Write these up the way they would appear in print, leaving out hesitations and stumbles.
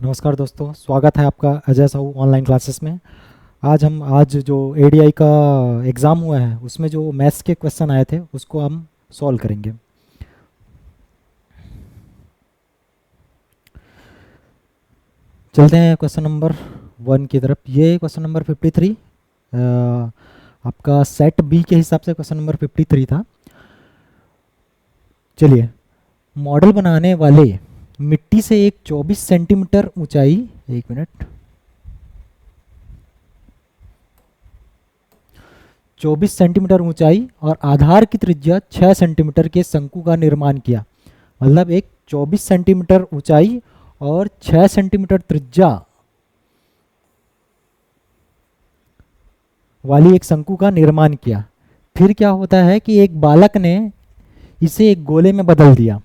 नमस्कार दोस्तों, स्वागत है आपका अजय साहू ऑनलाइन क्लासेस में। आज जो एडीआई का एग्ज़ाम हुआ है उसमें जो मैथ्स के क्वेश्चन आए थे उसको हम सॉल्व करेंगे। चलते हैं क्वेश्चन नंबर 1 की तरफ। ये क्वेश्चन नंबर 53 आपका सेट बी के हिसाब से क्वेश्चन नंबर 53 था। चलिए, मॉडल बनाने वाले मिट्टी से एक 24 सेंटीमीटर ऊंचाई, एक मिनट, 24 सेंटीमीटर ऊंचाई और आधार की त्रिज्या 6 सेंटीमीटर के शंकु का निर्माण किया। मतलब एक 24 सेंटीमीटर ऊंचाई और 6 सेंटीमीटर त्रिज्या वाली एक शंकु का निर्माण किया। फिर क्या होता है कि एक बालक ने इसे एक गोले में बदल दिया।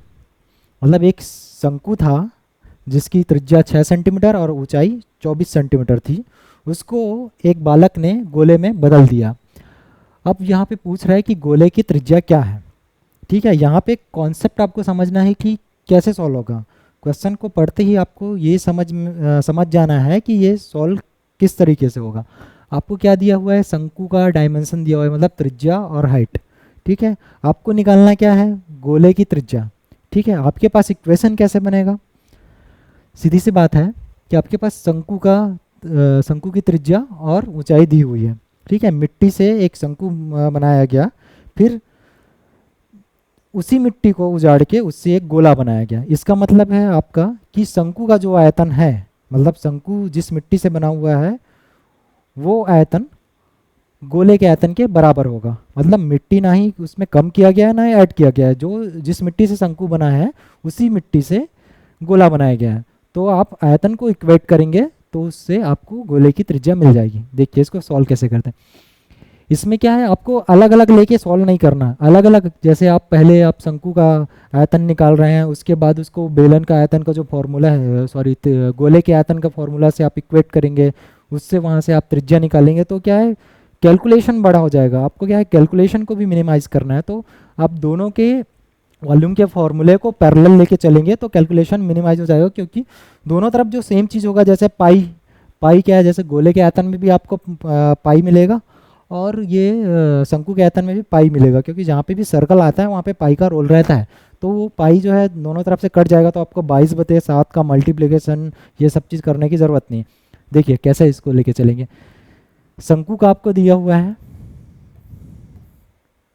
मतलब एक शंकु था जिसकी त्रिज्या 6 सेंटीमीटर और ऊंचाई 24 सेंटीमीटर थी, उसको एक बालक ने गोले में बदल दिया। अब यहाँ पे पूछ रहा है कि गोले की त्रिज्या क्या है। ठीक है, यहाँ पे कॉन्सेप्ट आपको समझना है कि कैसे सॉल्व होगा। क्वेश्चन को पढ़ते ही आपको ये समझ जाना है कि ये सॉल्व किस तरीके से होगा। आपको क्या दिया हुआ है, शंकु का डायमेंशन दिया हुआ है, मतलब त्रिज्या और हाइट। ठीक है, आपको निकालना क्या है, गोले की त्रिज्या। ठीक है, आपके पास इक्वेशन कैसे बनेगा, सीधी सी बात है कि आपके पास शंकु की त्रिज्या और ऊंचाई दी हुई है। ठीक है, मिट्टी से एक शंकु बनाया गया, फिर उसी मिट्टी को उजाड़ के उससे एक गोला बनाया गया। इसका मतलब है आपका कि शंकु का जो आयतन है, मतलब शंकु जिस मिट्टी से बना हुआ है वो आयतन गोले के आयतन के बराबर होगा। मतलब मिट्टी ना ही उसमें कम किया गया है ना ही ऐड किया गया है, जो जिस मिट्टी से शंकु बना है उसी मिट्टी से गोला बनाया गया है। तो आप आयतन को इक्वेट करेंगे तो उससे आपको गोले की त्रिज्या मिल जाएगी। देखिए इसको सॉल्व कैसे करते हैं। इसमें क्या है, आपको अलग अलग लेके सॉल्व नहीं करना। अलग अलग जैसे आप पहले आप शंकु का आयतन निकाल रहे हैं, उसके बाद उसको बेलन का आयतन का जो फॉर्मूला है, सॉरी गोले के आयतन का फॉर्मूला से आप इक्वेट करेंगे, उससे वहाँ से आप त्रिज्या निकालेंगे, तो क्या है कैलकुलेशन बड़ा हो जाएगा। आपको क्या है कैलकुलेशन को भी मिनिमाइज करना है, तो आप दोनों के वॉल्यूम के फॉर्मूले को पैरेलल लेके चलेंगे तो कैलकुलेशन मिनिमाइज हो जाएगा, क्योंकि दोनों तरफ जो सेम चीज़ होगा। जैसे पाई, पाई क्या है, जैसे गोले के आयतन में भी आपको पाई मिलेगा और ये शंकु के आयतन में भी पाई मिलेगा, क्योंकि जहाँ पे भी सर्कल आता है वहाँ पे पाई का रोल रहता है। तो वो पाई जो है दोनों तरफ से कट जाएगा, तो आपको 22/7 का मल्टीप्लिकेशन ये सब चीज़ करने की ज़रूरत नहीं। देखिए कैसे इसको लेके चलेंगे। शंकु का आपको दिया हुआ है,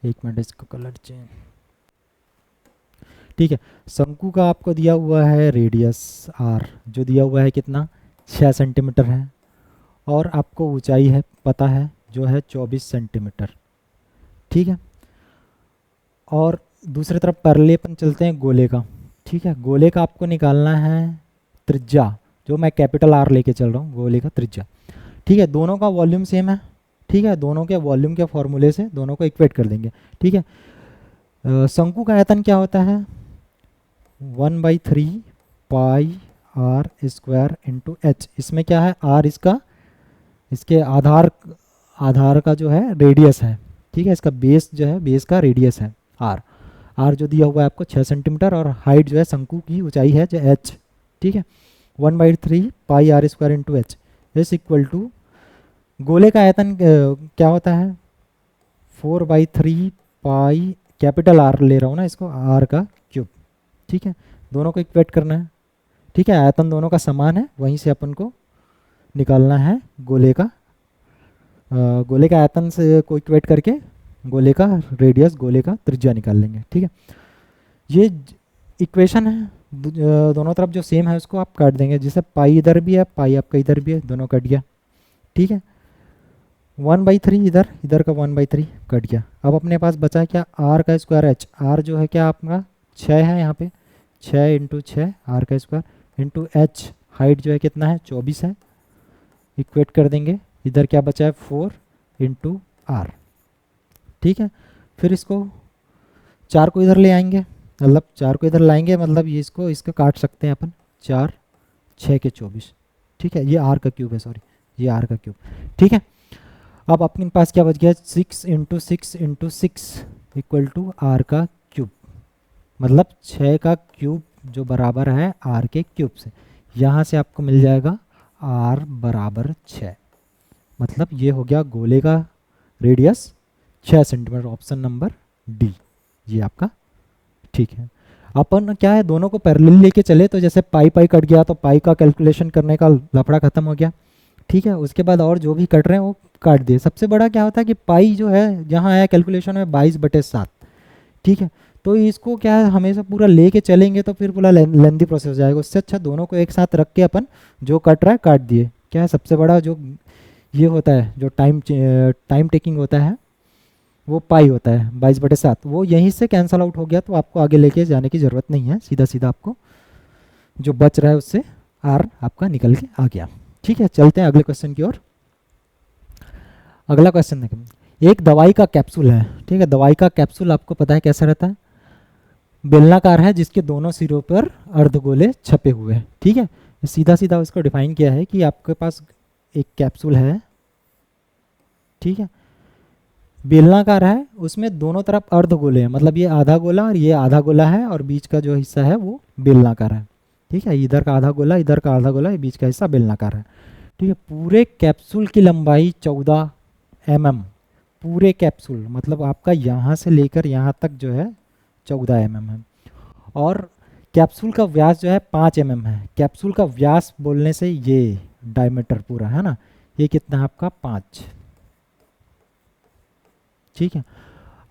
एक मिनट इसको कलर चेंज। ठीक है, शंकु का आपको दिया हुआ है रेडियस आर, जो दिया हुआ है कितना, 6 सेंटीमीटर है, और आपको ऊंचाई है पता है जो है 24 सेंटीमीटर। ठीक है, और दूसरी तरफ पैरेलल चलते हैं गोले का। ठीक है, गोले का आपको निकालना है त्रिज्या, जो मैं कैपिटल आर लेके चल रहा हूँ, गोले का त्रिज्या। ठीक है, दोनों का वॉल्यूम सेम है। ठीक है, दोनों के वॉल्यूम के फॉर्मूले से दोनों को इक्वेट कर देंगे। ठीक है, शंकु का आयतन क्या होता है, 1/3 pi r square into H. इसमें क्या है, आर इसका इसके आधार का जो है रेडियस है। ठीक है, इसका बेस जो है, बेस का रेडियस है आर। आर जो दिया हुआ है आपको 6 सेंटीमीटर, और हाइट जो है शंकु की ऊंचाई है जो एच। ठीक है, 1/3 pi r square into H is equal to, गोले का आयतन क्या होता है, 4/3 पाई, कैपिटल आर ले रहा हूँ ना इसको, आर का क्यूब। ठीक है, दोनों को इक्वेट करना है। ठीक है, आयतन दोनों का समान है, वहीं से अपन को निकालना है गोले का गोले का आयतन से को इक्वेट करके गोले का रेडियस, गोले का त्रिज्या निकाल लेंगे। ठीक है, ये इक्वेशन है। दोनों तरफ जो सेम है उसको आप काट देंगे, जैसे पाई इधर भी है, पाई आपका इधर भी है, दोनों कट गया। ठीक है, 1/3 इधर, इधर का 1/3 कट गया। अब अपने पास बचा क्या, आर का स्क्वायर एच। आर जो है क्या आपका 6 है, यहाँ पे 6 इंटू 6 आर का स्क्वायर इंटू एच, हाइट जो है कितना है 24 है, इक्वेट कर देंगे। इधर क्या बचा है 4 इंटू आर। ठीक है, फिर इसको 4 को इधर ले आएंगे, मतलब 4 को इधर लाएंगे, मतलब ये इसको काट सकते हैं अपन, 4 6 के 24। ठीक है, ये आर का क्यूब है, सॉरी ये आर का क्यूब। ठीक है, अब अपने पास क्या बच गया, 6 into 6 into 6 equal to R का क्यूब, मतलब 6 का क्यूब जो बराबर है आर के क्यूब से। यहाँ से आपको मिल जाएगा r बराबर 6। मतलब ये हो गया गोले का radius 6 centimetre, option number D ये आपका ठीक है। अपन क्या है दोनों को पैरेलल लेके चले तो जैसे पाई पाई कट गया तो पाई का कैलकुलेशन करने का लफड़ा खत्म हो गया, ठीक है। उसके बाद और जो भी कट रहे हैं वो काट दिए। सबसे बड़ा क्या होता है कि पाई जो है यहाँ आया कैलकुलेशन में 22/7, ठीक है। तो इसको क्या है हमेशा पूरा लेके चलेंगे तो फिर पूरा लेंदी प्रोसेस हो जाएगा। उससे अच्छा दोनों को एक साथ रख के अपन जो कट रहा है काट दिए। क्या है सबसे बड़ा जो ये होता है जो टाइम टेकिंग होता है वो पाई होता है 22/7, वो यहीं से कैंसल आउट हो गया तो आपको आगे लेके जाने की ज़रूरत नहीं है, सीधा सीधा आपको जो बच रहा है उससे आर आपका निकल के आ गया, ठीक है। चलते हैं अगले क्वेश्चन की ओर। अगला क्वेश्चन देखें, एक दवाई का कैप्सूल है, ठीक है। दवाई का कैप्सूल आपको पता है कैसा रहता है, बेलनाकार है जिसके दोनों सिरों पर अर्धगोले छपे हुए हैं, ठीक है। सीधा सीधा उसको डिफाइन किया है कि आपके पास एक कैप्सूल है, ठीक है, बेलनाकार है, उसमें दोनों तरफ अर्धगोले हैं, मतलब ये आधा गोला और ये आधा गोला है और बीच का जो हिस्सा है वो बेलनाकार है, ठीक है। इधर का आधा गोला, इधर का आधा गोला, ये बीच का हिस्सा बेलनाकार है, ठीक है। पूरे कैप्सूल की लंबाई 14 mm, पूरे कैप्सूल मतलब आपका यहाँ से लेकर यहाँ तक जो है 14 mm है। और कैप्सूल का व्यास जो है 5 mm है। कैप्सूल का व्यास बोलने से ये डायमीटर पूरा है ना, ये कितना है आपका 5, ठीक है।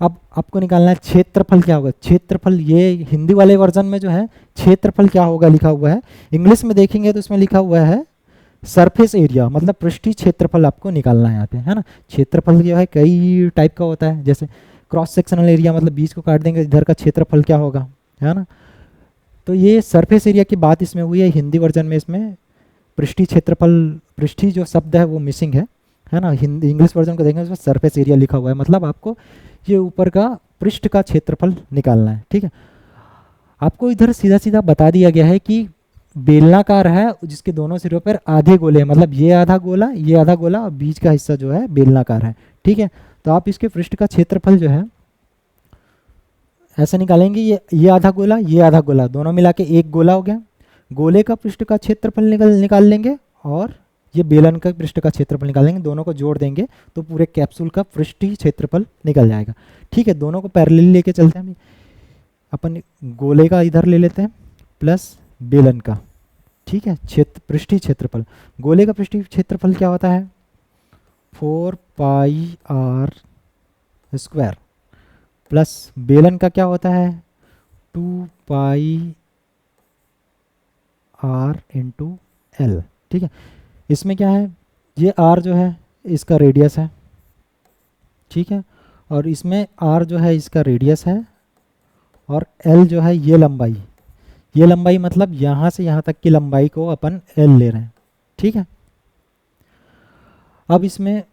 अब आपको निकालना है क्षेत्रफल क्या होगा। क्षेत्रफल ये हिंदी वाले वर्जन में जो है क्षेत्रफल क्या होगा लिखा हुआ है, इंग्लिश में देखेंगे तो इसमें लिखा हुआ है सरफेस एरिया, मतलब पृष्ठीय क्षेत्रफल आपको निकालना है यहाँ पे, है ना। क्षेत्रफल जो है कई टाइप का होता है, जैसे क्रॉस सेक्शनल एरिया मतलब बीच को काट देंगे, इधर का क्षेत्रफल क्या होगा, है ना। तो ये सरफेस एरिया की बात इसमें हुई है, हिंदी वर्जन में इसमें पृष्ठीय क्षेत्रफल, पृष्ठीय जो शब्द है वो मिसिंग है ना। हिंदी इंग्लिश वर्जन को देखेंगे उसमें सरफेस एरिया लिखा हुआ है, मतलब आपको ये ऊपर का पृष्ठ का क्षेत्रफल निकालना है, ठीक है। आपको इधर सीधा सीधा बता दिया गया है कि बेलनाकार है जिसके दोनों सिरों पर आधे गोले हैं, मतलब ये आधा गोला, ये आधा गोला और बीच का हिस्सा जो है बेलनाकार है, ठीक है। तो आप इसके पृष्ठ का क्षेत्रफल जो है ऐसे निकालेंगे, ये आधा गोला, ये आधा गोला, दोनों मिला के एक गोला हो गया। गोले का पृष्ठ का क्षेत्रफल निकाल लेंगे और ये बेलन का पृष्ठ का क्षेत्रफल निकाल लेंगे, दोनों को जोड़ देंगे तो पूरे कैप्सूल का पृष्ठीय क्षेत्रफल निकल जाएगा, ठीक है। दोनों को पैरेलल लेके चलते हैं, अपन गोले का इधर ले लेते हैं प्लस बेलन का, ठीक है। पृष्ठीय क्षेत्रफल, गोले का पृष्ठीय क्षेत्रफल क्या होता है 4πr² प्लस बेलन का क्या होता है 2πr×l, ठीक है। इसमें क्या है ये r जो है इसका रेडियस है, ठीक है, और इसमें r जो है इसका रेडियस है और l जो है ये लंबाई, ये लंबाई मतलब यहाँ से यहाँ तक की लंबाई को अपन l ले रहे हैं, ठीक है। अब इसमें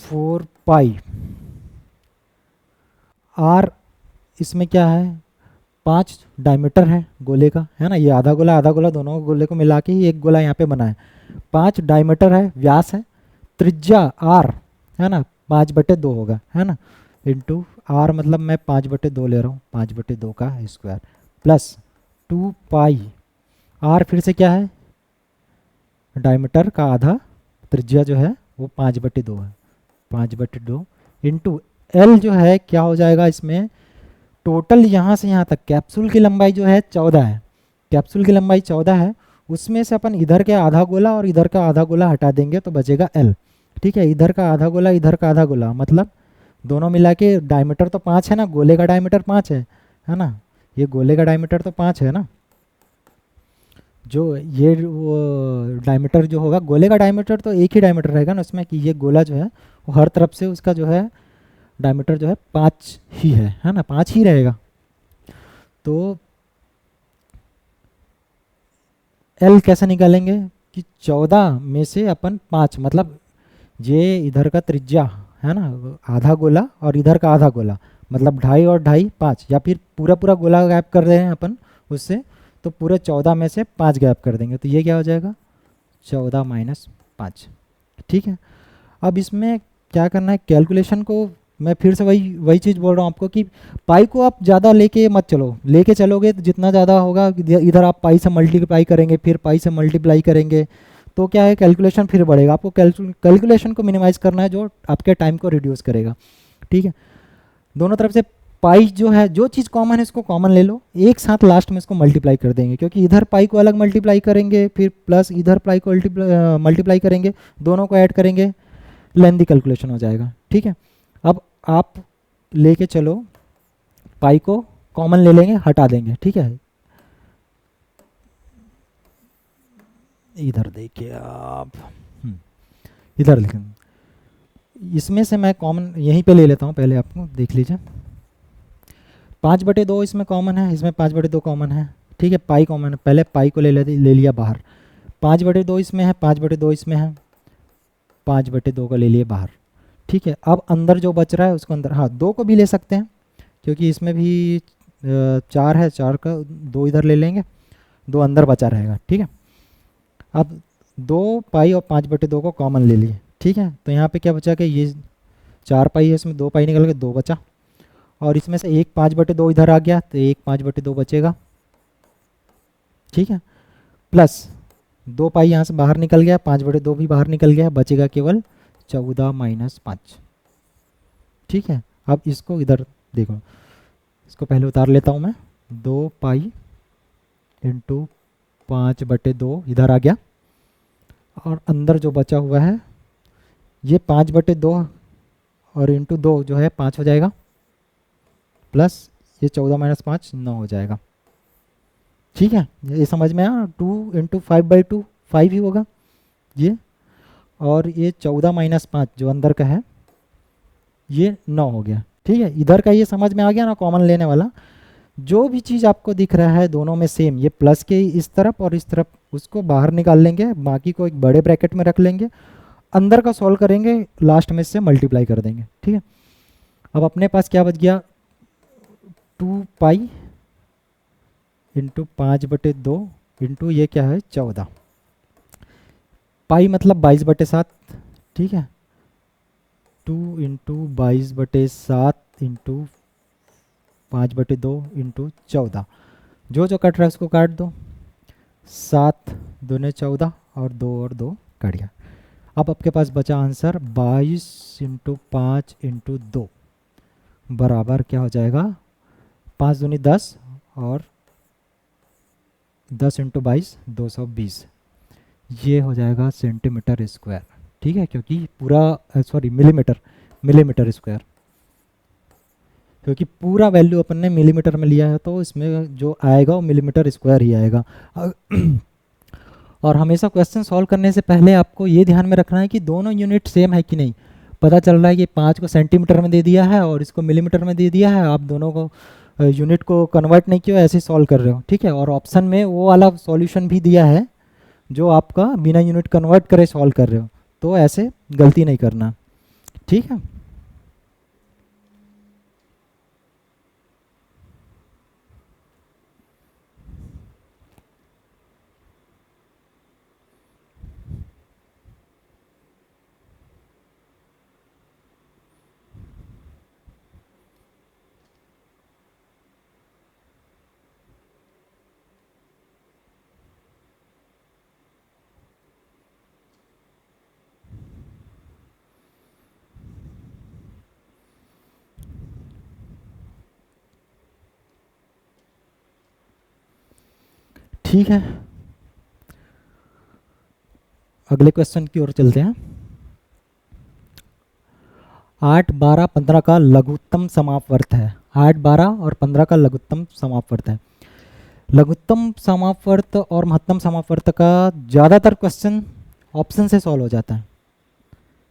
4π r, इसमें क्या है 5 डायमीटर है गोले का, है ना। ये आधा गोला दोनों गोले को मिला के ही एक गोला यहाँ पे बना है। 5 डायमीटर है, व्यास है, त्रिज्या r है ना 5/2 होगा, है ना, इंटू r मतलब मैं 5/2 ले रहा हूँ, 5/2 का स्क्वायर प्लस 2π r फिर से क्या है डायमीटर का आधा, त्रिज्या जो है वो 5/2 है, 5/2 इंटू l जो है क्या हो जाएगा इसमें टोटल यहाँ से यहाँ तक कैप्सूल की लंबाई जो है 14 है, कैप्सूल की लंबाई 14 है, उसमें से अपन इधर के आधा गोला और इधर का आधा गोला हटा देंगे तो बचेगा l, ठीक है। इधर का आधा गोला, इधर का आधा गोला, मतलब दोनों मिला के डायमीटर तो 5 है ना, गोले का डायमीटर 5 है ना, ये गोले का डायमीटर तो 5 है ना, जो ये डायमीटर जो होगा गोले का डायमीटर तो एक ही डायमीटर रहेगा ना उसमें, कि ये गोला जो है वो हर तरफ से उसका जो है डायमीटर जो है 5 ही है ना, 5 ही रहेगा। तो L कैसे निकालेंगे कि 14 में से अपन 5, मतलब ये इधर का त्रिज्या है ना आधा गोला और इधर का आधा गोला, मतलब 2.5 और 2.5 5, या फिर पूरा पूरा गोला गैप कर रहे हैं अपन उससे, तो पूरे 14 में से 5 गैप कर देंगे तो ये क्या हो जाएगा 14 - 5, ठीक है। अब इसमें क्या करना है कैलकुलेशन को मैं फिर से वही वही चीज़ बोल रहा हूँ आपको कि पाई को आप ज़्यादा लेके मत चलो, लेके चलोगे तो जितना ज़्यादा होगा इधर आप पाई से मल्टीप्लाई करेंगे, फिर पाई से मल्टीप्लाई करेंगे, तो क्या है कैलकुलेशन फिर बढ़ेगा। आपको कैलकुलेशन को मिनिमाइज़ करना है जो आपके टाइम को रिड्यूस करेगा। ठीक है, दोनों तरफ से पाई जो है, जो चीज़ कॉमन है इसको कॉमन ले लो, एक साथ लास्ट में इसको मल्टीप्लाई कर देंगे, क्योंकि इधर पाई को अलग मल्टीप्लाई करेंगे फिर प्लस इधर पाई को मल्टीप्लाई करेंगे, दोनों को ऐड करेंगे, लेंथी कैलकुलेशन हो जाएगा। ठीक है, अब आप लेके चलो पाई को कॉमन ले लेंगे, हटा देंगे। ठीक है, इधर देखिए आप, इधर लिखें, इसमें से मैं कॉमन यहीं पे ले लेता हूँ, पहले आपको देख लीजिए। 5/2 इसमें कॉमन है, इसमें 5/2 कॉमन है। ठीक है, पाई कॉमन है, पहले पाई को ले लिया बाहर, 5/2 इसमें है, 5/2 इसमें है, 5/2 को ले लिए बाहर। ठीक है, अब अंदर जो बच रहा है उसको अंदर, हाँ 2 को भी ले सकते हैं क्योंकि इसमें भी 4 है, 4 का 2 इधर ले लेंगे, 2 अंदर बचा रहेगा। ठीक है, अब 2 पाई और 5/2 को कॉमन ले लिए। ठीक है, तो यहाँ पे क्या बचा कि ये 4 पाई है, इसमें 2 पाई निकल के 2 बचा, और इसमें से एक 5/2 इधर आ गया तो एक 5/2 बचेगा। ठीक है, प्लस 2 पाई यहाँ से बाहर निकल गया, 5/2 भी बाहर निकल गया, बचेगा केवल 14 - 5। ठीक है, अब इसको इधर देखो, इसको पहले उतार लेता हूँ मैं, 2 पाई इंटू 5/2 इधर आ गया, और अंदर जो बचा हुआ है ये 5/2 और इंटू 2 जो है 5 हो जाएगा, प्लस ये 14 - 5 9 हो जाएगा। ठीक है, ये समझ में आया, 2 इंटू 5/2 5 ही होगा ये, और ये 14 - 5 जो अंदर का है ये 9 हो गया। ठीक है, इधर का ये समझ में आ गया ना, कॉमन लेने वाला। जो भी चीज़ आपको दिख रहा है दोनों में सेम, ये प्लस के इस तरफ और इस तरफ, उसको बाहर निकाल लेंगे, बाकी को एक बड़े ब्रैकेट में रख लेंगे, अंदर का सॉल्व करेंगे, लास्ट में से मल्टीप्लाई कर देंगे। ठीक है, अब अपने पास क्या बच गया, 2 पाई इंटू 5/2 इंटू ये क्या है 14, पाई मतलब 22/7। ठीक है, 2 इंटू 22/7 इंटू 5/2 इंटू 14, जो जो कट रहा है उसको काट दो, 7 दूने 14 और 2 और 2 कट गया। अब आपके पास बचा आंसर 22 इंटू 5 इंटू 2 बराबर क्या हो जाएगा, 5 दूनी 10 और 10 इंटू 22 220, ये हो जाएगा सेंटीमीटर स्क्वायर। ठीक है, क्योंकि पूरा सॉरी मिलीमीटर स्क्वायर, क्योंकि पूरा वैल्यू अपन ने मिलीमीटर में लिया है तो इसमें जो आएगा वो मिलीमीटर स्क्वायर ही आएगा। और हमेशा क्वेश्चन सॉल्व करने से पहले आपको ये ध्यान में रखना है कि दोनों यूनिट सेम है कि नहीं। पता चल रहा है कि 5 को सेंटीमीटर में दे दिया है और इसको मिलीमीटर में दे दिया है, आप दोनों को यूनिट को कन्वर्ट नहीं किया, ऐसे सॉल्व कर रहे हो। ठीक है, और ऑप्शन में वो वाला सॉल्यूशन भी दिया है जो आपका बिना यूनिट कन्वर्ट करे सॉल्व कर रहे हो, तो ऐसे गलती नहीं करना। ठीक है, ठीक है, अगले क्वेश्चन की ओर चलते हैं। 8, 12, 15 का लघुत्तम समापवर्त है। 8, 12 और 15 का लघुत्तम समापवर्त है। लघुत्तम समापवर्त और महत्तम समापवर्त का ज़्यादातर क्वेश्चन ऑप्शन से सॉल्व हो जाता है।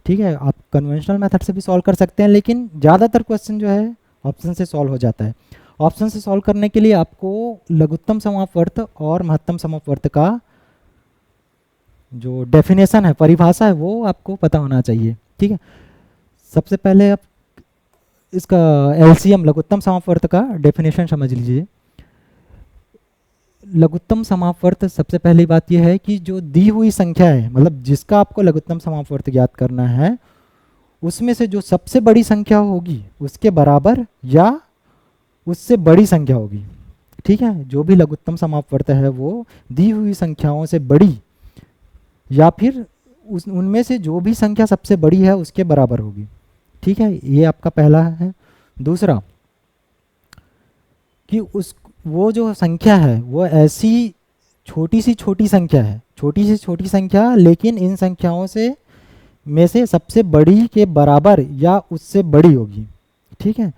ठीक है, आप कन्वेंशनल मेथड से भी सॉल्व कर सकते हैं, लेकिन ज़्यादातर क्वेश्चन जो है ऑप्शन से सॉल्व हो जाता है। ऑप्शन से सॉल्व करने के लिए आपको लघुत्तम समापवर्त और महत्तम समापवर्त का जो डेफिनेशन है, परिभाषा है, वो आपको पता होना चाहिए। ठीक है, सबसे पहले आप इसका एलसीएम लघुत्तम समापवर्त का डेफिनेशन समझ लीजिए। लघुत्तम समापवर्त, सबसे पहली बात यह है कि जो दी हुई संख्या है, मतलब जिसका आपको लघुत्तम समापवर्त ज्ञात करना है, उसमें से जो सबसे बड़ी संख्या होगी उसके बराबर या उससे बड़ी संख्या होगी। ठीक है, जो भी लघुत्तम समापवर्त है वो दी हुई संख्याओं से बड़ी या फिर उनमें से जो भी संख्या सबसे बड़ी है उसके बराबर होगी। ठीक है, ये आपका पहला है। दूसरा कि उस वो जो संख्या है वो ऐसी छोटी सी छोटी संख्या है, छोटी सी छोटी संख्या, लेकिन इन संख्याओं से में से सबसे बड़ी के बराबर या उससे बड़ी होगी। ठीक है,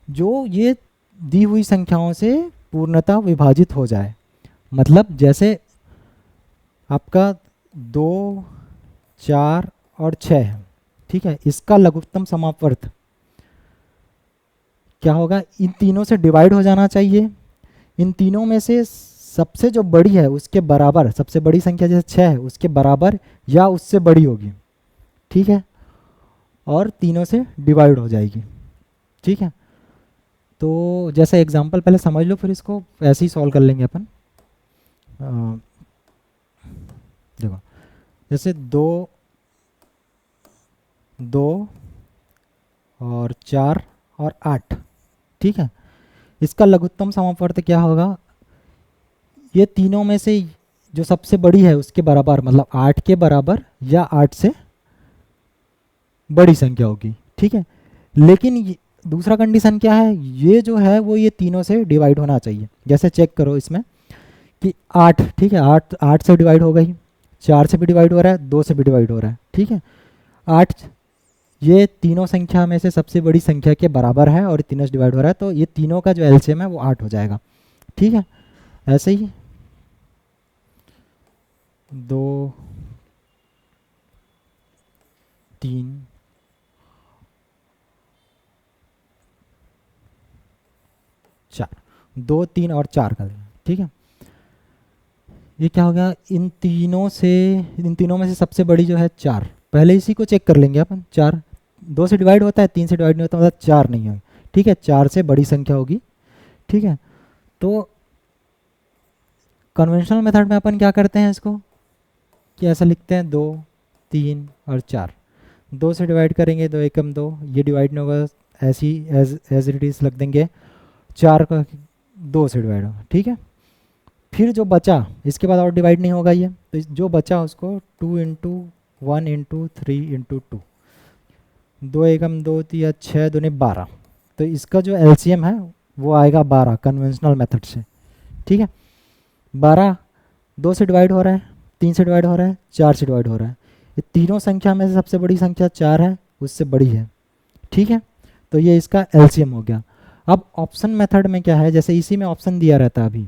जो ये दी हुई संख्याओं से पूर्णतः विभाजित हो जाए। मतलब जैसे आपका 2, 4 और 6 है। ठीक है, इसका लघुत्तम समापवर्त क्या होगा, इन तीनों से डिवाइड हो जाना चाहिए। इन तीनों में से सबसे जो बड़ी है उसके बराबर, सबसे बड़ी संख्या जैसे 6 है उसके बराबर या उससे बड़ी होगी। ठीक है, और तीनों से डिवाइड हो जाएगी। ठीक है, तो जैसे एग्जांपल पहले समझ लो, फिर इसको ऐसे ही सॉल्व कर लेंगे अपन। देखो जैसे 2, 2 और 4 और 8। ठीक है, इसका लघुत्तम समापवर्त क्या होगा, ये तीनों में से जो सबसे बड़ी है उसके बराबर, मतलब 8 के बराबर या 8 से बड़ी संख्या होगी। ठीक है, लेकिन दूसरा कंडीशन क्या है, ये जो है वो ये तीनों से डिवाइड होना चाहिए। जैसे चेक करो इसमें कि 8, ठीक है, 8 से डिवाइड हो गई, 4 से भी डिवाइड हो रहा है, 2 से भी डिवाइड हो रहा है। ठीक है, 8 ये तीनों संख्या में से सबसे बड़ी संख्या के बराबर है और तीनों से डिवाइड हो रहा है, तो ये तीनों का जो एलसीएम है वो 8 हो जाएगा। ठीक है, ऐसे ही 2, 3, 4, 2, 3 और 4 का। ठीक है, ये क्या हो गया, इन तीनों में से सबसे बड़ी जो है 4, पहले इसी को चेक कर लेंगे अपन। 4 2 से डिवाइड होता है, 3 से डिवाइड नहीं होता, मतलब 4 नहीं है। ठीक है, 4 से बड़ी संख्या होगी। ठीक है, तो कन्वेंशनल मेथड में अपन क्या करते हैं इसको कि ऐसा लिखते हैं 2, 3 और 4। 2 से डिवाइड करेंगे, 2 एकम 2, ये डिवाइड नहीं होगा, ऐसी एज इट इज रख देंगे। 4 का 2 से डिवाइड होगा। ठीक है, फिर जो बचा इसके बाद और डिवाइड नहीं होगा ये, तो जो बचा उसको 2 इंटू 1 इंटू 3 इंटू 2, 2 एकम 2 या 6 दूनी 12, तो इसका जो एलसीएम है वो आएगा 12 कन्वेंशनल मेथड से। ठीक है, 12 2 से डिवाइड हो रहा है, 3 से डिवाइड हो रहा है, 4 से डिवाइड हो रहा है। ये तीनों संख्या में से सबसे बड़ी संख्या 4 है, उससे बड़ी है। ठीक है, तो ये इसका एलसीएम हो गया। अब ऑप्शन मेथड में क्या है, जैसे इसी में ऑप्शन दिया रहता है अभी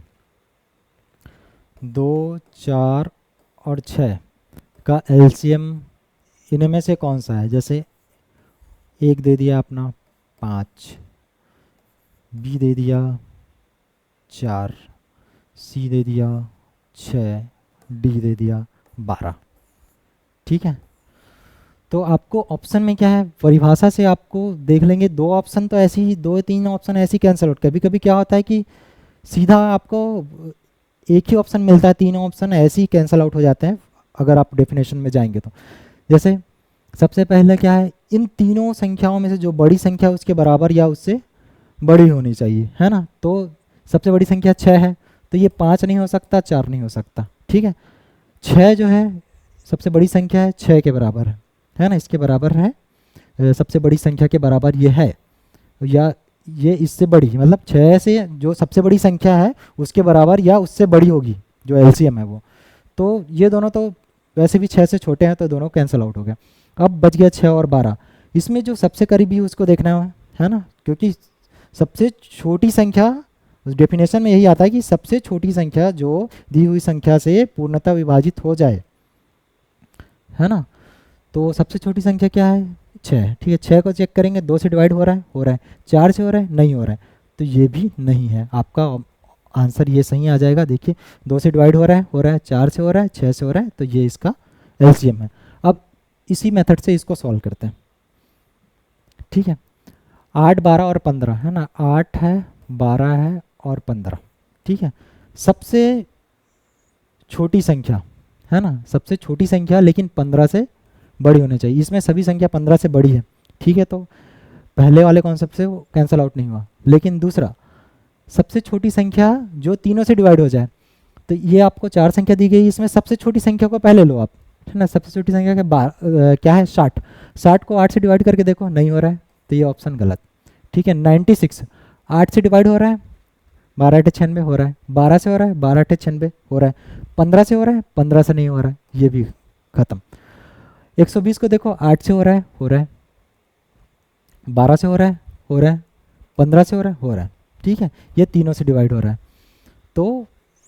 2, 4 और 6 का एलसीएम इनमें से कौन सा है, जैसे एक दे दिया अपना 5, बी दे दिया 4, सी दे दिया 6, डी दे दिया 12। ठीक है, तो आपको ऑप्शन में क्या है, परिभाषा से आपको देख लेंगे, 2 ऑप्शन तो ऐसे ही, 2-3 ऑप्शन ऐसे ही कैंसिल आउट। कभी कभी क्या होता है कि सीधा आपको एक ही ऑप्शन मिलता है, 3 ऑप्शन ऐसे ही कैंसिल आउट हो जाते हैं अगर आप डेफिनेशन में जाएंगे तो। जैसे सबसे पहले क्या है, इन तीनों संख्याओं में से जो बड़ी संख्या उसके बराबर या उससे बड़ी होनी चाहिए, है ना। तो सबसे बड़ी संख्या 6 है, तो ये 5 नहीं हो सकता, 4 नहीं हो सकता। ठीक है, 6 जो है सबसे बड़ी संख्या है, 6 के बराबर है ना, इसके बराबर है, सबसे बड़ी संख्या के बराबर ये है, या ये इससे बड़ी, मतलब 6 से जो सबसे बड़ी संख्या है उसके बराबर या उससे बड़ी होगी जो एलसीएम है वो। तो ये दोनों तो वैसे भी 6 से छोटे हैं, तो दोनों कैंसिल आउट हो गया। अब बच गया 6 और 12, इसमें जो सबसे करीबी है उसको देखना है ना, क्योंकि सबसे छोटी संख्या डेफिनेशन में यही आता है कि सबसे छोटी संख्या जो दी हुई संख्या से पूर्णतः विभाजित हो जाए, है ना। तो सबसे छोटी संख्या क्या है, 6। ठीक है, 6 को चेक करेंगे, 2 से डिवाइड हो रहा है, 4 से हो रहा है, नहीं हो रहा है, तो ये भी नहीं है। आपका आंसर ये सही आ जाएगा। देखिए 2 से डिवाइड हो रहा है, 4 से हो रहा है, 6 से हो रहा है, तो ये इसका एलसीएम है। अब इसी मेथड से इसको सॉल्व करते हैं। ठीक है, 8, 12 और 15 है ना, 8 है, 12 है और 15। ठीक है, सबसे छोटी संख्या है ना, सबसे छोटी संख्या लेकिन 15 से बड़ी होनी चाहिए। इसमें सभी संख्या 15 से बड़ी है, ठीक है, तो पहले वाले कॉन्सेप्ट से वो कैंसिल आउट नहीं हुआ। लेकिन दूसरा, सबसे छोटी संख्या जो तीनों से डिवाइड हो जाए, तो ये आपको 4 संख्या दी गई, इसमें सबसे छोटी संख्या को पहले लो आप, है ना। सबसे छोटी संख्या क्या है 60, 60 को 8 से डिवाइड करके देखो, नहीं हो रहा है, तो ये ऑप्शन गलत, ठीक है। 96 8 से डिवाइड हो रहा है, 12 8 96 हो रहा है, 12 से हो रहा है, 12 8 96 हो रहा है, 15 से हो रहा है, 15 से नहीं हो रहा है, ये भी खत्म। 120 को देखो, 8 से हो रहा है, हो रहा है, 12 से हो रहा है, हो रहा है, 15 से हो रहा है, हो रहा है, ठीक है, ये तीनों से डिवाइड हो रहा है, तो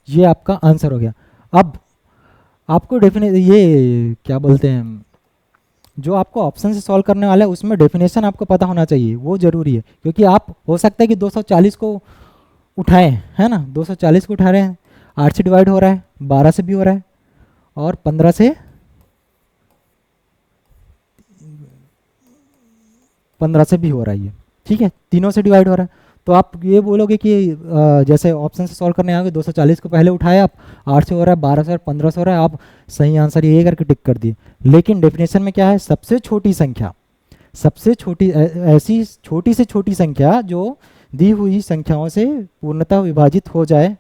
ये आपका आंसर हो गया। अब आपको ये क्या बोलते हैं, जो आपको ऑप्शन से सॉल्व करने वाला है उसमें डेफिनेशन आपको पता होना चाहिए, वो ज़रूरी है, क्योंकि आप हो सकता है कि 240 को उठाएं, है ना, 240 को उठा रहे हैं, 8 से डिवाइड हो रहा है, 12 से भी हो रहा है, और 15 से 15 से भी हो रहा है ये, ठीक है, तीनों से डिवाइड हो रहा है। तो आप ये बोलोगे कि जैसे ऑप्शन से सॉल्व करने आओगे, 240 को पहले उठाए आप, 8 से हो रहा है, 12 से और 15 से हो रहा है, आप सही आंसर ये करके टिक कर दिए। लेकिन डेफिनेशन में क्या है, सबसे छोटी संख्या, सबसे छोटी ऐसी छोटी से छोटी संख्या जो दी हुई संख्याओं से पूर्णतः विभाजित हो जाए,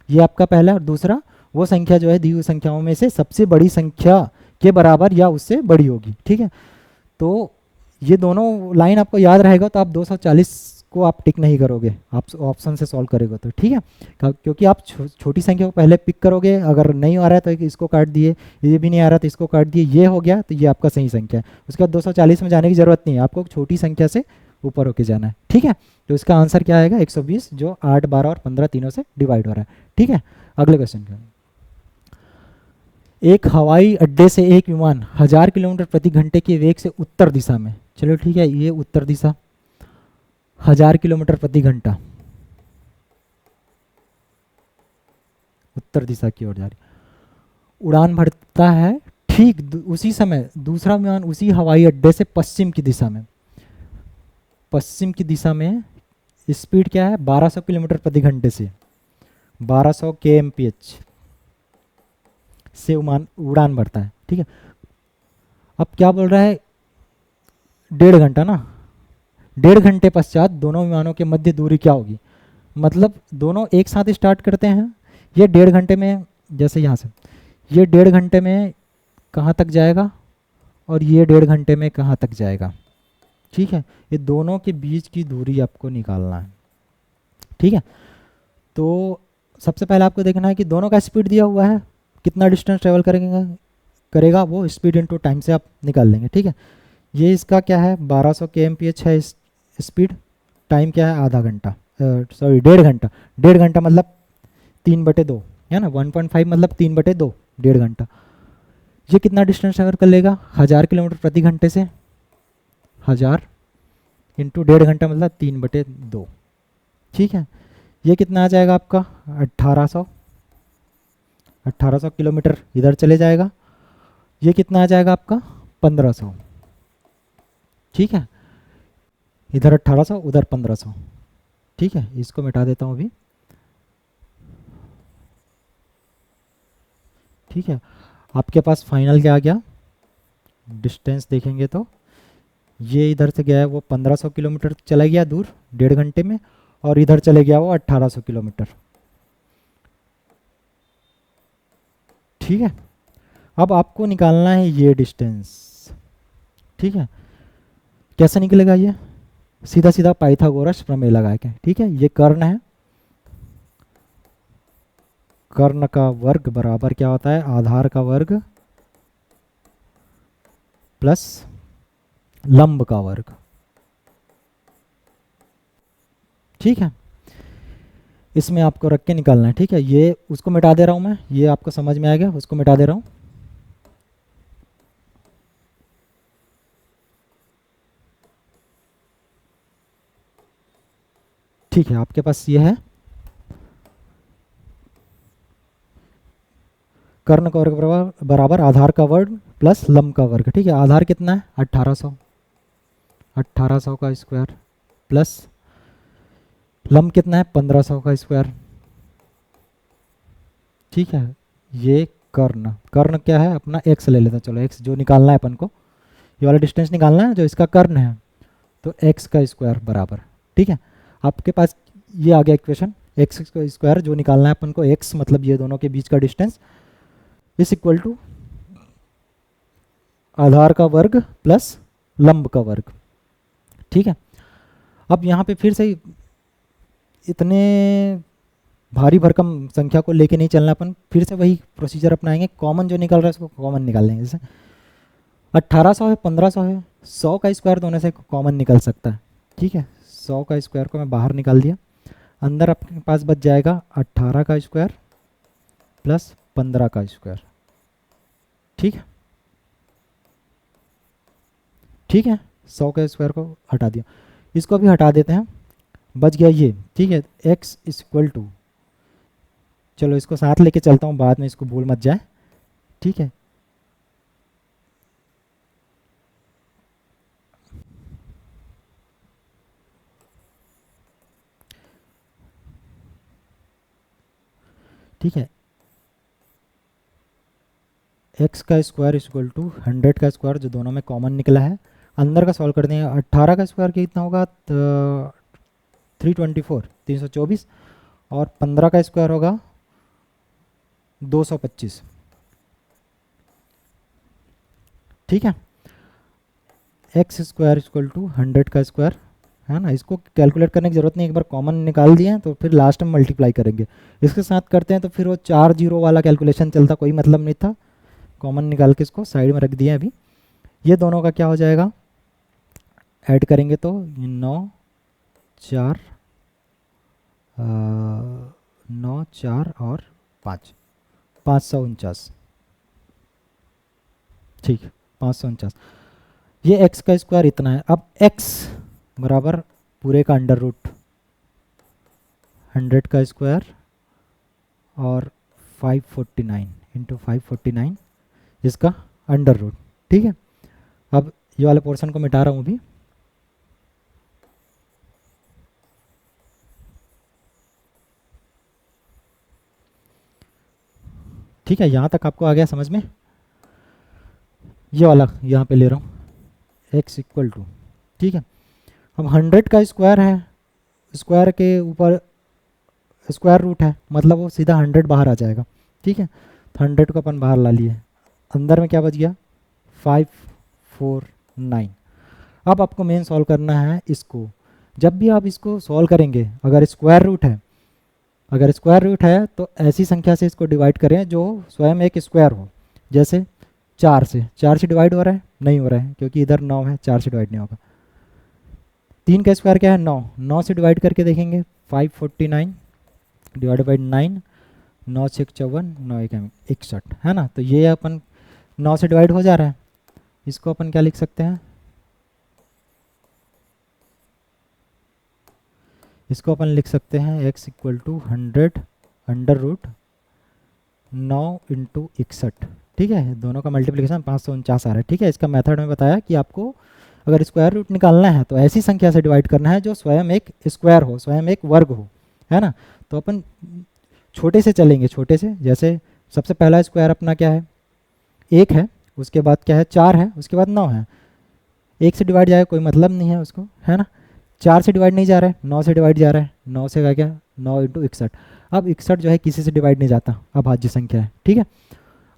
ये आपका पहला। और दूसरा, वो संख्या जो है दी हुई संख्याओं में से सबसे बड़ी संख्या के बराबर या उससे बड़ी होगी, ठीक है। तो ये दोनों लाइन आपको याद रहेगा, तो आप 240 को आप टिक नहीं करोगे, आप ऑप्शन से सॉल्व करेगा तो, ठीक है, क्योंकि आप छोटी संख्या को पहले पिक करोगे, अगर नहीं आ रहा है तो इसको काट दिए, ये भी नहीं आ रहा तो इसको काट दिए, ये हो गया, तो ये आपका सही संख्या है। उसके बाद 240 में जाने की ज़रूरत नहीं है, आपको छोटी संख्या से ऊपर होके जाना है, ठीक है। तो इसका आंसर क्या आएगा, 120, जो 8 12 और 15 तीनों से डिवाइड हो रहा है, ठीक है। अगले क्वेश्चन का, एक हवाई अड्डे से एक विमान 1000 किलोमीटर प्रति घंटे के वेग से उत्तर दिशा में, चलो ठीक है, ये उत्तर दिशा 1000 किलोमीटर प्रति घंटा उत्तर दिशा की ओर जा रही, उड़ान भरता है, ठीक उसी समय दूसरा विमान उसी हवाई अड्डे से पश्चिम की दिशा में, पश्चिम की दिशा में स्पीड क्या है 1200 किलोमीटर प्रति घंटे से, 1200 kmph से उड़ान भरता है, ठीक है। अब क्या बोल रहा है, 1.5 घंटा ना, 1.5 घंटे पश्चात दोनों विमानों के मध्य दूरी क्या होगी, मतलब दोनों एक साथ स्टार्ट करते हैं, ये 1.5 घंटे में, जैसे यहाँ से ये 1.5 घंटे में कहाँ तक जाएगा, और ये 1.5 घंटे में कहाँ तक जाएगा, ठीक है। ये दोनों के बीच की दूरी आपको निकालना है, ठीक है। तो सबसे पहले आपको देखना है कि दोनों का स्पीड दिया हुआ है, कितना डिस्टेंस ट्रेवल करेगा वो स्पीड इनटू टाइम से आप निकाल लेंगे, ठीक है। ये इसका क्या है 1200 kmph है स्पीड, टाइम क्या है आधा घंटा, सॉरी 1.5 घंटा, 1.5 घंटा मतलब 3/2 है ना, 1.5 मतलब 3/2, 1.5 घंटा। ये कितना डिस्टेंस ट्रेवल कर लेगा 1000 किलोमीटर प्रति घंटे से, 1000 इंटू 1.5 घंटा मतलब 3/2, ठीक है। ये कितना आ जाएगा आपका 1800 किलोमीटर इधर चले जाएगा, ये कितना आ जाएगा आपका 1500, ठीक है, इधर 1800 उधर 1500, ठीक है। इसको मिटा देता हूँ अभी, ठीक है। आपके पास फाइनल क्या आ गया, डिस्टेंस देखेंगे तो ये इधर से गया है वो 1500 किलोमीटर चला गया दूर 1.5 घंटे में, और इधर चले गया वो 1800 किलोमीटर, ठीक है। अब आपको निकालना है ये डिस्टेंस, ठीक है। कैसे निकलेगा ये, सीधा सीधा पाइथागोरस प्रमेय लगा के, ठीक है। ये कर्ण है, कर्ण का वर्ग बराबर क्या होता है आधार का वर्ग प्लस लंब का वर्ग, ठीक है। इसमें आपको रख के निकालना है, ठीक है। ये उसको मिटा दे रहा हूं मैं, ये आपको समझ में आ गया, उसको मिटा दे रहा हूं, ठीक है। आपके पास ये है कर्ण का वर्ग बराबर आधार का वर्ग प्लस लंब का वर्ग, ठीक है। आधार कितना है 1800, 1800 का स्क्वायर प्लस लंब कितना है 1500 का स्क्वायर, ठीक है। ये कर्ण, कर्ण क्या है अपना x ले लेते हैं, चलो x जो निकालना है अपन को, ये वाला डिस्टेंस निकालना है जो इसका कर्ण है, तो x का स्क्वायर बराबर, ठीक है। आपके पास ये आ गया इक्वेशन, x का स्क्वायर जो निकालना है अपन को, x मतलब ये दोनों के बीच का डिस्टेंस, इस इक्वल टू आधार का वर्ग प्लस लंब का वर्ग, ठीक है। अब यहाँ पे फिर से इतने भारी भरकम संख्या को लेके नहीं चलना, अपन फिर से वही प्रोसीजर अपनाएंगे, कॉमन जो निकल रहा है उसको कॉमन निकाल लेंगे। जैसे 1800 है, 1500 है, 100 का स्क्वायर दोनों से कॉमन निकल सकता है, ठीक है। 100 का स्क्वायर को मैं बाहर निकाल दिया, अंदर आपके पास बच जाएगा 18 का स्क्वायर प्लस 15 का स्क्वायर, ठीक है, ठीक है। 100 के स्क्वायर को हटा दिया, इसको भी हटा देते हैं, बच गया ये, ठीक है। x इक्वल टू, चलो इसको साथ लेके चलता हूँ, बाद में इसको भूल मत जाए, ठीक है। ठीक है, x का स्क्वायर इक्वल टू 100 का स्क्वायर जो दोनों में कॉमन निकला है, अंदर का सॉल्व कर देंगे। 18 का स्क्वायर कितना होगा, 324 और 15 का स्क्वायर होगा 225, ठीक है। एक्स स्क्वायर इक्वल टू 100 का स्क्वायर है ना, इसको कैलकुलेट करने की ज़रूरत नहीं, एक बार कॉमन निकाल दिए तो फिर लास्ट में मल्टीप्लाई करेंगे। इसके साथ करते हैं तो फिर वो 4 जीरो वाला कैलकुलेशन चलता, कोई मतलब नहीं था, कॉमन निकाल के इसको साइड में रख दिए अभी। ये दोनों का क्या हो जाएगा, ऐड करेंगे तो 9 4 और 5, 549, ठीक है, 549। ये x का स्क्वायर इतना है। अब x बराबर पूरे का अंडर रूट 100 का स्क्वायर और 549 इंटू 549 इसका अंडर रूट, ठीक है। अब ये वाले पोर्शन को मिटा रहा हूँ अभी, ठीक है। यहाँ तक आपको आ गया समझ में, ये वाला यहाँ पे ले रहा हूँ x इक्वल टू, ठीक है। अब 100 का स्क्वायर है, स्क्वायर के ऊपर स्क्वायर रूट है, मतलब वो सीधा 100 बाहर आ जाएगा, ठीक है। तो 100 को अपन बाहर ला लिए, अंदर में क्या बच गया 549। अब आपको मेन सॉल्व करना है इसको। जब भी आप इसको सॉल्व करेंगे, अगर स्क्वायर रूट है तो ऐसी संख्या से इसको डिवाइड करें जो स्वयं एक स्क्वायर हो। जैसे 4 से डिवाइड हो रहा है, नहीं हो रहा है क्योंकि इधर 9 है, 4 से डिवाइड नहीं होगा। 3 का स्क्वायर क्या है 9, 9 से डिवाइड करके देखेंगे 549 डिवाइड बाई 9, 9 से 54, 9 एक 61 है ना। तो ये अपन 9 से डिवाइड हो जा रहा है, इसको अपन क्या लिख सकते हैं, इसको अपन लिख सकते हैं x equal to 100 under root 9 into 61, ठीक है। दोनों का मल्टीप्लिकेशन 549 आ रहा है, ठीक है। इसका मेथड में बताया कि आपको अगर स्क्वायर रूट निकालना है तो ऐसी संख्या से डिवाइड करना है जो स्वयं एक स्क्वायर हो, स्वयं एक वर्ग हो, है ना। तो अपन छोटे से चलेंगे, छोटे से। जैसे सबसे पहला स्क्वायर अपना क्या है 1 है, उसके बाद क्या है 4 है, उसके बाद 9 है। 1 से डिवाइड जाए कोई मतलब नहीं है उसको, है ना। 4 से डिवाइड नहीं जा रहा है, 9 से डिवाइड जा रहा है, 9 से क्या 9 इंटू 61। अब 61 जो है किसी से डिवाइड नहीं जाता, अभाज्य संख्या है, ठीक है।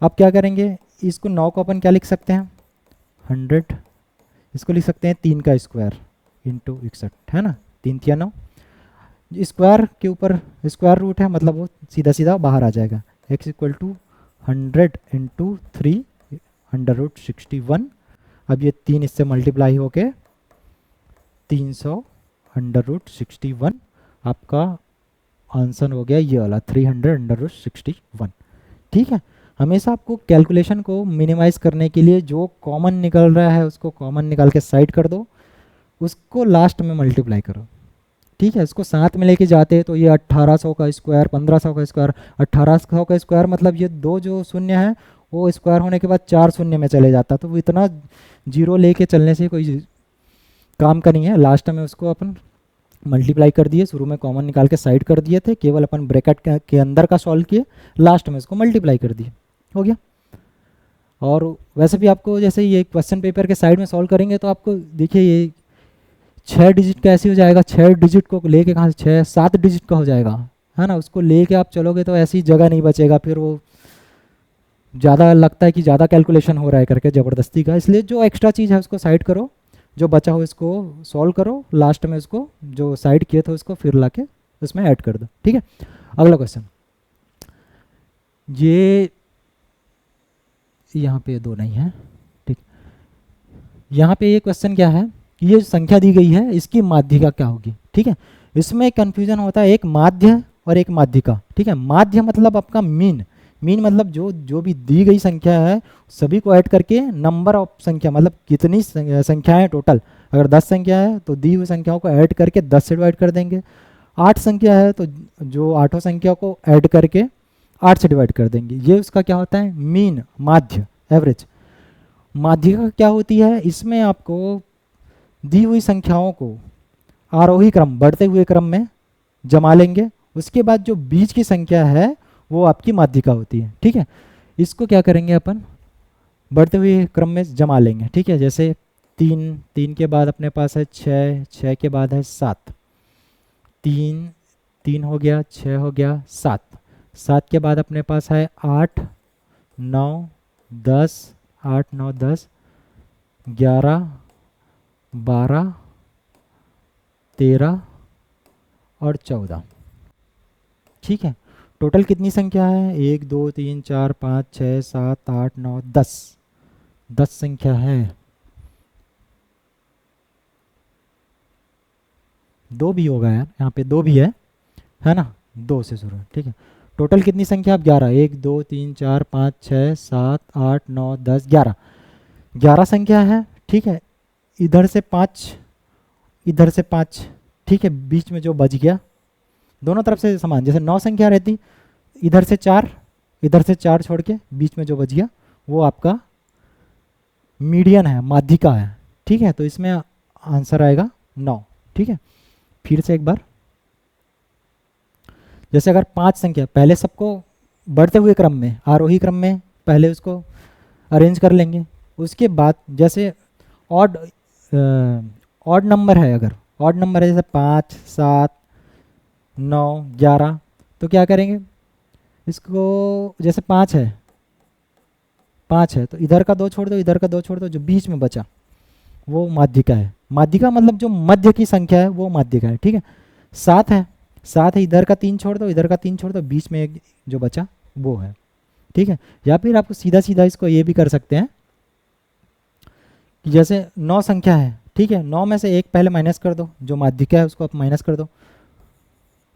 अब क्या करेंगे, इसको 9 को अपन क्या लिख सकते हैं 100, इसको लिख सकते हैं 3 का स्क्वायर इंटू 61, है ना। 3 3 9, स्क्वायर के ऊपर स्क्वायर रूट है, मतलब वो सीधा सीधा बाहर आ जाएगा। x equal to 100 into 3 under root 61। अब ये 3 इससे मल्टीप्लाई होके 300 अंडर रूट 61, आपका आंसर हो गया ये वाला 300 अंडर रूट 61, ठीक है। हमेशा आपको कैलकुलेशन को मिनिमाइज करने के लिए जो कॉमन निकल रहा है उसको कॉमन निकाल के साइड कर दो, उसको लास्ट में मल्टीप्लाई करो, ठीक है। इसको साथ में लेके जाते हैं तो ये 1800 का स्क्वायर, 1500 का स्क्वायर, 1800 का स्क्वायर मतलब ये दो जो शून्य है वो स्क्वायर होने के बाद 4 शून्य में चले जाता, तो वो इतना जीरो लेके चलने से कोई काम का नहीं है। लास्ट में उसको अपन मल्टीप्लाई कर दिए, शुरू में कॉमन निकाल के साइड कर दिए थे, केवल अपन ब्रैकेट के अंदर का सॉल्व किए, लास्ट में इसको मल्टीप्लाई कर दिए, हो गया। और वैसे भी आपको जैसे ये क्वेश्चन पेपर के साइड में सॉल्व करेंगे तो आपको देखिए ये 6 डिजिट का ऐसे हो जाएगा, 6 डिजिट को लेके कहाँ से 6 7 डिजिट का हो जाएगा, है ना। उसको लेके आप चलोगे तो ऐसी जगह नहीं बचेगा, फिर वो ज़्यादा लगता है कि ज़्यादा कैलकुलेशन हो रहा है करके ज़बरदस्ती का। इसलिए जो एक्स्ट्रा चीज़ है उसको साइड करो, जो बचा हो इसको सॉल्व करो, लास्ट में उसको जो साइड किए थे उसको फिर ला के उसमें ऐड कर दो। ठीक है, अगला क्वेश्चन। ये यहाँ पे 2 नहीं है, ठीक। यहाँ पे ये क्वेश्चन क्या है कि ये संख्या दी गई है, इसकी माध्यिका क्या होगी। ठीक है, इसमें कंफ्यूजन होता है एक माध्य और एक माध्यिका। ठीक है, माध्य मतलब आपका मीन, मीन मतलब जो भी दी गई संख्या है सभी को ऐड करके नंबर ऑफ संख्या, मतलब कितनी संख्याएं टोटल। अगर 10 संख्या है तो दी हुई संख्याओं को ऐड करके 10 से डिवाइड कर देंगे। 8 संख्या है तो जो 8 संख्या को ऐड करके 8 से डिवाइड कर देंगे। ये उसका क्या होता है, मीन, माध्य, एवरेज। माध्यिका क्या होती है, इसमें आपको दी हुई संख्याओं को आरोही क्रम, बढ़ते हुए क्रम में जमा लेंगे, उसके बाद जो बीच की संख्या है वो आपकी माध्यिका होती है। ठीक है, इसको क्या करेंगे अपन, बढ़ते हुए क्रम में जमा लेंगे। ठीक है, जैसे 3, 3 के बाद अपने पास है 6, 6 के बाद है 7, 3, 3 हो गया, 6 हो गया, 7, 7 के बाद अपने पास है 8, 9, 10, 8, 9, 10, 11, 12, 13 और 14। ठीक है, टोटल कितनी संख्या है, 1 2 3 4 5 6 7 8 9 10, 10 संख्या है। 2 भी होगा यार, यहाँ पे 2 भी है ना, 2 से शुरू। ठीक है, टोटल कितनी संख्या अब 11, 1 2 3 4 5 6 7 8 9 10 11, 11 संख्या है। ठीक है, इधर से 5, इधर से 5। ठीक है, बीच में जो बच गया दोनों तरफ से समान, जैसे 9 संख्या रहती, इधर से 4, इधर से 4 छोड़ के बीच में जो बच गया वो आपका मीडियन है, माध्यिका है। ठीक है, तो इसमें आंसर आएगा 9। ठीक है, फिर से एक बार, जैसे अगर 5 संख्या, पहले सबको बढ़ते हुए क्रम में, आरोही क्रम में पहले उसको अरेंज कर लेंगे। उसके बाद जैसे ऑड नंबर है, अगर ऑड नंबर है जैसे 5 7 9 11, तो क्या करेंगे इसको, जैसे 5 है, 5 है तो इधर का 2 छोड़ दो, इधर का 2 छोड़ दो, जो बीच में बचा वो माध्यिका है। माध्यिका मतलब जो मध्य की संख्या है वो माध्यिका है। ठीक है, 7 है, 7 है, इधर का 3 छोड़ दो, इधर का 3 छोड़ दो, बीच में एक जो बचा वो है। ठीक है, या फिर आपको सीधा सीधा इसको ये भी कर सकते हैं कि जैसे 9 संख्या है, ठीक है, 9 में से एक पहले माइनस कर दो, जो माध्यिका है उसको आप माइनस कर दो,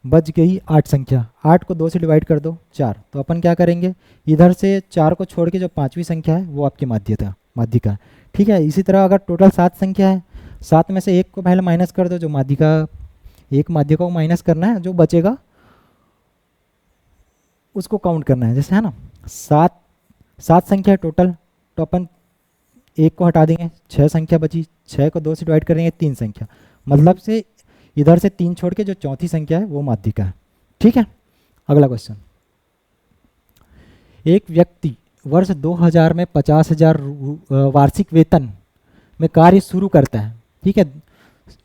बच गई 8 संख्या, 8 को 2 से डिवाइड कर दो 4। तो अपन क्या करेंगे, इधर से 4 को छोड़ के जो 5वीं संख्या है वो आपकी माध्यिका है। ठीक है, इसी तरह अगर टोटल 7 संख्या है, 7 में से एक को पहले माइनस कर दो, जो माध्यिका, एक माध्यिका को माइनस करना है, जो बचेगा उसको काउंट करना है, जैसे है ना 7 संख्या है टोटल, तो अपन एक को हटा देंगे, 6 संख्या बची, 6 को 2 से डिवाइड करेंगे 3 संख्या, मतलब से इधर से 3 छोड़ के जो चौथी संख्या है वो माध्यिका है। ठीक है, अगला क्वेश्चन। एक व्यक्ति वर्ष 2000 में 50,000 वार्षिक वेतन में कार्य शुरू करता है। ठीक है,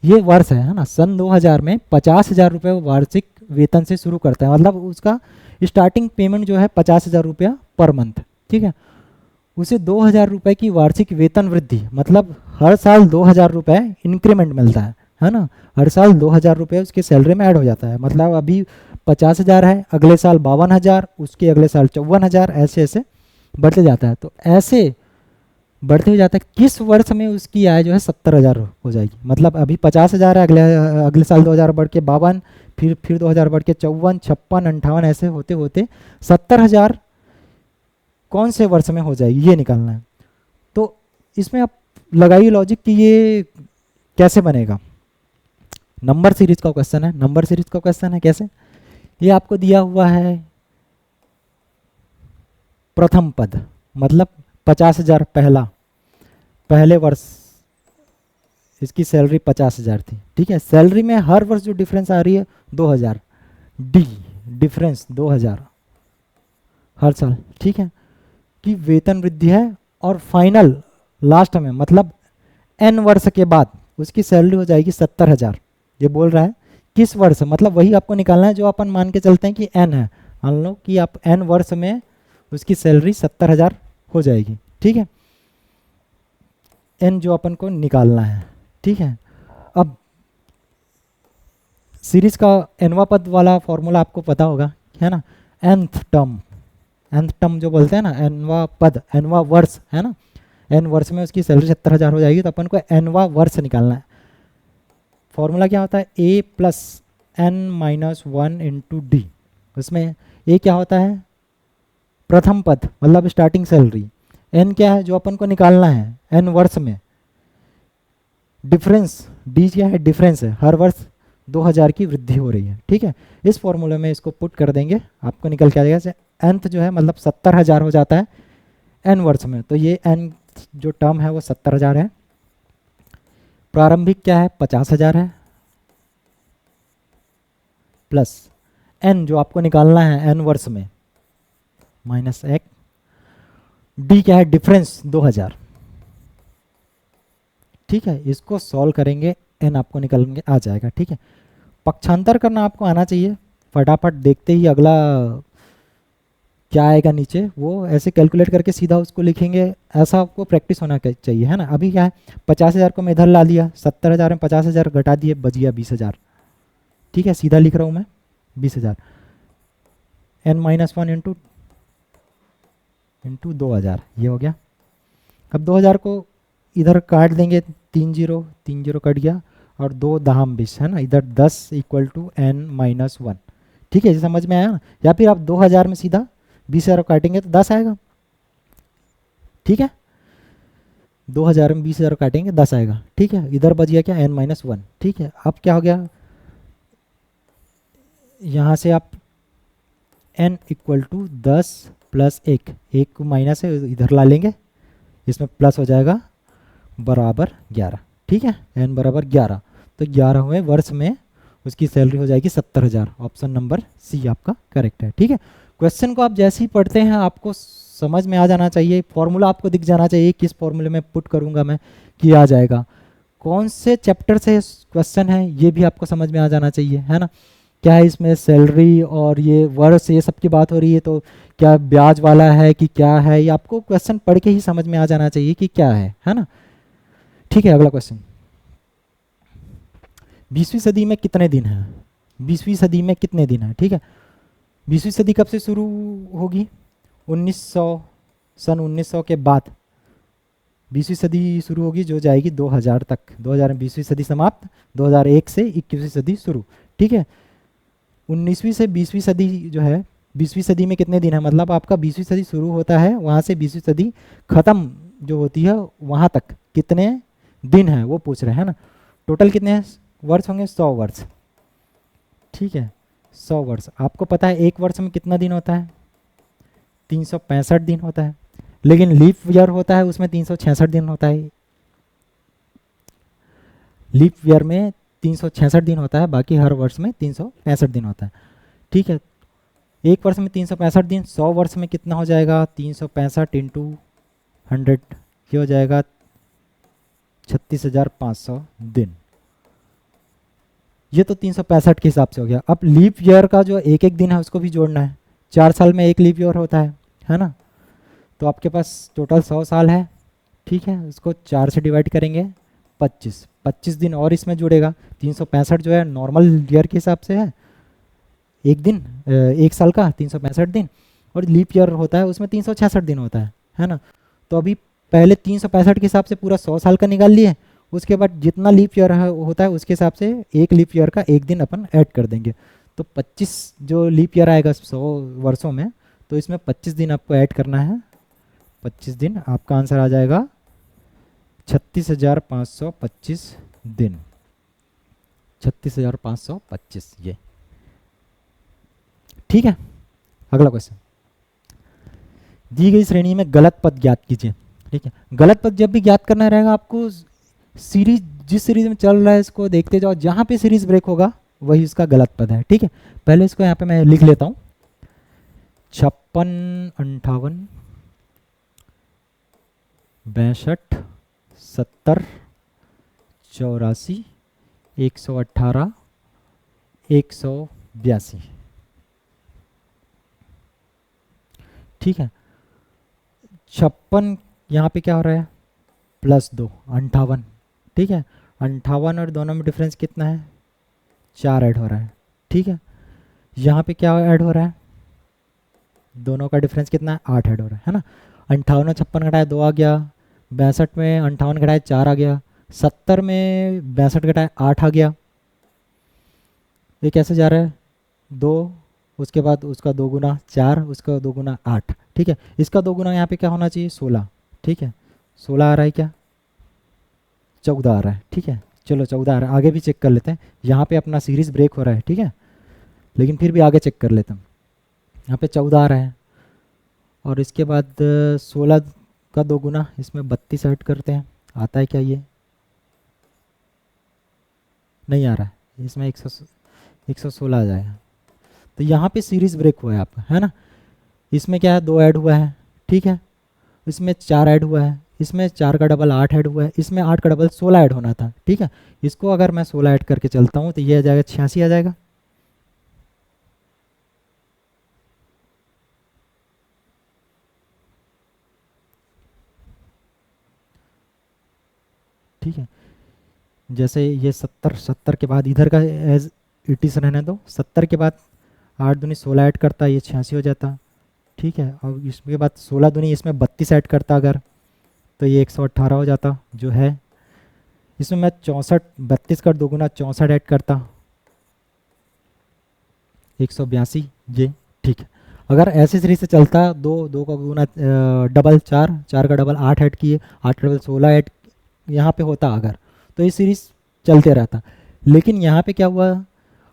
ये वर्ष है ना, सन 2000 में 50,000 रुपये वार्षिक वेतन से शुरू करता है, मतलब उसका स्टार्टिंग पेमेंट जो है 50,000 रुपया पर मंथ। ठीक है, उसे 2000 रुपये की वार्षिक वेतन वृद्धि, मतलब हर साल 2000 रुपये इंक्रीमेंट मिलता है ना, हर साल 2000 रुपये उसके सैलरी में ऐड हो जाता है। मतलब अभी 50,000 है, अगले साल 52,000, उसके अगले साल 54,000, ऐसे ऐसे बढ़ते जाता है। तो ऐसे बढ़ते हुए जाता है, किस वर्ष में उसकी आय जो है 70,000 हो जाएगी। मतलब अभी 50,000 है, अगले साल 2000 बढ़ के 52, फिर 2000 बढ़ के 54, 56, 58, ऐसे होते होते 70,000 कौन से वर्ष में हो जाएगी, ये निकालना है। तो इसमें आप लगाइए लॉजिक कि ये कैसे बनेगा। नंबर सीरीज का क्वेश्चन है, नंबर सीरीज का क्वेश्चन है कैसे, ये आपको दिया हुआ है प्रथम पद, मतलब 50,000 पहले वर्ष इसकी सैलरी 50,000 थी। ठीक है, सैलरी में हर वर्ष जो डिफरेंस आ रही है 2000, डी डिफरेंस 2000 हर साल। ठीक है, की वेतन वृद्धि है और फाइनल लास्ट में मतलब n वर्ष के बाद उसकी सैलरी हो जाएगी 70,000। ये बोल रहा है किस वर्ष, मतलब वही आपको निकालना है जो अपन मान के चलते हैं कि n है। मान लो कि आप n वर्ष में उसकी सैलरी 70,000 हो जाएगी, ठीक है, n जो अपन को निकालना है, ठीक है। अब सीरीज का nवा पद वाला फॉर्मूला आपको पता होगा, है ना, nth टर्म जो बोलते हैं ना, nवा पद, nवा वर्ष, है ना, n वर्ष में उसकी सैलरी 70,000 हो जाएगी, तो अपन को nवा वर्ष निकालना है। फॉर्मूला क्या होता है, a plus n-1 into D. उसमें a क्या होता है, प्रथम पद मतलब स्टार्टिंग सैलरी, n क्या है जो अपन को निकालना है n वर्ष में, डिफरेंस d क्या है, डिफरेंस है, हर वर्ष 2000 की वृद्धि हो रही है, ठीक है। इस फॉर्मूले में इसको पुट कर देंगे, आपको निकल के आ जाएगा nth जो है मतलब 70,000 हो जाता है n वर्ष में, तो ये n जो टर्म है वो 70,000 है। प्रारंभिक क्या है, 50,000 है, प्लस n जो आपको निकालना है n वर्ष में माइनस 1, d क्या है, डिफरेंस 2000, ठीक है। इसको सॉल्व करेंगे n आपको निकल के आ जाएगा, ठीक है। पक्षांतर करना आपको आना चाहिए, फटाफट देखते ही अगला क्या आएगा नीचे वो ऐसे कैलकुलेट करके सीधा उसको लिखेंगे, ऐसा आपको प्रैक्टिस होना चाहिए, है ना। अभी क्या है, 50,000 को मैं इधर ला लिया, 70,000 में 50,000 घटा दिए, बच गया 20,000, ठीक है, सीधा लिख रहा हूँ मैं 20,000, n-1 इंटू 2000, ये हो गया। अब 2000 को इधर काट देंगे, 3 0 कट गया, और 2 दाम 20, है ना, इधर 10 इक्वल टू n-1, ठीक है, ये समझ में आया ना। या फिर आप 2000 में सीधा 20,000 काटेंगे तो 10 आएगा, ठीक है, 2000 में 20,000 काटेंगे 10 आएगा, ठीक है। इधर बच गया क्या, n-1, ठीक है। अब क्या हो गया, यहाँ से आप n इक्वल टू 10 प्लस 1 को माइनस है इधर ला लेंगे, इसमें प्लस हो जाएगा बराबर 11, ठीक है, n बराबर 11, तो 11वें वर्ष में उसकी सैलरी हो जाएगी 70,000। ऑप्शन नंबर सी आपका करेक्ट है, ठीक है। क्वेश्चन को आप जैसे ही पढ़ते हैं आपको समझ में आ जाना चाहिए, फॉर्मूला आपको दिख जाना चाहिए, किस फॉर्मूले में पुट करूंगा मैं कि आ जाएगा, कौन से चैप्टर से क्वेश्चन है ये भी आपको समझ में आ जाना चाहिए, है ना। क्या है इसमें सैलरी और ये वर्ष ये सब की बात हो रही है, तो क्या ब्याज वाला है कि क्या है, ये आपको क्वेश्चन पढ़ के ही समझ में आ जाना चाहिए कि क्या है ना। ठीक है, अगला क्वेश्चन, 20वीं सदी में कितने दिन हैं, 20वीं सदी में कितने दिन हैं, ठीक है। 20वीं सदी कब से शुरू होगी, 1900, सन 1900 के बाद 20वीं सदी शुरू होगी जो जाएगी 2000 तक, 2000 में 20वीं सदी समाप्त, 2001 से 21वीं सदी शुरू, ठीक है। 19वीं से 20वीं सदी जो है, 20वीं सदी में कितने दिन है, मतलब आपका 20वीं सदी शुरू होता है वहाँ से 20वीं सदी ख़त्म जो होती है वहाँ तक कितने दिन हैं वो पूछ रहे हैं ना। टोटल कितने वर्ष होंगे, 100 वर्ष, ठीक है, 100 वर्ष। आपको पता है एक वर्ष में कितना दिन होता है, 365 दिन होता है, लेकिन लीप ईयर होता है उसमें 366 दिन होता है। लीप ईयर में 366 दिन होता है, बाकी हर वर्ष में 365 दिन होता है, ठीक है। एक वर्ष में 365 दिन, 100 वर्ष में कितना हो जाएगा, 365 इंटू 100, ये हो जाएगा 36,500 दिन। ये तो 365 के हिसाब से हो गया। अब लीप ईयर का जो एक एक दिन है उसको भी जोड़ना है, 4 साल में एक लीप ईयर होता है ना। तो आपके पास टोटल 100 साल है, ठीक है, उसको 4 से डिवाइड करेंगे, 25 दिन और इसमें जुड़ेगा। 365 जो है नॉर्मल ईयर के हिसाब से है, एक दिन एक साल का 365 दिन, और लीप ईयर होता है उसमें 366 दिन होता है ना। तो अभी पहले 365 के हिसाब से पूरा 100 साल का निकाल लिए, उसके बाद जितना लीप ईयर होता है उसके हिसाब से एक लीप ईयर का एक दिन अपन ऐड कर देंगे। तो 25 जो लीप ईयर आएगा 100 वर्षों में, तो इसमें 25 दिन आपको ऐड करना है, 25 दिन, आपका आंसर आ जाएगा 36,525 दिन, 36,525 ये, ठीक है। अगला क्वेश्चन, दी गई श्रेणी में गलत पद ज्ञात कीजिए, ठीक है। गलत पद जब भी ज्ञात करना रहेगा आपको सीरीज, जिस सीरीज में चल रहा है इसको देखते जाओ, जहाँ पे सीरीज ब्रेक होगा वही उसका गलत पद है, ठीक है। पहले इसको यहाँ पे मैं लिख लेता हूँ, 56, 58, 62, 70, 84, 118, 182। ठीक है, 56 यहाँ पे क्या हो रहा है, +2, 58। ठीक है, 58 और दोनों में डिफरेंस कितना है, 4 ऐड हो रहा है। ठीक है, यहाँ पे क्या ऐड हो रहा है, दोनों का डिफरेंस कितना है, 8 ऐड हो रहा है ना। 58 में 56 घटाए 2 आ गया, 62 में 58 घटाए 4 आ गया, 70 में 62 घटाए 8 आ गया। ये कैसे जा रहा है, 2, उसके बाद उसका 2 गुना 4, उसका 2 गुना 8। ठीक है, इसका 2 गुना यहाँ पे क्या होना चाहिए, 16। ठीक है, 16 आ रहा है क्या, 14 आ रहा है। ठीक है, चलो 14 आ रहा है, आगे भी चेक कर लेते हैं। यहाँ पे अपना सीरीज ब्रेक हो रहा है, ठीक है, लेकिन फिर भी आगे चेक कर लेते हैं। यहाँ पे 14 आ रहा है, और इसके बाद 16 का 2 गुना, इसमें 32 ऐड करते हैं, आता है क्या, ये नहीं आ रहा है, इसमें 116 आ जाएगा। तो यहाँ पे सीरीज ब्रेक हुआ है आपका, है ना। इसमें क्या है, 2 ऐड हुआ है, ठीक है, इसमें 4 ऐड हुआ है, इसमें 4 का डबल 8 ऐड हुआ है, इसमें 8 का डबल 16 ऐड होना था। ठीक है, इसको अगर मैं 16 ऐड करके चलता हूँ तो ये आ जाएगा 86 आ जाएगा। ठीक है, जैसे ये 70 के बाद इधर का एज इट इज रहने दो, 70 के बाद 8 दूनी 16 ऐड करता, ये 86 हो जाता। ठीक है, और इसके बाद 16 दूनी इसमें 32 ऐड करता अगर, तो ये 118 हो जाता जो है। इसमें मैं 64, 32 का 2 गुना 64 ऐड करता, 182 ये। ठीक है, अगर ऐसे सीरीज से चलता, 2 का गुना डबल 4, 4 का डबल 8 ऐड किए, 8 का डबल 16 ऐड यहाँ पे होता अगर, तो ये सीरीज चलते रहता। लेकिन यहाँ पे क्या हुआ,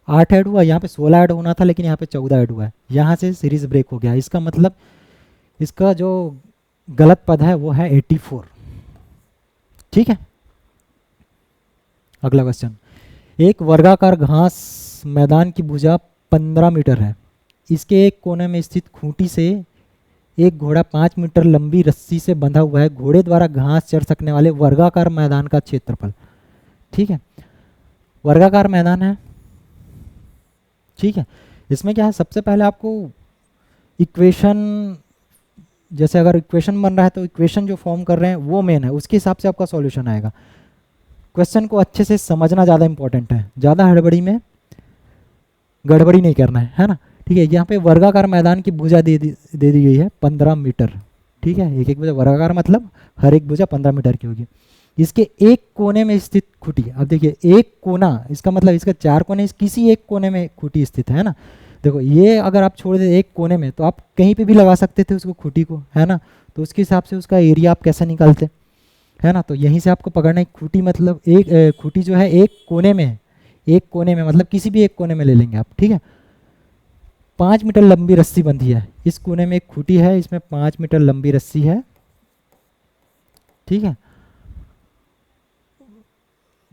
8 ऐड हुआ, यहाँ पे 16 ऐड होना था, लेकिन यहाँ पे 14 ऐड हुआ है, यहाँ से सीरीज ब्रेक हो गया। इसका मतलब इसका जो गलत पद है वो है 84। ठीक है, अगला क्वेश्चन, एक वर्गाकार घास मैदान की भुजा 15 मीटर है, इसके एक कोने में स्थित खूंटी से एक घोड़ा 5 मीटर लंबी रस्सी से बंधा हुआ है, घोड़े द्वारा घास चर सकने वाले वर्गाकार मैदान का क्षेत्रफल। ठीक है, वर्गाकार मैदान है। ठीक है, इसमें क्या है, सबसे पहले आपको इक्वेशन, जैसे अगर इक्वेशन बन रहा है तो इक्वेशन जो फॉर्म कर रहे हैं वो मेन है, उसके हिसाब से आपका सॉल्यूशन आएगा। क्वेश्चन को अच्छे से समझना ज़्यादा इंपॉर्टेंट है, ज़्यादा हड़बड़ी में गड़बड़ी नहीं करना है ना। ठीक है, यहाँ पे वर्गाकार मैदान की भुजा दे दी गई है 15 मीटर। ठीक है, एक एक भुजा, वर्गाकार मतलब हर एक भुजा 15 मीटर की होगी। इसके एक कोने में स्थित खूंटी, अब देखिए एक कोना, इसका मतलब इसका 4 कोने, किसी एक कोने में खूंटी स्थित है ना। देखो ये अगर आप छोड़ दे एक कोने में, तो आप कहीं पे भी लगा सकते थे उसको खूंटी को, है ना। तो उसके हिसाब से उसका एरिया आप कैसे निकालते, है ना। तो यहीं से आपको पकड़ना है, खूंटी मतलब एक खूंटी जो है एक कोने में है, एक कोने में मतलब किसी भी एक कोने में ले लेंगे आप। ठीक है, 5 मीटर लंबी रस्सी बंधी है, इस कोने में एक खूंटी है, इसमें 5 मीटर लंबी रस्सी है। ठीक है,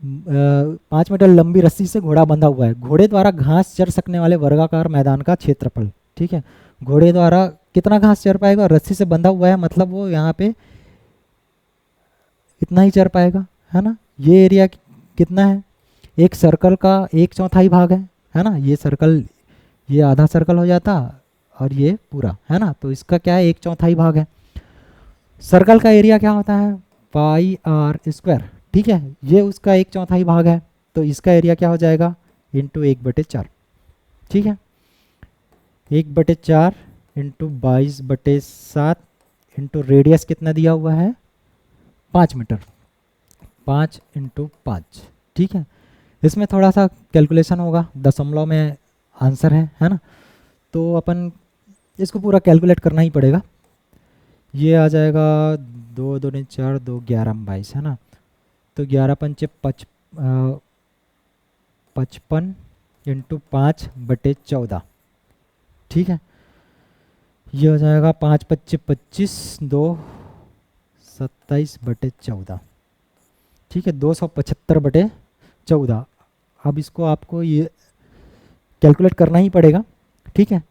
5 मीटर लंबी रस्सी से घोड़ा बंधा हुआ है, घोड़े द्वारा घास चर सकने वाले वर्गाकार मैदान का क्षेत्रफल। ठीक है, घोड़े द्वारा कितना घास चर पाएगा, रस्सी से बंधा हुआ है मतलब वो यहाँ पे इतना ही चर पाएगा, है ना। ये एरिया कितना है, एक सर्कल का 1/4 भाग है ना। ये सर्कल, ये आधा सर्कल हो जाता और ये पूरा, है ना। तो इसका क्या है, 1/4 भाग है। सर्कल का एरिया क्या होता है, πr²। ठीक है, ये उसका 1/4 भाग है, तो इसका एरिया क्या हो जाएगा, इंटू 1/4। ठीक है, 1/4 इंटू 22/7 इंटू रेडियस कितना दिया हुआ है, 5 मीटर, 5 इंटू 5। ठीक है, इसमें थोड़ा सा कैलकुलेशन होगा, दशमलव में आंसर है ना। तो अपन इसको पूरा कैलकुलेट करना ही पड़ेगा। ये आ जाएगा 2 2 4 2 11 22, है ना। तो 11 पंचे 55 इंटू 5/14। ठीक है, ये हो जाएगा 5 25 25, 2 27/14। ठीक है, 275/14। अब इसको आपको ये कैलकुलेट करना ही पड़ेगा। ठीक है,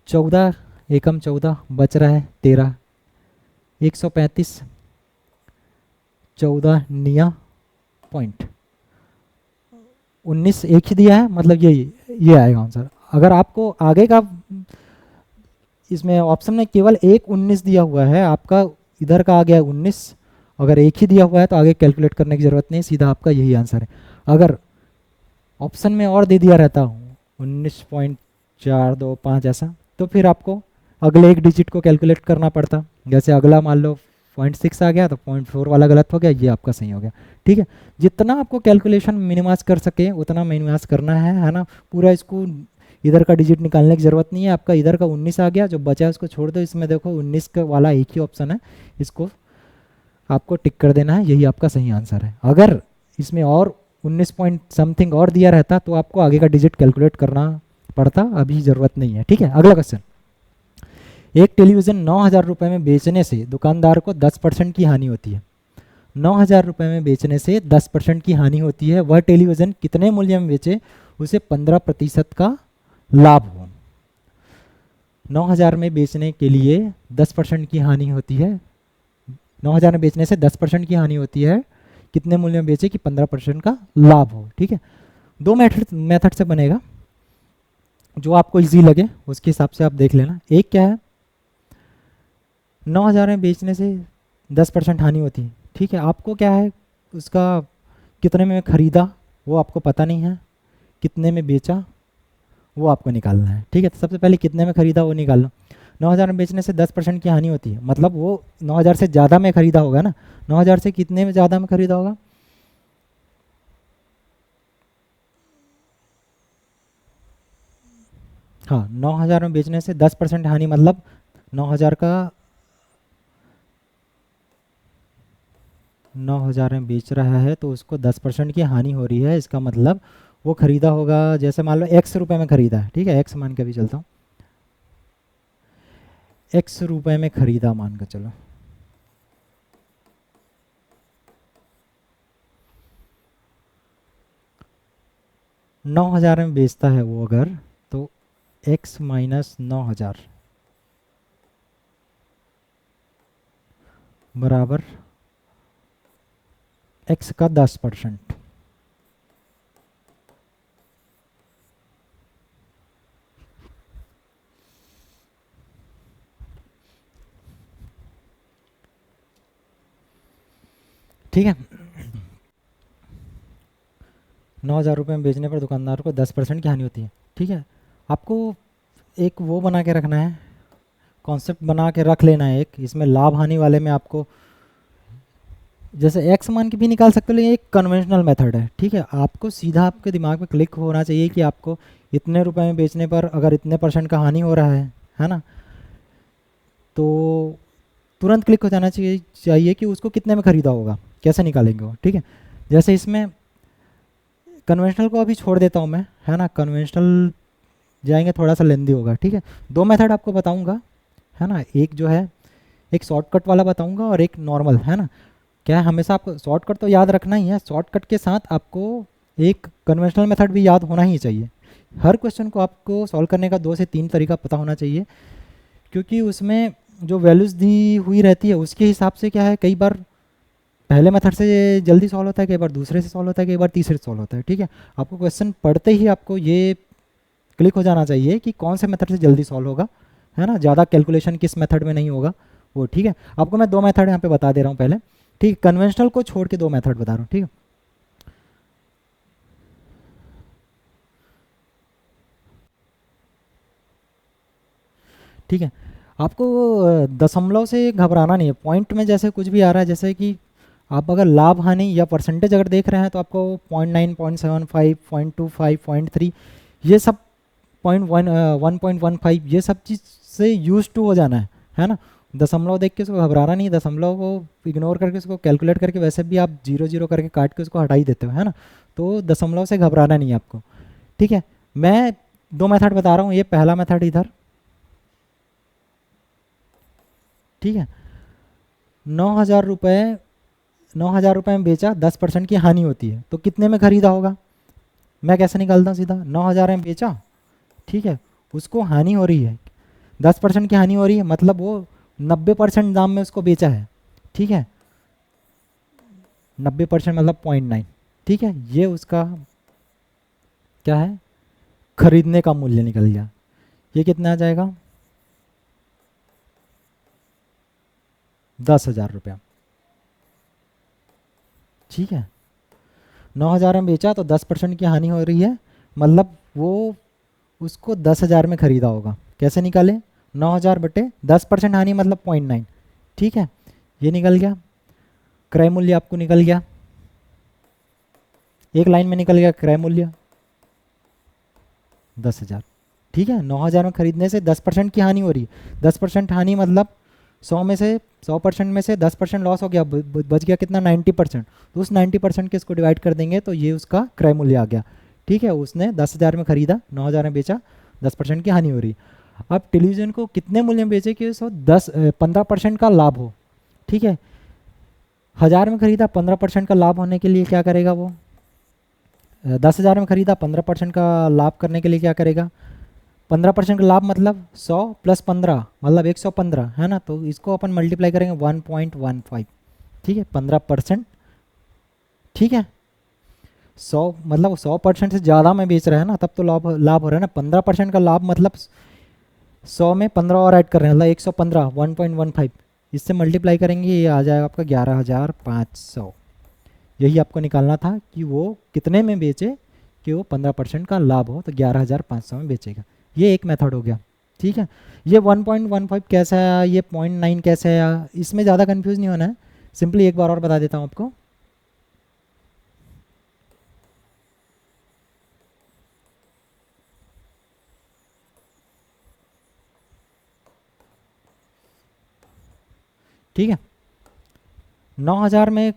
14 एकम 14 बच रहा है 13, 135 14 निया पॉइंट 19 एक ही दिया है, मतलब ये आएगा आंसर। अगर आपको आगे का इसमें ऑप्शन में केवल एक 19 दिया हुआ है, आपका इधर का आ गया 19, अगर एक ही दिया हुआ है तो आगे कैलकुलेट करने की ज़रूरत नहीं, सीधा आपका यही आंसर है। अगर ऑप्शन में और दे दिया रहता 19.425 ऐसा, तो फिर आपको अगले एक डिजिट को कैलकुलेट करना पड़ता। जैसे अगला मान लो 0.6 आ गया तो 0.4 वाला गलत हो गया, ये आपका सही हो गया। ठीक है, जितना आपको कैलकुलेशन मिनिमाइज कर सके उतना मिनिमाइज करना है ना। पूरा इसको इधर का डिजिट निकालने की ज़रूरत नहीं है। आपका इधर का 19 आ गया, जो बचा है उसको छोड़ दो। इसमें देखो 19 का वाला एक ही ऑप्शन है, इसको आपको टिक कर देना है, यही आपका सही आंसर है। अगर इसमें और 19 पॉइंट समथिंग और दिया रहता तो आपको आगे का डिजिट कैलकुलेट करना पड़ता, अभी ज़रूरत नहीं है। ठीक है, अगला क्वेश्चन। एक टेलीविज़न 9,000 रुपये में बेचने से दुकानदार को 10% की हानि होती है। 9,000 रुपये में बेचने से 10% की हानि होती है। वह टेलीविज़न कितने मूल्य में बेचे उसे 15% का लाभ हो। 9,000 में बेचने के लिए 10% की हानि होती है। 9,000 में बेचने से 10% की हानि होती है, कितने मूल्य में बेचे कि 15% का लाभ हो। ठीक है, दो मेथड से बनेगा, जो आपको इजी लगे उसके हिसाब से आप देख लेना। एक क्या है, 9,000 में बेचने से 10% हानि होती है। ठीक है, आपको क्या है उसका कितने में खरीदा वो आपको पता नहीं है, कितने में बेचा वो आपको निकालना है। ठीक है, तो सबसे पहले कितने में खरीदा वो निकाल लो। 9,000 में बेचने से 10% की हानि होती है, मतलब वो 9,000 से ज़्यादा में खरीदा होगा ना। 9,000 से कितने में ज़्यादा में खरीदा होगा, हाँ 9,000 में बेचने से 10% हानि, मतलब 9,000 का 9,000 में बेच रहा है तो उसको 10% की हानि हो रही है। इसका मतलब वो खरीदा होगा, जैसे मान लो x रुपये में खरीदा है। ठीक है, x मान के भी चलता हूँ, x रुपये में खरीदा मान के चलो, नौ 9,000 में बेचता है वो अगर, तो x माइनस 9,000 बराबर x का 10%। ठीक है, 9,000 रुपये में बेचने पर दुकानदार को 10% की हानि होती है। ठीक है, आपको एक वो बना के रखना है, कॉन्सेप्ट बना के रख लेना है एक, इसमें लाभ हानि वाले में आपको जैसे एक्स मान के भी निकाल सकते हो, लेकिन एक कन्वेंशनल मेथड है। ठीक है, आपको सीधा आपके दिमाग में क्लिक होना चाहिए कि आपको इतने रुपए में बेचने पर अगर इतने % का हानि हो रहा है ना, तो तुरंत क्लिक हो जाना चाहिए कि उसको कितने में खरीदा होगा, कैसे निकालेंगे वो। ठीक है, जैसे इसमें कन्वेंशनल को अभी छोड़ देता हूँ मैं, है ना, कन्वेंशनल जाएंगे थोड़ा सा लेंदी होगा। ठीक है, दो मेथड आपको बताऊँगा, है ना, एक जो है एक शॉर्टकट वाला बताऊँगा और एक नॉर्मल, है ना। क्या है, हमेशा आपको शॉर्टकट तो याद रखना ही है, शॉर्टकट के साथ आपको एक कन्वेंशनल मेथड भी याद होना ही चाहिए। हर क्वेश्चन को आपको सॉल्व करने का 2 से 3 तरीका पता होना चाहिए, क्योंकि उसमें जो वैल्यूज़ दी हुई रहती है उसके हिसाब से क्या है, कई बार पहले मेथड से जल्दी सॉल्व होता है, कई बार दूसरे से सॉल्व होता है, कई बार तीसरे से सॉल्व होता है। ठीक है, आपको क्वेश्चन पढ़ते ही आपको ये क्लिक हो जाना चाहिए कि कौन से मेथड से जल्दी सॉल्व होगा, है ना, ज़्यादा कैलकुलेशन किस मेथड में नहीं होगा वो। ठीक है, आपको मैं 2 मेथड यहाँ पे बता दे रहा हूँ पहले। ठीक, कन्वेंशनल को छोड़ के 2 मेथड बता रहा हूँ। ठीक है, ठीक है, आपको दशमलव से घबराना नहीं है। पॉइंट में जैसे कुछ भी आ रहा है, जैसे कि आप अगर लाभ हानि या परसेंटेज अगर देख रहे हैं तो आपको 0.9, 0.75, 0.25, 0.3 ये सब 1.15 ये सब चीज़ से यूज टू हो जाना है ना। दशमलव देख के उसको घबराना नहीं, दशमलव को इग्नोर करके उसको कैलकुलेट करके वैसे भी आप 0 0 करके काट के उसको हटा ही देते हो, है ना। तो दशमलव से घबराना नहीं है आपको। ठीक है, मैं 2 मेथड बता रहा हूँ, ये पहला मेथड इधर। ठीक है, 9,000 रुपये 9,000 रुपये में बेचा, 10% की हानि होती है, तो कितने में खरीदा होगा, मैं कैसे निकालता हूँ सीधा, 9,000 में बेचा, ठीक है, उसको हानि हो रही है, 10% की हानि हो रही है, मतलब वो 90% दाम में उसको बेचा है, ठीक है, 90% मतलब 0.9, ठीक है, ये उसका क्या है, खरीदने का मूल्य निकल गया। ये कितना आ जाएगा, 10,000 रुपया, ठीक है। 9,000 में बेचा तो 10% की हानि हो रही है, मतलब वो उसको 10,000 में खरीदा होगा। कैसे निकाले, 9,000 बटे 10% हानि मतलब 0.9, ठीक है, ये निकल गया। क्रय मूल्य आपको निकल गया, एक लाइन में निकल गया क्रय मूल्य 10,000, ठीक है। 9,000 में खरीदने से 10% की हानि हो रही है, 10% हानि मतलब 100% में से 10% लॉस हो गया, बच गया कितना, 90%। तो उस 90% के इसको डिवाइड कर देंगे तो ये उसका क्रय मूल्य आ गया, ठीक है। उसने 10,000 में खरीदा, 9,000 में बेचा, 10% की हानि हो रही। अब टेलीविज़न को कितने मूल्य में बेचे कि उसको 15% का लाभ हो, ठीक है। 1,000 में खरीदा, 15% का लाभ होने के लिए क्या करेगा वो, 10,000 में खरीदा, 15% का लाभ करने के लिए क्या करेगा, 15% का लाभ मतलब 100 + 15 मतलब 115, है ना। तो इसको अपन मल्टीप्लाई करेंगे 1.15, ठीक है, 15%, ठीक है। 100 मतलब 100% से ज़्यादा में बेच रहा है ना, तब तो लाभ लाभ हो रहा है ना। 15% का लाभ मतलब 100 में 15 और ऐड कर रहे हैं, मतलब 115, 1.15, इससे मल्टीप्लाई करेंगे, ये आ जाएगा आपका 11,500। यही आपको निकालना था कि वो कितने में बेचे कि वो 15% का लाभ हो, तो 11,500 में बेचेगा। ये एक मेथड हो गया, ठीक है। ये 1.15 कैसा है, ये 0.9 कैसे है, इसमें ज़्यादा कंफ्यूज नहीं होना है। सिंपली एक बार और बता देता हूँ आपको, ठीक है। 9,000 में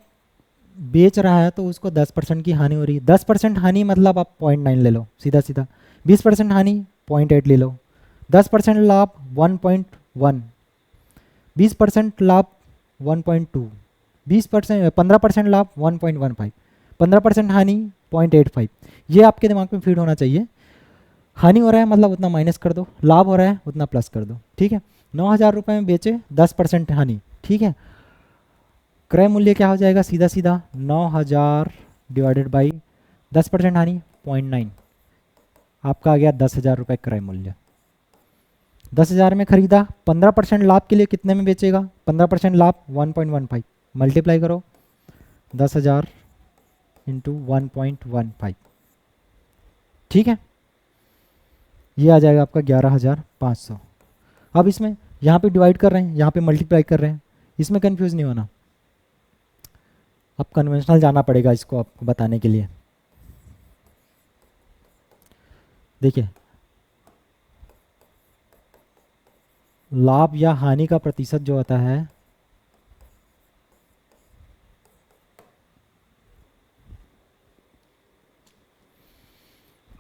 बेच रहा है तो उसको 10% की हानि हो रही है। 10% हानि मतलब आप 0.9 ले लो सीधा सीधा, 20% हानि 0.8 ले लो, 10% लाभ 1.1, 20% लाभ 1.2, 20%, 15% लाभ 1.15, 15% हानि 0.85। ये आपके दिमाग में फीड होना चाहिए। हानि हो रहा है मतलब उतना माइनस कर दो, लाभ हो रहा है उतना प्लस कर दो, ठीक है। 9,000 रुपये में बेचे, 10% हानि, ठीक है। क्रय मूल्य क्या हो जाएगा, सीधा सीधा 9,000 डिवाइडेड बाई 10% हानि 0.9, आपका आ गया 10,000 रुपये क्रय मूल्य। 10,000 में खरीदा, 15% लाभ के लिए कितने में बेचेगा, 15% लाभ 1.15, मल्टीप्लाई करो 10,000 इंटू 1.15, ठीक है। ये आ जाएगा आपका 11,500। अब इसमें यहाँ पे डिवाइड कर रहे हैं, यहाँ पे मल्टीप्लाई कर रहे हैं, इसमें कंफ्यूज नहीं होना। अब कन्वेंशनल जाना पड़ेगा इसको आपको बताने के लिए। देखिए, लाभ या हानि का प्रतिशत जो होता है,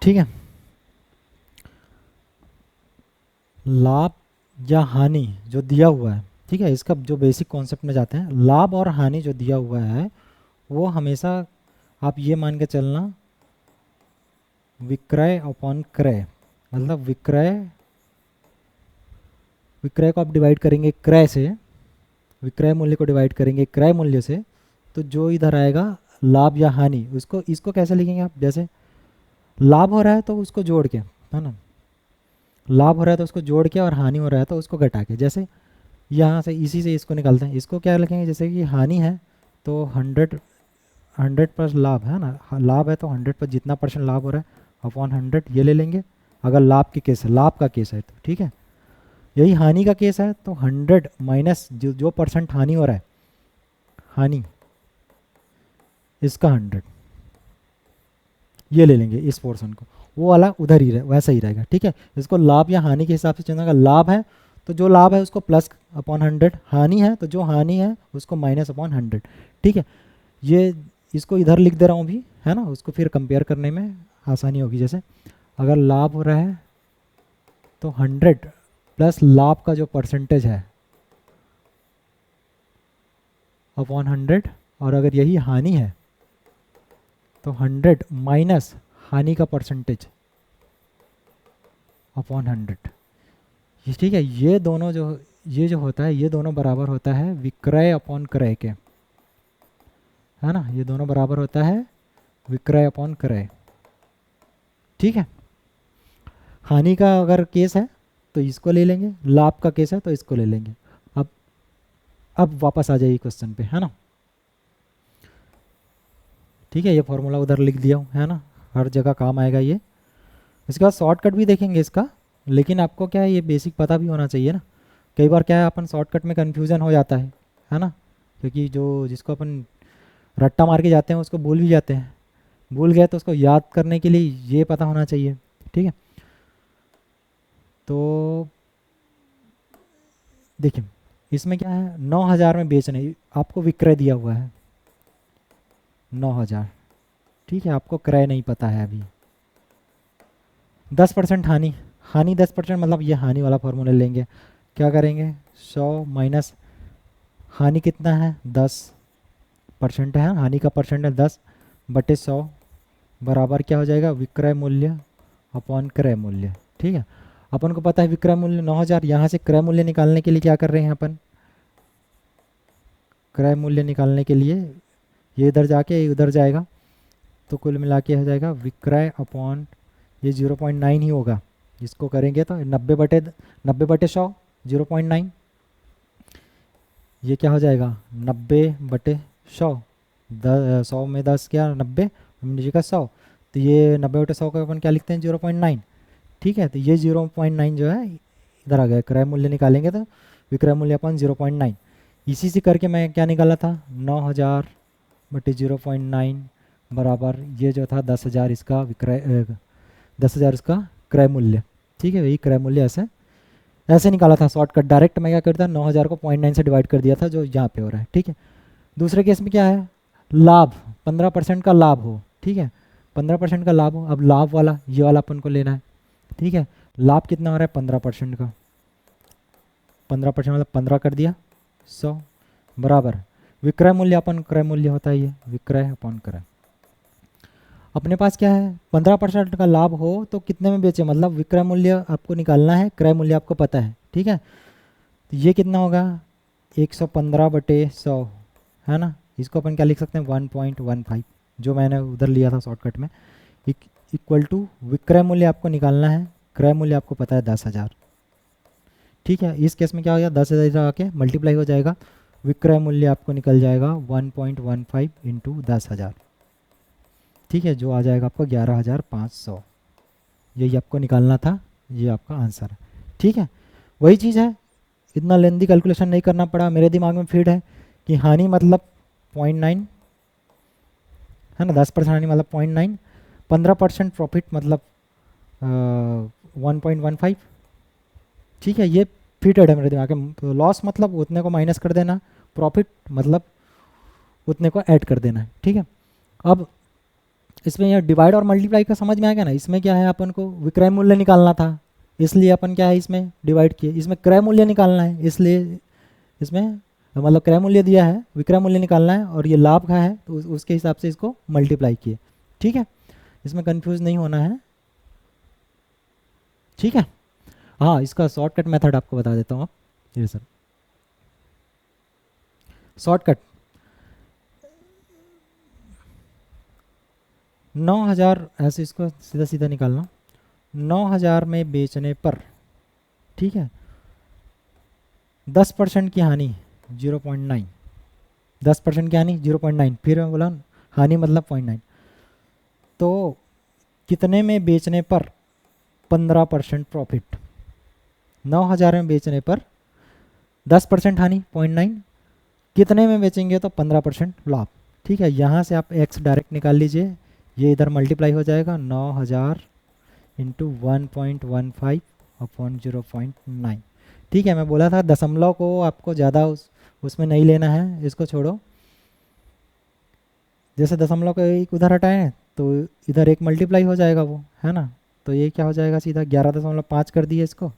ठीक है, लाभ या हानि जो दिया हुआ है, ठीक है, इसका जो बेसिक कॉन्सेप्ट में जाते हैं, लाभ और हानि जो दिया हुआ है वो हमेशा आप ये मान के चलना, विक्रय अपॉन क्रय, मतलब विक्रय, विक्रय को आप डिवाइड करेंगे क्रय से, विक्रय मूल्य को डिवाइड करेंगे क्रय मूल्य से, तो जो इधर आएगा लाभ या हानि, उसको इसको कैसे लिखेंगे आप, जैसे लाभ हो रहा है तो उसको जोड़ के, है ना, लाभ हो रहा है तो उसको जोड़ के, और हानि हो रहा है तो उसको घटा के, जैसे यहाँ से इसी से इसको निकालते हैं। इसको क्या लिखेंगे, जैसे कि हानि है तो 100 लाभ है ना, लाभ है तो 100 पर जितना परसेंट लाभ हो रहा है अपॉन 100 ये ले लेंगे, अगर लाभ की केस है, लाभ का केस है तो, ठीक है। यही हानि का केस है तो 100 माइनस जो परसेंट हानि हो रहा है, हानि इसका 100 ये ले लेंगे इस पोर्शन को, वो वाला उधर ही रहे, वैसा ही रहेगा, ठीक है। इसको लाभ या हानि के हिसाब से चुनेगा, लाभ है तो जो लाभ है उसको प्लस अपॉन 100, हानि है तो जो हानि है उसको माइनस अपॉन 100, ठीक है। ये इसको इधर लिख दे रहा हूँ भी, है ना, उसको फिर कंपेयर करने में आसानी होगी। जैसे अगर लाभ हो रहा है तो 100 प्लस लाभ का जो परसेंटेज है अपॉन 100, और अगर यही हानि है तो 100 माइनस हानि का परसेंटेज अपॉन 100, ठीक है। ये दोनों जो ये जो होता है ये दोनों बराबर होता है विक्रय अपॉन क्रय के, है ना, ये दोनों बराबर होता है विक्रय अपॉन क्रय। ठीक है, हानि का अगर केस है तो इसको ले लेंगे, लाभ का केस है तो इसको ले लेंगे। अब अब वापस आ जाइए क्वेश्चन पे, है ना। ठीक है, ये फॉर्मूला उधर लिख दिया हूँ, है ना, हर जगह काम आएगा ये। इसके बाद शॉर्टकट भी देखेंगे इसका, लेकिन आपको क्या है ये बेसिक पता भी होना चाहिए ना। कई बार क्या है अपन शॉर्टकट में कन्फ्यूज़न हो जाता है ना, क्योंकि जो जिसको अपन रट्टा मार के जाते हैं उसको भूल भी जाते हैं, भूल गए तो उसको याद करने के लिए ये पता होना चाहिए। ठीक है, तो देखिए इसमें क्या है, 9,000 में बेचने, आपको विक्रय दिया हुआ है 9,000। ठीक है, आपको क्रय नहीं पता है अभी। 10% हानि, हानि 10% मतलब ये हानि वाला फॉर्मूला लेंगे। क्या करेंगे, 100 माइनस हानि कितना है 10% है, हानि का परसेंट है 10/100 बराबर क्या हो जाएगा विक्रय मूल्य अपॉन क्रय मूल्य। ठीक है, अपन को पता है विक्रय मूल्य 9,000, यहाँ से क्रय मूल्य निकालने के लिए क्या कर रहे हैं अपन, क्रय मूल्य निकालने के लिए ये इधर जाके उधर जाएगा, तो कुल मिला के हो जाएगा विक्रय अपॉन ये 0.9 ही होगा। इसको करेंगे तो 90/100 0.9, ये क्या हो जाएगा 90/100, 100 में 10 क्या 90, नीचे का 100, तो ये 90/100 का अपन क्या लिखते हैं 0.9। ठीक है, तो ये 0.9 जो है इधर आ गया, क्रय मूल्य निकालेंगे तो विक्रय मूल्य अपन 0.9, इसी से करके मैं क्या निकाला था 9,000/0.9 बराबर ये जो था 10,000 इसका विक्रय 10,000 इसका क्रय मूल्य। ठीक है, वही क्रय मूल्य ऐसे ऐसे निकाला था शॉर्टकट, डायरेक्ट मैं क्या करता 9,000 को 0.9 से डिवाइड कर दिया था जो यहाँ पे हो रहा है। ठीक है, दूसरे केस में क्या है, लाभ 15% का लाभ हो। ठीक है, 15% का लाभ हो, अब लाभ वाला ये वाला अपन को लेना है। ठीक है, लाभ कितना हो रहा है 15% का, 15% मतलब 15 कर दिया 100 बराबर विक्रय मूल्य अपन क्रय मूल्य होता है ये विक्रय अपन क्रय। अपने पास क्या है 15% का लाभ हो तो कितने में बेचे, मतलब विक्रय मूल्य आपको निकालना है, क्रय मूल्य आपको पता है। ठीक है, तो ये कितना होगा 115/100, है ना, इसको अपन क्या लिख सकते हैं 1.15 जो मैंने उधर लिया था शॉर्टकट में, इक्वल टू विक्रय मूल्य आपको निकालना है, क्रय मूल्य आपको पता है 10,000। ठीक है, इस केस में क्या हो गया 10,000 आके मल्टीप्लाई हो जाएगा, विक्रय मूल्य आपको निकल जाएगा 1.15 इंटू 10,000। ठीक है, जो आ जाएगा आपको 11,500, यही आपको निकालना था, ये आपका आंसर है। ठीक है, वही चीज़ है, इतना लेंदी कैलकुलेशन नहीं करना पड़ा, मेरे दिमाग में फिट है कि हानि मतलब 0.9 है ना, 10% हानि मतलब 0.9, 15% प्रॉफिट मतलब 1.15। ठीक है, ये फिटेड है मेरे दिमाग में, लॉस मतलब उतने को माइनस कर देना, प्रॉफिट मतलब उतने को ऐड कर देना है। ठीक है, अब इसमें यह डिवाइड और मल्टीप्लाई का समझ में आ गया ना, इसमें क्या है अपन को विक्रय मूल्य निकालना था, इसलिए अपन क्या है इसमें डिवाइड किए, इसमें क्रय मूल्य निकालना है, इसलिए इसमें मतलब क्रय मूल्य दिया है विक्रय मूल्य निकालना है, और ये लाभ का है तो उसके हिसाब से इसको मल्टीप्लाई किए। ठीक है, इसमें कंफ्यूज नहीं होना है। ठीक है, हाँ इसका शॉर्टकट मेथड आपको बता देता हूँ। जी सर, शॉर्टकट 9,000 ऐसे इसको सीधा सीधा निकालना, 9,000 में बेचने पर, ठीक है, 10% की हानि 0.9, 10% की हानि 0.9, फिर मैं बोला हानि मतलब 0.9, तो कितने में बेचने पर 15% प्रॉफिट, 9,000 में बेचने पर 10% हानि 0.9, कितने में बेचेंगे तो 15% लाभ। ठीक है, यहाँ से आप x डायरेक्ट निकाल लीजिए, ये इधर मल्टीप्लाई हो जाएगा 9,000 इंटू 1.15 अपॉन 0.9। ठीक है, मैं बोला था दशमलव को आपको ज़्यादा उसमें नहीं लेना है, इसको छोड़ो, जैसे दशमलव को एक उधर हटाएं तो इधर एक मल्टीप्लाई हो जाएगा वो, है ना, तो ये क्या हो जाएगा सीधा 11.5 कर दिए इसको।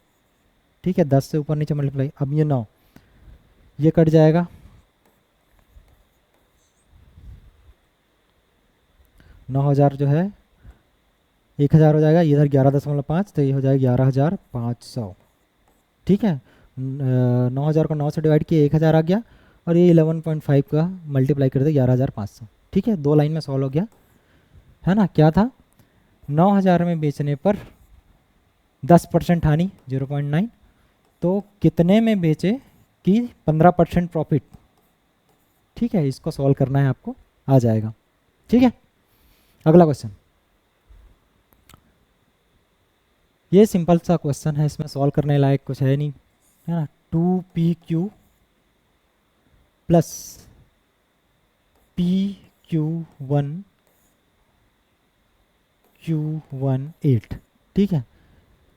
ठीक है, 10 से ऊपर नीचे मल्टीप्लाई, अब ये 9 ये कट जाएगा, 9,000 जो है 1,000 हो जाएगा, इधर 11.5 तो ये हो जाएगा 11,500। ठीक है, 9,000 को 9 से डिवाइड किया 1,000 आ गया, और ये 11.5 का मल्टीप्लाई कर दे 11,500। ठीक है, 2 लाइन में सॉल्व हो गया है ना। क्या था, 9,000 में बेचने पर 10% हानि 0.9, तो कितने में बेचे कि 15% प्रॉफिट। ठीक है, इसको सॉल्व करना है आपको, आ जाएगा। ठीक है, अगला क्वेश्चन, ये सिंपल सा क्वेश्चन है, इसमें सॉल्व करने लायक कुछ है नहीं, है ना। 2PQ plus PQ1 Q18। ठीक है,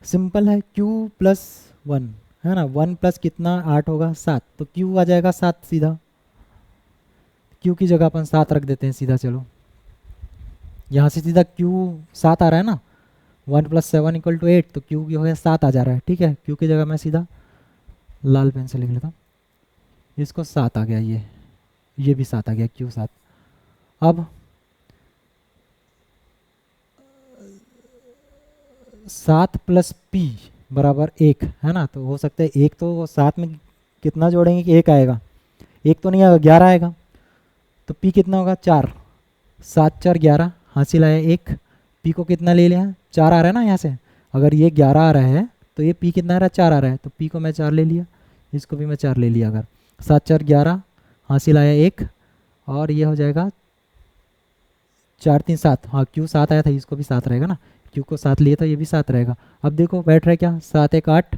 सिंपल है, Q प्लस 1 है ना, 1 प्लस कितना 8 होगा 7, तो Q आ जाएगा 7 सीधा। Q की जगह अपन 7 रख देते हैं सीधा, चलो यहाँ से सीधा Q 7 आ रहा है ना, 1 प्लस 7 इक्वल टू 8, तो Q की हो गया 7 आ जा रहा है। ठीक है, Q की जगह मैं सीधा लाल पेन से लिख लेता हूँ, इसको 7 आ गया, ये भी 7 आ गया, Q 7। अब 7 प्लस P बराबर 1 है ना, तो हो सकता है 1 तो 7 में कितना जोड़ेंगे कि 1 आएगा, 1 तो नहीं आएगा, 11 आएगा, तो P कितना होगा 4, 7 4 11, हासिल आया 1। P को कितना ले लिया, 4 आ रहा है ना यहाँ से, अगर ये 11 आ रहा है तो ये P कितना आ रहा है 4 आ रहा है, तो P को मैं 4 ले लिया, इसको भी मैं 4 ले लिया। अगर 7 4 11, हासिल आया 1, और ये हो जाएगा 4 3 7, हाँ Q 7 आया था, इसको भी 7 रहेगा ना, Q को 7 लिए तो ये भी 7 रहेगा। अब देखो बैठ रहा है क्या, 7 1 8,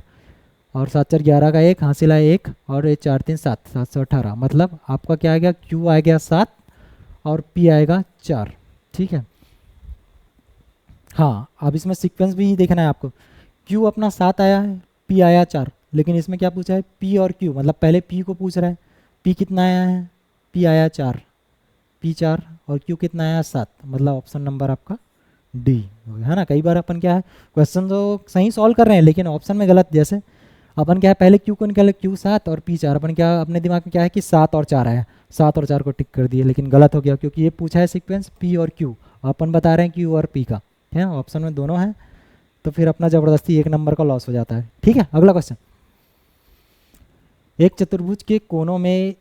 और 7 4 11 का 1, हासिल आया 1, और ये 4 3 7, 7 से 18, मतलब आपका क्या आ गया, Q आ गया 7 और P आएगा 4। ठीक है, हाँ अब इसमें सीक्वेंस भी देखना है आपको, Q अपना 7 आया है, P आया 4, लेकिन इसमें क्या पूछा है, P और Q, मतलब पहले P को पूछ रहा है, P कितना आया है, P आया 4, P 4 और Q कितना आया 7, मतलब ऑप्शन नंबर आपका डी है ना। कई बार अपन क्या है, क्वेश्चन तो सही सॉल्व कर रहे हैं लेकिन ऑप्शन में गलत, जैसे अपन क्या है पहले Q को निकाले, Q 7 और P 4, अपन क्या अपने दिमाग में क्या है कि 7 और 4 आया, 7 और 4 को टिक कर दिए, लेकिन गलत हो गया क्योंकि ये पूछा है सीक्वेंस P और Q, अपन बता रहे हैं Q और P का, है ना, ऑप्शन में दोनों है, तो फिर अपना ज़बरदस्ती 1 नंबर का लॉस हो जाता है। ठीक है, अगला क्वेश्चन, एक चतुर्भुज के कोनों में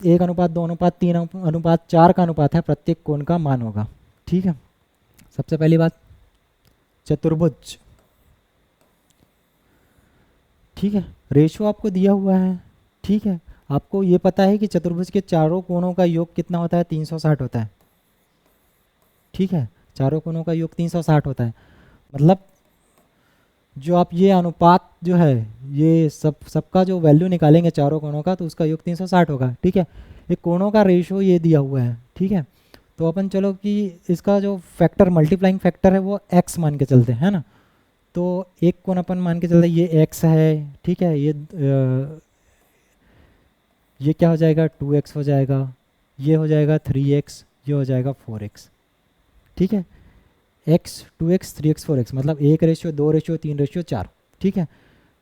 1:2:3:4 का अनुपात है, प्रत्येक कोण का मान होगा। ठीक है, सबसे पहली बात चतुर्भुज, ठीक है, रेशो आपको दिया हुआ है। ठीक है, आपको ये पता है कि चतुर्भुज के चारों कोणों का योग कितना होता है, 360 होता है। ठीक है, चारों कोणों का योग 360 होता है, मतलब जो आप ये अनुपात जो है, ये सबका जो वैल्यू निकालेंगे चारों कोणों का, तो उसका योग 360 होगा। ठीक है, ये कोणों का रेशो ये दिया हुआ है। ठीक है, तो अपन चलो कि इसका जो फैक्टर मल्टीप्लाइंग फैक्टर है वो x मान के चलते हैं, है ना, तो एक कोण अपन मान के चलते हैं ये x है। ठीक है, ये क्या हो जाएगा 2x हो जाएगा, ये हो जाएगा 3x, ये हो जाएगा 4x। ठीक है, x 2x 3x 4x, मतलब 1:2 2:3 3:4। ठीक है,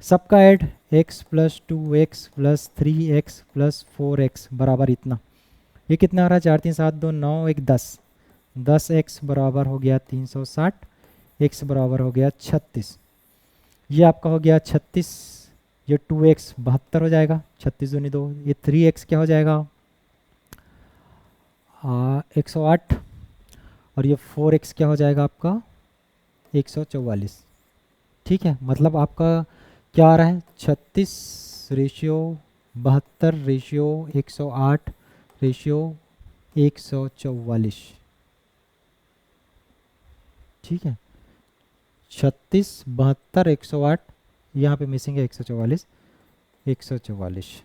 सबका add x plus 2x plus 3x plus 4x बराबर इतना, ये कितना आ रहा है 4 3 7 2 9 1 10, 10x बराबर हो गया 360, x बराबर हो गया 36, ये आपका हो गया 36, ये 2x 72 हो जाएगा, 36 दूनी 2, ये 3x क्या हो जाएगा 108, और ये 4x क्या हो जाएगा आपका 144। ठीक है, मतलब आपका क्या आ रहा है 36 रेशियो 72 रेशियो 108 रेशियो 144। ठीक है, 36 72 108, यहाँ पे मिसिंग है 144 144।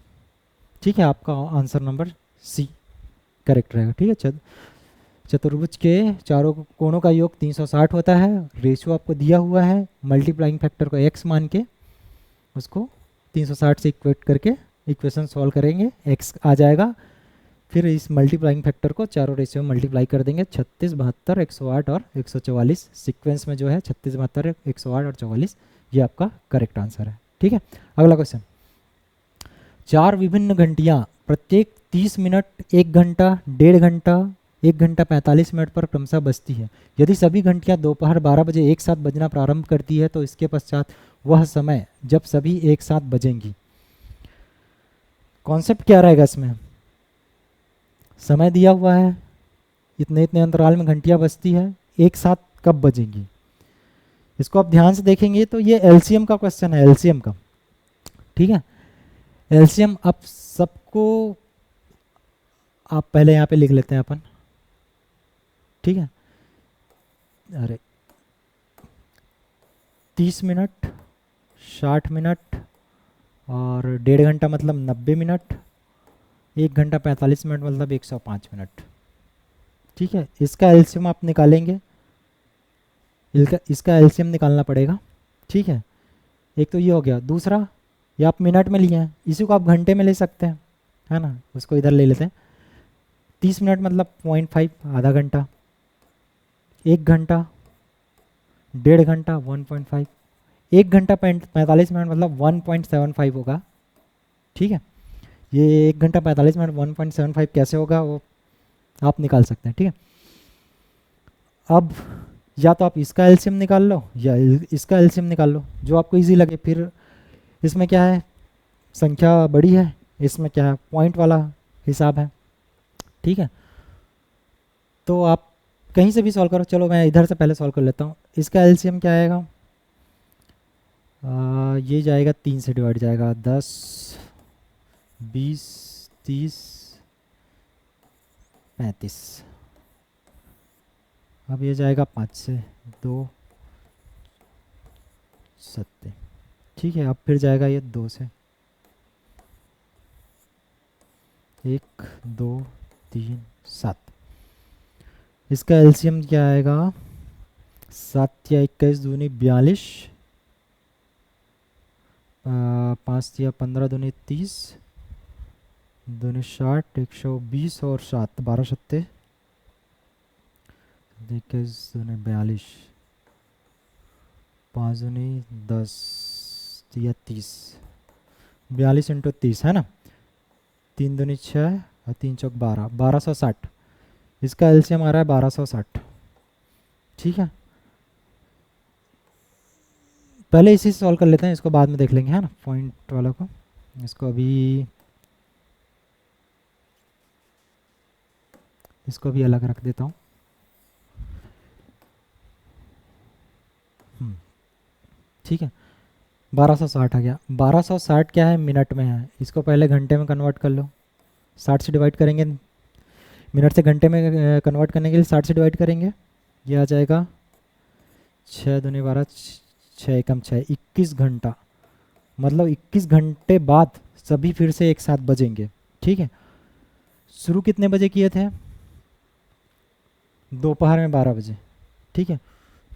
ठीक है, आपका आंसर नंबर सी करेक्ट रहेगा। ठीक है, चतुर्भुज के चारों कोणों का योग 360 होता है, रेशियो आपको दिया हुआ है, मल्टीप्लाइंग फैक्टर को x मान के उसको 360 से इक्वेट करके इक्वेशन सॉल्व करेंगे, x आ जाएगा, फिर इस मल्टीप्लाइंग फैक्टर को चारों रेशियो में मल्टीप्लाई कर देंगे, 36 72 108 और 144 सीक्वेंस में जो है 36 72 108 और 44, ये आपका करेक्ट आंसर है। ठीक है, अगला क्वेश्चन, 4 विभिन्न घंटियाँ प्रत्येक 30 मिनट 1 घंटा 1.5 घंटा 1 घंटा 45 मिनट पर क्रमशः बजती है। यदि सभी घंटियाँ दोपहर 12 बजे एक साथ बजना प्रारंभ करती है तो इसके पश्चात वह समय जब सभी एक साथ बजेंगी कॉन्सेप्ट क्या रहेगा इसमें, समय दिया हुआ है, इतने इतने अंतराल में घंटियाँ बजती है, एक साथ कब बजेंगी। इसको आप ध्यान से देखेंगे तो ये एलसीएम का क्वेश्चन है, एलसीएम का। ठीक है, एलसीएम आप सबको, आप पहले यहाँ पे लिख लेते हैं अपन। ठीक है, अरे 30 मिनट, 60 मिनट और 1.5 घंटा मतलब 90 मिनट, 1 घंटा 45 मिनट मतलब 105 मिनट। ठीक है, इसका एलसीएम आप निकालेंगे, इसका एलसीएम निकालना पड़ेगा। ठीक है, एक तो ये हो गया। दूसरा, ये आप मिनट में लिए हैं, इसी को आप घंटे में ले सकते हैं, है ना, उसको इधर ले लेते हैं। 30 मिनट मतलब 0.5, आधा घंटा। 1 घंटा, 1.5 घंटा 1.5, 1 घंटा 45 मिनट मतलब 1.75 होगा। ठीक है, ये 1 घंटा 45 मिनट 1.75 कैसे होगा वो आप निकाल सकते हैं। ठीक है, अब या तो आप इसका एलसीएम निकाल लो या इसका एलसीएम निकाल लो, जो आपको इजी लगे। फिर इसमें क्या है, संख्या बड़ी है, इसमें क्या है, पॉइंट वाला हिसाब है। ठीक है, तो आप कहीं से भी सॉल्व करो। चलो मैं इधर से पहले सॉल्व कर लेता हूँ। इसका एलसीएम क्या आएगा, ये जाएगा 3 से डिवाइड जाएगा, 10, 20, 30, 35। अब ये जाएगा 5 से, 2, 7। ठीक है, अब फिर जाएगा ये 2 से, 1, 2, 3, 7। इसका एलसीएम क्या आएगा, 7 या 21 दूनी 42, 5 या 15 दूनी 30, दूनी 60, 120 और 7, 12 सत्ते 21 दूनी 42, 5 दूनी 10 या 30, 42 इंटू 30 है ना, 3 दूनी 6 और 3 चौक 12, 1260। इसका एलसीएम आ रहा है 1260। ठीक है, पहले इसी से सॉल्व कर लेते हैं, इसको बाद में देख लेंगे, है ना, पॉइंट वाला को। इसको अभी अलग रख देता हूँ। ठीक है, 1260 आ गया। 1260 क्या है, मिनट में है, इसको पहले घंटे में कन्वर्ट कर लो। 60 से डिवाइड करेंगे, मिनट से घंटे में कन्वर्ट करने के लिए 60 से डिवाइड करेंगे, ये आ जाएगा 6 दूनी 12, 6 एकम 6, 21 घंटा। मतलब 21 घंटे बाद सभी फिर से एक साथ बजेंगे। ठीक है, शुरू कितने बजे किए थे, दोपहर में 12 बजे। ठीक है,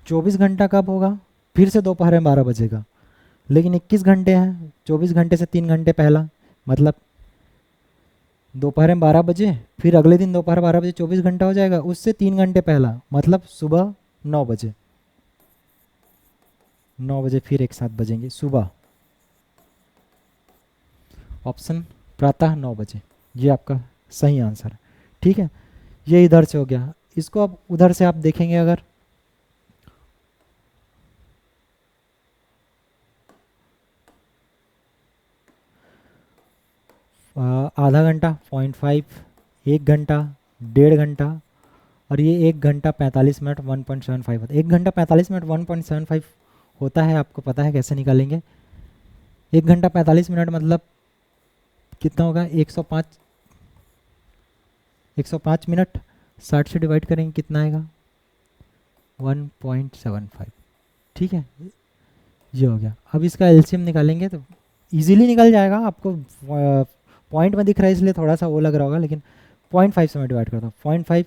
24 घंटा कब होगा, फिर से दोपहर में 12 बजेगा। लेकिन 21 घंटे हैं, 24 घंटे से 3 घंटे पहला, मतलब दोपहर में 12 बजे, फिर अगले दिन दोपहर 12 बजे 24 घंटा हो जाएगा, उससे 3 घंटे पहला मतलब सुबह 9 बजे। 9 बजे फिर एक साथ बजेंगे सुबह। ऑप्शन प्रातः 9 बजे, ये आपका सही आंसर है। ठीक है, ये इधर से हो गया। इसको अब उधर से आप देखेंगे, अगर आधा घंटा 0.5, 1 घंटा, 1.5 घंटा और ये 1 घंटा 45 मिनट 1.75 होता है। 1 घंटा 45 मिनट 1.75 होता है, आपको पता है कैसे निकालेंगे। 1 घंटा 45 मिनट मतलब कितना होगा, 105, 105 मिनट। 60 से डिवाइड करेंगे कितना आएगा, 1.75। ठीक है, ये हो गया। अब इसका एलसीएम निकालेंगे तो इजीली निकल जाएगा। आपको पॉइंट में दिख रहा है इसलिए थोड़ा सा वो लग रहा होगा, लेकिन 0.5 से मैं डिवाइड करता हूँ। 0.5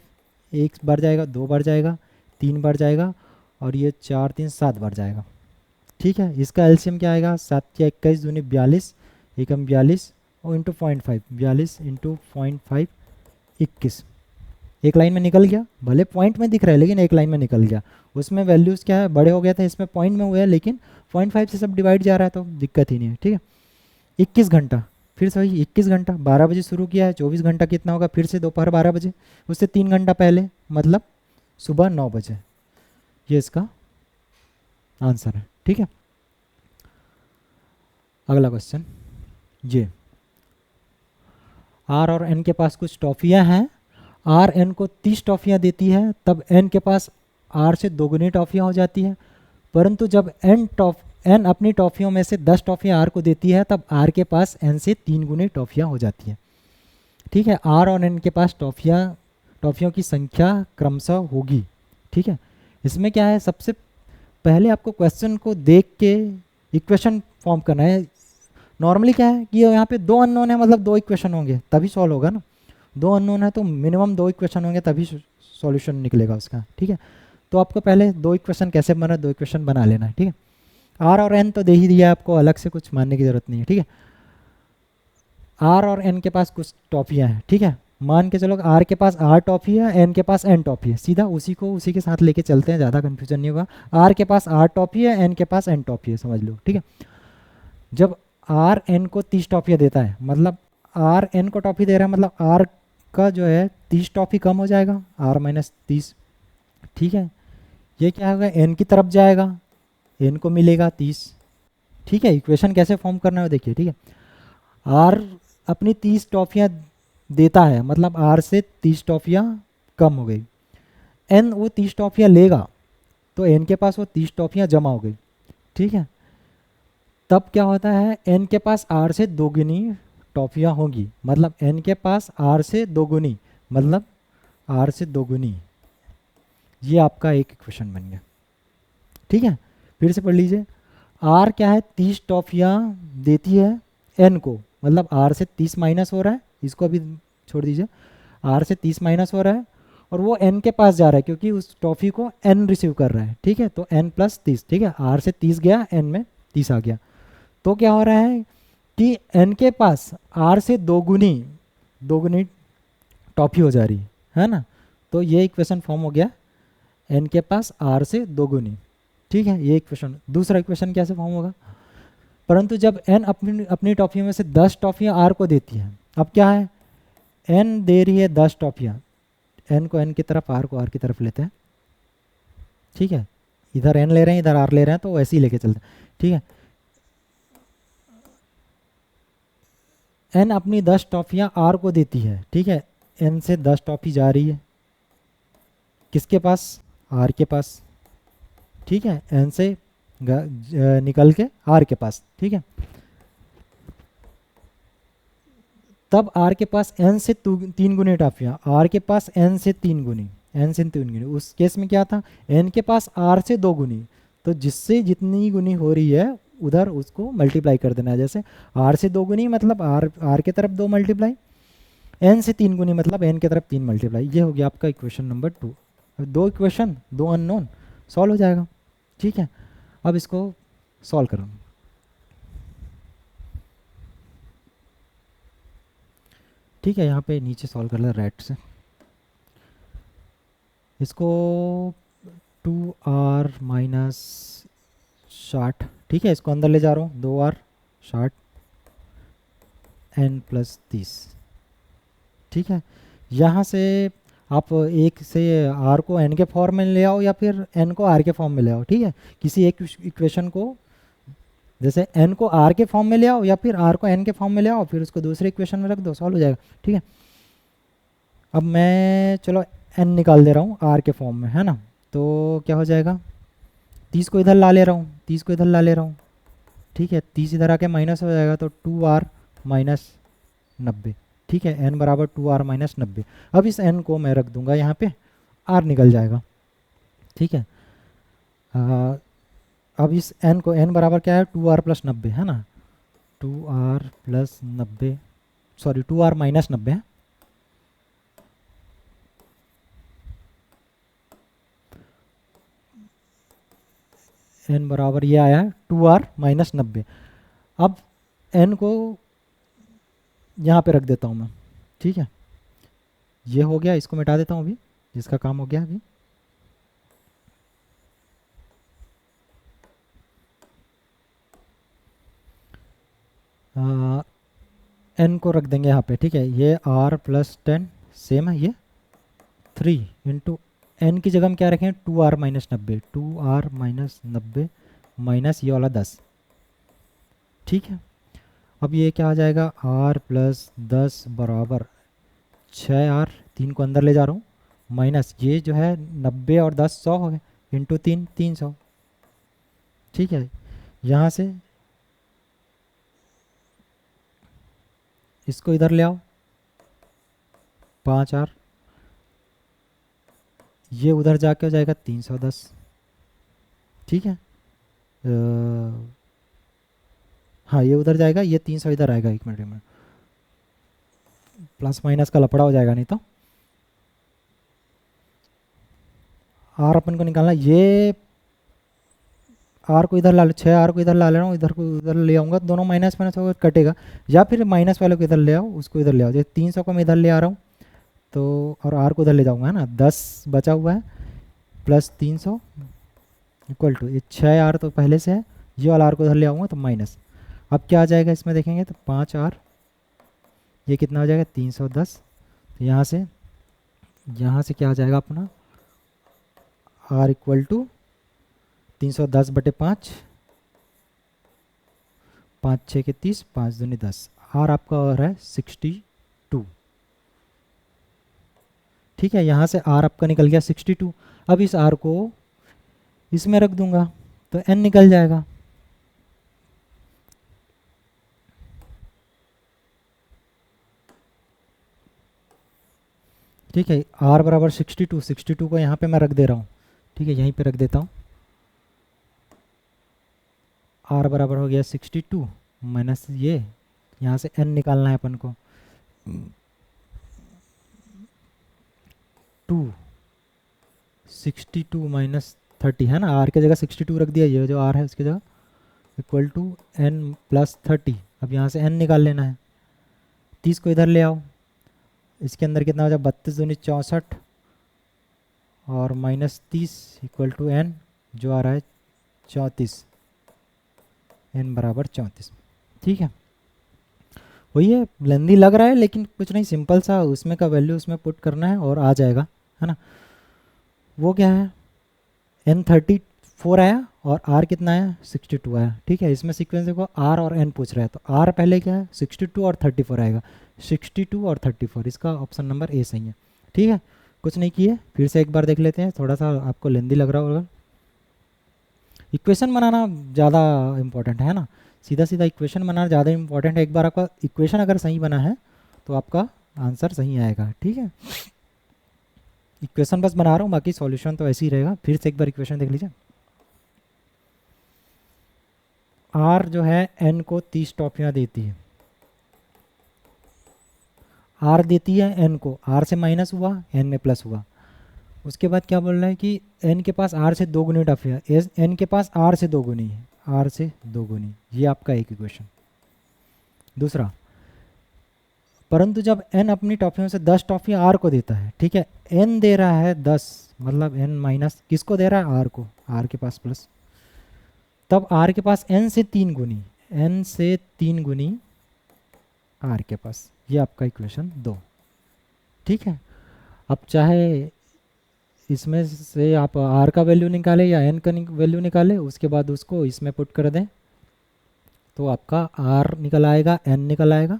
एक बार जाएगा, 2 बार जाएगा, 3 बार जाएगा और ये 4, 3, 7 बार जाएगा। ठीक है, इसका एलसीएम क्या आएगा, 7 या 21 दूनी 42, एकम 42 और इंटू 0.5, 42 इंटू 0.5, 21। एक लाइन में निकल गया, भले पॉइंट में दिख रहा है लेकिन एक लाइन में निकल गया। उसमें वैल्यूज़ क्या है, बड़े हो गए थे, इसमें पॉइंट में हुए हैं, लेकिन 0.5 से सब डिवाइड जा रहा है तो दिक्कत ही नहीं है। ठीक है, 21 घंटा, फिर से वही 21 घंटा, 12 बजे शुरू किया है, 24 घंटा कितना होगा, फिर से दोपहर 12 बजे, उससे 3 घंटा पहले मतलब सुबह 9 बजे। ये इसका आंसर है। ठीक है, अगला क्वेश्चन, ये आर और एन के पास कुछ टॉफ़ियाँ हैं, आर एन को 30 टॉफ़ियाँ देती है, तब एन के पास आर से दोगुनी टॉफ़ियाँ हो जाती है। परंतु जब एन अपनी टॉफ़ियों में से 10 टॉफ़ियाँ आर को देती है, तब आर के पास एन से 3 गुनी टॉफ़ियाँ हो जाती हैं। ठीक है, आर और एन के पास टॉफ़ियों की संख्या क्रमशः होगी। ठीक है, इसमें क्या है, सबसे पहले आपको क्वेश्चन को देख के इक्वेशन फॉर्म करना है। नॉर्मली क्या है कि यहाँ पे 2 अननोन है, मतलब 2 इक्वेशन होंगे तभी सॉल्व होगा ना। 2 अननोन है तो मिनिमम 2 इक्वेशन होंगे तभी सॉल्यूशन निकलेगा उसका। ठीक है, तो आपको पहले 2 इक्वेशन कैसे बना, 2 इक्वेशन बना लेना है। ठीक है, आर और एन तो दे ही दिया आपको, अलग से कुछ मानने की ज़रूरत नहीं है। ठीक है, आर और एन के पास कुछ टॉफ़ियाँ हैं। ठीक है, मान के चलो आर के पास आर टॉफ़ी है, एन के पास एन टॉफ़ी है, सीधा उसी को उसी के साथ लेके चलते हैं, ज़्यादा कन्फ्यूजन नहीं होगा। आर के पास आर टॉफ़ी है, एन के पास एन टॉफ़ी है, समझ लो। ठीक है, जब आर एन को 30 टॉफ़ियाँ देता है, मतलब आर एन को टॉफ़ी दे रहा है, मतलब आर का जो है 30 टॉफ़ी कम हो जाएगा, आर माइनस 30। ठीक है, ये क्या होगा, एन की तरफ जाएगा, एन को मिलेगा 30। ठीक है, इक्वेशन कैसे फॉर्म करना है देखिए। ठीक है, आर अपनी 30 टॉफ़ियाँ देता है, मतलब आर से 30 टॉफ़ियाँ कम हो गई। एन वो 30 टॉफ़ियाँ लेगा तो एन के पास वो 30 टॉफ़ियाँ जमा हो गई। ठीक है, तब क्या होता है, एन के पास आर से दोगुनी टॉफ़ियाँ होंगी, मतलब एन के पास आर से दोगुनी, मतलब आर से दोगुनी। ये आपका एक इक्वेशन बन गया। ठीक है, फिर से पढ़ लीजिए। आर क्या है, 30 टॉफ़ियाँ देती है एन को, मतलब आर से 30 माइनस हो रहा है, इसको अभी छोड़ दीजिए, आर से 30 माइनस हो रहा है और वो एन के पास जा रहा है क्योंकि उस टॉफ़ी को एन रिसीव कर रहा है। ठीक है, तो एन प्लस 30। ठीक है, आर से 30 गया, एन में 30 आ गया, तो क्या हो रहा है कि एन के पास आर से दोगुनी दोगुनी टॉफ़ी हो जा रही है ना। तो ये इक्वेशन फॉर्म हो गया, एन के पास आर से दोगुनी। ठीक है, ये इक्वेशन। दूसरा इक्वेशन कैसे फॉर्म होगा, परंतु जब एन अपनी अपनी टॉफ़ियों में से 10 टॉफ़ियाँ आर को देती है, अब क्या है, एन दे रही है 10 टॉफ़ियाँ, एन को एन की तरफ, आर को आर की तरफ लेते हैं। ठीक है, इधर एन ले रहे हैं, इधर आर ले रहे हैं, तो वैसे ही लेके चलते हैं। ठीक है, एन अपनी 10 टॉफ़ियाँ आर को देती है। ठीक है, एन से 10 टॉफ़ी जा रही है किसके पास, आर के पास। ठीक है, एन से निकल के आर के पास। ठीक है, तब आर के पास एन से 3 गुनी टॉफ़ियाँ, आर के पास एन से 3 गुनी, एन से 3 गुनी। उस केस में क्या था, एन के पास आर से 2 गुनी, तो जिससे जितनी गुनी हो रही है उधर उसको मल्टीप्लाई कर देना है। जैसे आर से 2 गुनी मतलब आर के तरफ 2 मल्टीप्लाई, एन से 3 गुनी मतलब एन की तरफ 3 मल्टीप्लाई। ये हो गया आपका equation number 2। 2 equation, 2 unknown, solve हो जाएगा। ठीक है, अब इसको सॉल्व करो। ठीक है, यहाँ पे नीचे सॉल्व कर ले राइट से, इसको 2r माइनस 60। ठीक है, इसको अंदर ले जा रहा हूँ, 2r 60 n प्लस 30। ठीक है, यहाँ से आप एक से r को n के फॉर्म में ले आओ या फिर n को r के फॉर्म में ले आओ। ठीक है, किसी एक इक्वेशन को, जैसे n को r के फॉर्म में ले आओ या फिर r को n के फॉर्म में ले आओ, फिर उसको दूसरे इक्वेशन में रख दो, सॉल्व हो जाएगा। ठीक है, अब मैं चलो n निकाल दे रहा हूँ r के फॉर्म में, है ना। तो क्या हो जाएगा, 30 को इधर ला ले रहा हूँ, 30 को इधर ला ले रहा हूँ। ठीक है, 30 इधर आके माइनस हो जाएगा, तो 2r माइनस 90। ठीक है, n बराबर 2r माइनस 90। अब इस n को मैं रख दूंगा यहाँ पे, r निकल जाएगा। ठीक है, अब इस n को, n बराबर क्या है, 2r प्लस 90 है ना, 2r plus 90, sorry 2r minus 90 है। n बराबर ये आया 2r माइनस 90। अब n को यहाँ पे रख देता हूँ मैं। ठीक है, ये हो गया, इसको मिटा देता हूँ अभी, जिसका काम हो गया अभी। n को रख देंगे यहाँ पे। ठीक है, ये r प्लस 10 सेम है, ये 3 इंटू एन की जगह हम क्या रखें, 2r minus 90, 2r minus 90 minus ये वाला 10। ठीक है, अब ये क्या आ जाएगा, आर प्लस 10 बराबर 6R, 3 को अंदर ले जा रहा हूँ, माइनस ये जो है 90 और 10 100 हो गए, इंटू 3 300। ठीक है, यहाँ से इसको इधर ले आओ 5R, ये उधर जाके हो जाएगा 310। ठीक है, हाँ ये उधर जाएगा, ये 300 इधर आएगा। एक मिनट में प्लस माइनस का लफड़ा हो जाएगा नहीं तो। आर अपन को निकालना, ये आर को इधर ला लो, 6R को इधर ला ले रहा हूँ, इधर को इधर ले आऊँगा, दोनों माइनस माइनस होकर कटेगा, या फिर माइनस वाले को इधर ले आओ, उसको इधर ले आओ। जैसे 300 को मैं इधर ले आ रहा हूँ तो, और आर को इधर ले जाऊँगा, है ना, 10 बचा हुआ है प्लस 300 इक्वल टू ये 6R तो पहले से है, ये वाला आर को इधर ले आऊँगा तो माइनस। अब क्या आ जाएगा इसमें देखेंगे तो 5R, ये कितना हो जाएगा 310। तो यहाँ से क्या आ जाएगा अपना, आर इक्वल टू 310/5, 5 6 के 30, 5 दूनी 10, आर आपका और है 62। ठीक है, यहाँ से आर आपका निकल गया 62। अब इस आर को इसमें रख दूंगा तो एन निकल जाएगा। ठीक है, आर बराबर 62, 62 को यहाँ पे मैं रख दे रहा हूँ। ठीक है, यहीं पे रख देता हूँ, आर बराबर हो गया 62 माइनस ये, यहाँ से एन निकालना है अपन को, 62 माइनस 30 है ना, आर की जगह 62 रख दिया, ये जो आर है उसकी जगह इक्वल टू एन प्लस 30। अब यहाँ से एन निकाल लेना है, 30 को इधर ले आओ, इसके अंदर कितना हो जाए 32 दूनी 64 और माइनस 30 इक्वल टू एन जो आ रहा है 34, एन बराबर 34। ठीक है, वही है, लेंदी लग रहा है लेकिन कुछ नहीं, सिंपल सा उसमें का वैल्यू उसमें पुट करना है और आ जाएगा, है ना। वो क्या है, एन 34 आया और आर कितना आया 62 आया। ठीक है, इसमें सीक्वेंस देखो आर और एन पूछ रहा है, तो आर पहले क्या है 62 और 34 आएगा, 62 और 34, इसका ऑप्शन नंबर ए सही है। ठीक है, कुछ नहीं किए, फिर से एक बार देख लेते हैं, थोड़ा सा आपको लेंदी लग रहा होगा। इक्वेशन बनाना ज़्यादा इम्पोर्टेंट है ना, सीधा सीधा इक्वेशन बनाना ज़्यादा इम्पोर्टेंट है। एक बार आपका इक्वेशन अगर सही बना है तो आपका आंसर सही आएगा। ठीक है, इक्वेशन बस बना रहा हूँ, बाकी सॉल्यूशन तो ऐसे ही रहेगा। फिर से एक बार इक्वेशन देख लीजिए, आर जो है एन को 30 टॉफियाँ देती है, आर देती है एन को, आर से माइनस हुआ एन में प्लस हुआ। उसके बाद क्या बोल रहा है कि एन के पास आर से 2 गुनी टॉफियाँ, एन के पास आर से 2 गुनी है, आर से 2 गुनी, ये आपका एक इक्वेशन। दूसरा, परंतु जब एन अपनी टॉफियों से 10 टॉफियाँ आर को देता है, ठीक है, एन दे रहा है 10, मतलब एन माइनस किसको दे रहा है, आर को, आर के पास प्लस, तब आर के पास एन से 3 गुनी, एन से 3 गुनी आर के पास, ये आपका इक्वेशन 2। ठीक है, अब चाहे इसमें से आप आर का वैल्यू निकालें या एन का वैल्यू निकालें, उसके बाद उसको इसमें पुट कर दें तो आपका आर निकल आएगा, एन निकल आएगा,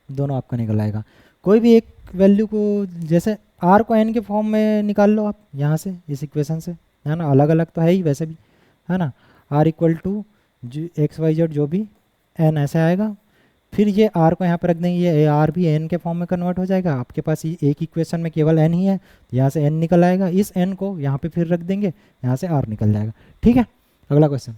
दोनों आपका निकल आएगा। कोई भी एक वैल्यू को, जैसे आर को एन के फॉर्म में निकाल लो आप यहाँ से, इस इक्वेशन से, है ना, अलग अलग तो है ही वैसे भी, है ना, R equal to X Y Z जो भी, एन ऐसे आएगा, फिर ये आर को यहाँ पर रख देंगे, ये आर भी एन के फॉर्म में कन्वर्ट हो जाएगा। आपके पास ये एक इक्वेशन में केवल एन ही है, यहाँ से एन निकल आएगा, इस एन को यहाँ पे फिर रख देंगे, यहाँ से आर निकल जाएगा। ठीक है, अगला क्वेश्चन,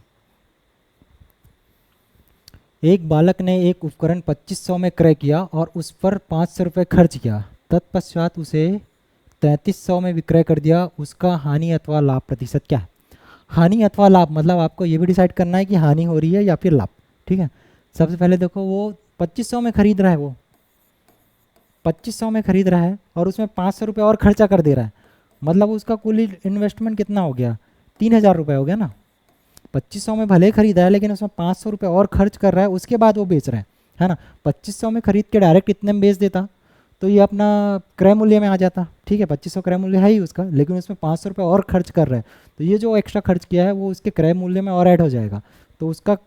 एक बालक ने एक उपकरण 2500 में क्रय किया और उस पर 500 रुपये खर्च किया, तत्पश्चात उसे 3300 में विक्रय कर दिया, उसका हानि अथवा लाभ प्रतिशत क्या है। हानि अथवा लाभ मतलब आपको ये भी डिसाइड करना है कि हानि हो रही है या फिर लाभ। ठीक है, सबसे पहले देखो, वो 2500 में खरीद रहा है, वो 2500 में खरीद रहा है और उसमें 500 रुपये और खर्चा कर दे रहा है, मतलब उसका कुल इन्वेस्टमेंट कितना हो गया, 3000 रुपये हो गया ना। 2500 में भले खरीदा है लेकिन उसमें 500 रुपये और खर्च कर रहा है, उसके बाद वो बेच रहा है ना। 2500 में खरीद के डायरेक्ट इतने में बेच देता तो ये अपना क्रय मूल्य में आ जाता। ठीक है, 2500 क्रय मूल्य है ही उसका, लेकिन उसमें 500 रुपये और खर्च कर रहा है, तो ये जो एक्स्ट्रा खर्च किया है वो उसके क्रय मूल्य में और ऐड हो जाएगा, तो उसका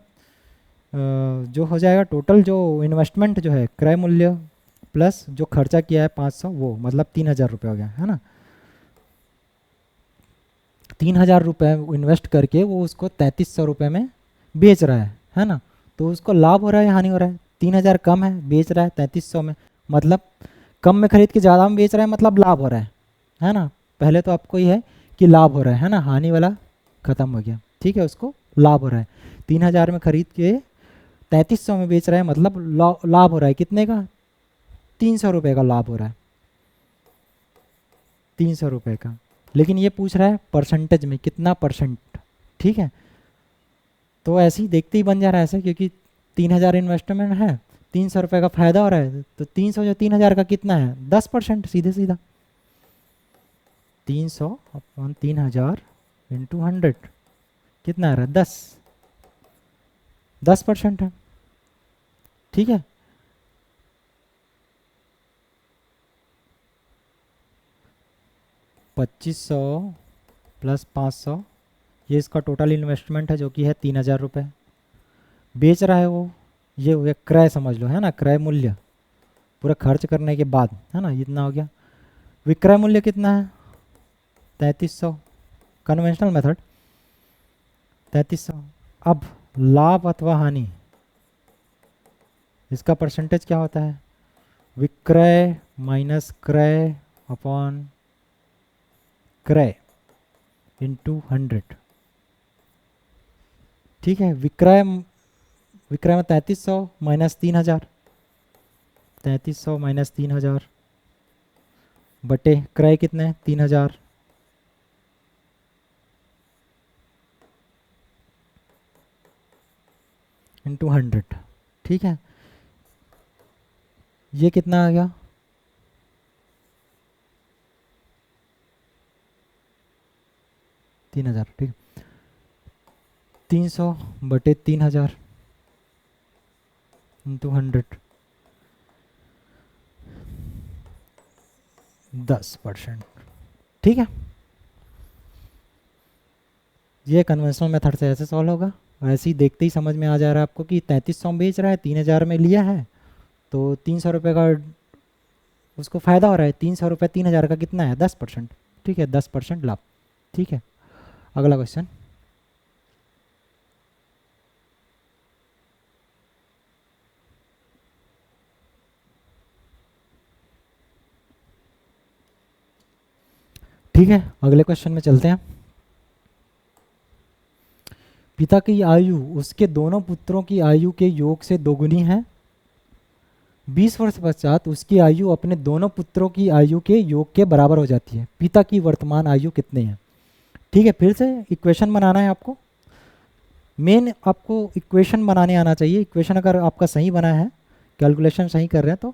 जो हो जाएगा टोटल जो इन्वेस्टमेंट जो है क्रय मूल्य प्लस जो खर्चा किया है 500, वो मतलब 3,000 रुपये हो गया, है ना। 3,000 रुपये इन्वेस्ट करके वो उसको 3,300 रुपये में बेच रहा है ना। तो उसको लाभ हो रहा है या हानि हो रहा है? 3,000 कम है, बेच रहा है 3,300 में, मतलब कम में खरीद के ज़्यादा में बेच रहा है, मतलब लाभ हो रहा है ना। पहले तो आपको ये है कि लाभ हो रहा है ना, हानि वाला ख़त्म हो गया, ठीक है। उसको लाभ हो रहा है, 3,000 में खरीद के 3,300 में बेच रहा है, मतलब लाभ हो रहा है कितने का? 300 रुपये का लाभ हो रहा है, 300 रुपये का। लेकिन ये पूछ रहा है परसेंटेज में कितना परसेंट, ठीक है। तो ऐसे ही देखते ही बन जा रहा है ऐसा, क्योंकि 3,000 इन्वेस्टमेंट है, 300 रुपये का फायदा हो रहा है, तो 300 जो 3,000 का कितना है? 10%, सीधे सीधा 300 अपॉन 3,000 इंटू 100 कितना आ रहा है? 10% है, ठीक है। $2,500 प्लस 500, ये इसका टोटल इन्वेस्टमेंट है जो कि है 3,000 रुपये। बेच रहा है वो, ये हो गया क्रय, समझ लो, है ना, क्रय मूल्य पूरा खर्च करने के बाद, है ना, इतना हो गया। विक्रय मूल्य कितना है? 3,300, कन्वेंशनल मेथड 3,300। अब लाभ अथवा हानि, इसका परसेंटेज क्या होता है? विक्रय माइनस क्रय अपॉन क्रय इंटू 100, ठीक है। विक्रय में 3,300 माइनस 3,000, 3,300 माइनस 3,000 बटे क्रय कितने? 3,000 इंटू 100, ठीक है। ये कितना आ गया? 3,000, ठीक। 300 बटे 3,000 इंटू 100, 10%, ठीक है। ये कन्वेंशनल मेथड से ऐसे सॉल्व होगा। ऐसे ही देखते ही समझ में आ जा रहा है आपको कि 3,300 में बेच रहा है, 3,000 में लिया है, तो 300 रुपये का उसको फ़ायदा हो रहा है। 300 रुपये 3,000 का कितना है? 10%, ठीक है, 10% लाभ, ठीक है। अगला क्वेश्चन, ठीक है। अगले क्वेश्चन में चलते हैं। पिता की आयु उसके दोनों पुत्रों की आयु के योग से दोगुनी है। 20 वर्ष पश्चात उसकी आयु अपने दोनों पुत्रों की आयु के योग के बराबर हो जाती है। पिता की वर्तमान आयु कितनी है? ठीक है, फिर से इक्वेशन बनाना है आपको। मेन आपको इक्वेशन बनाने आना चाहिए। इक्वेशन अगर आपका सही बना है, कैलकुलेशन सही कर रहे हैं तो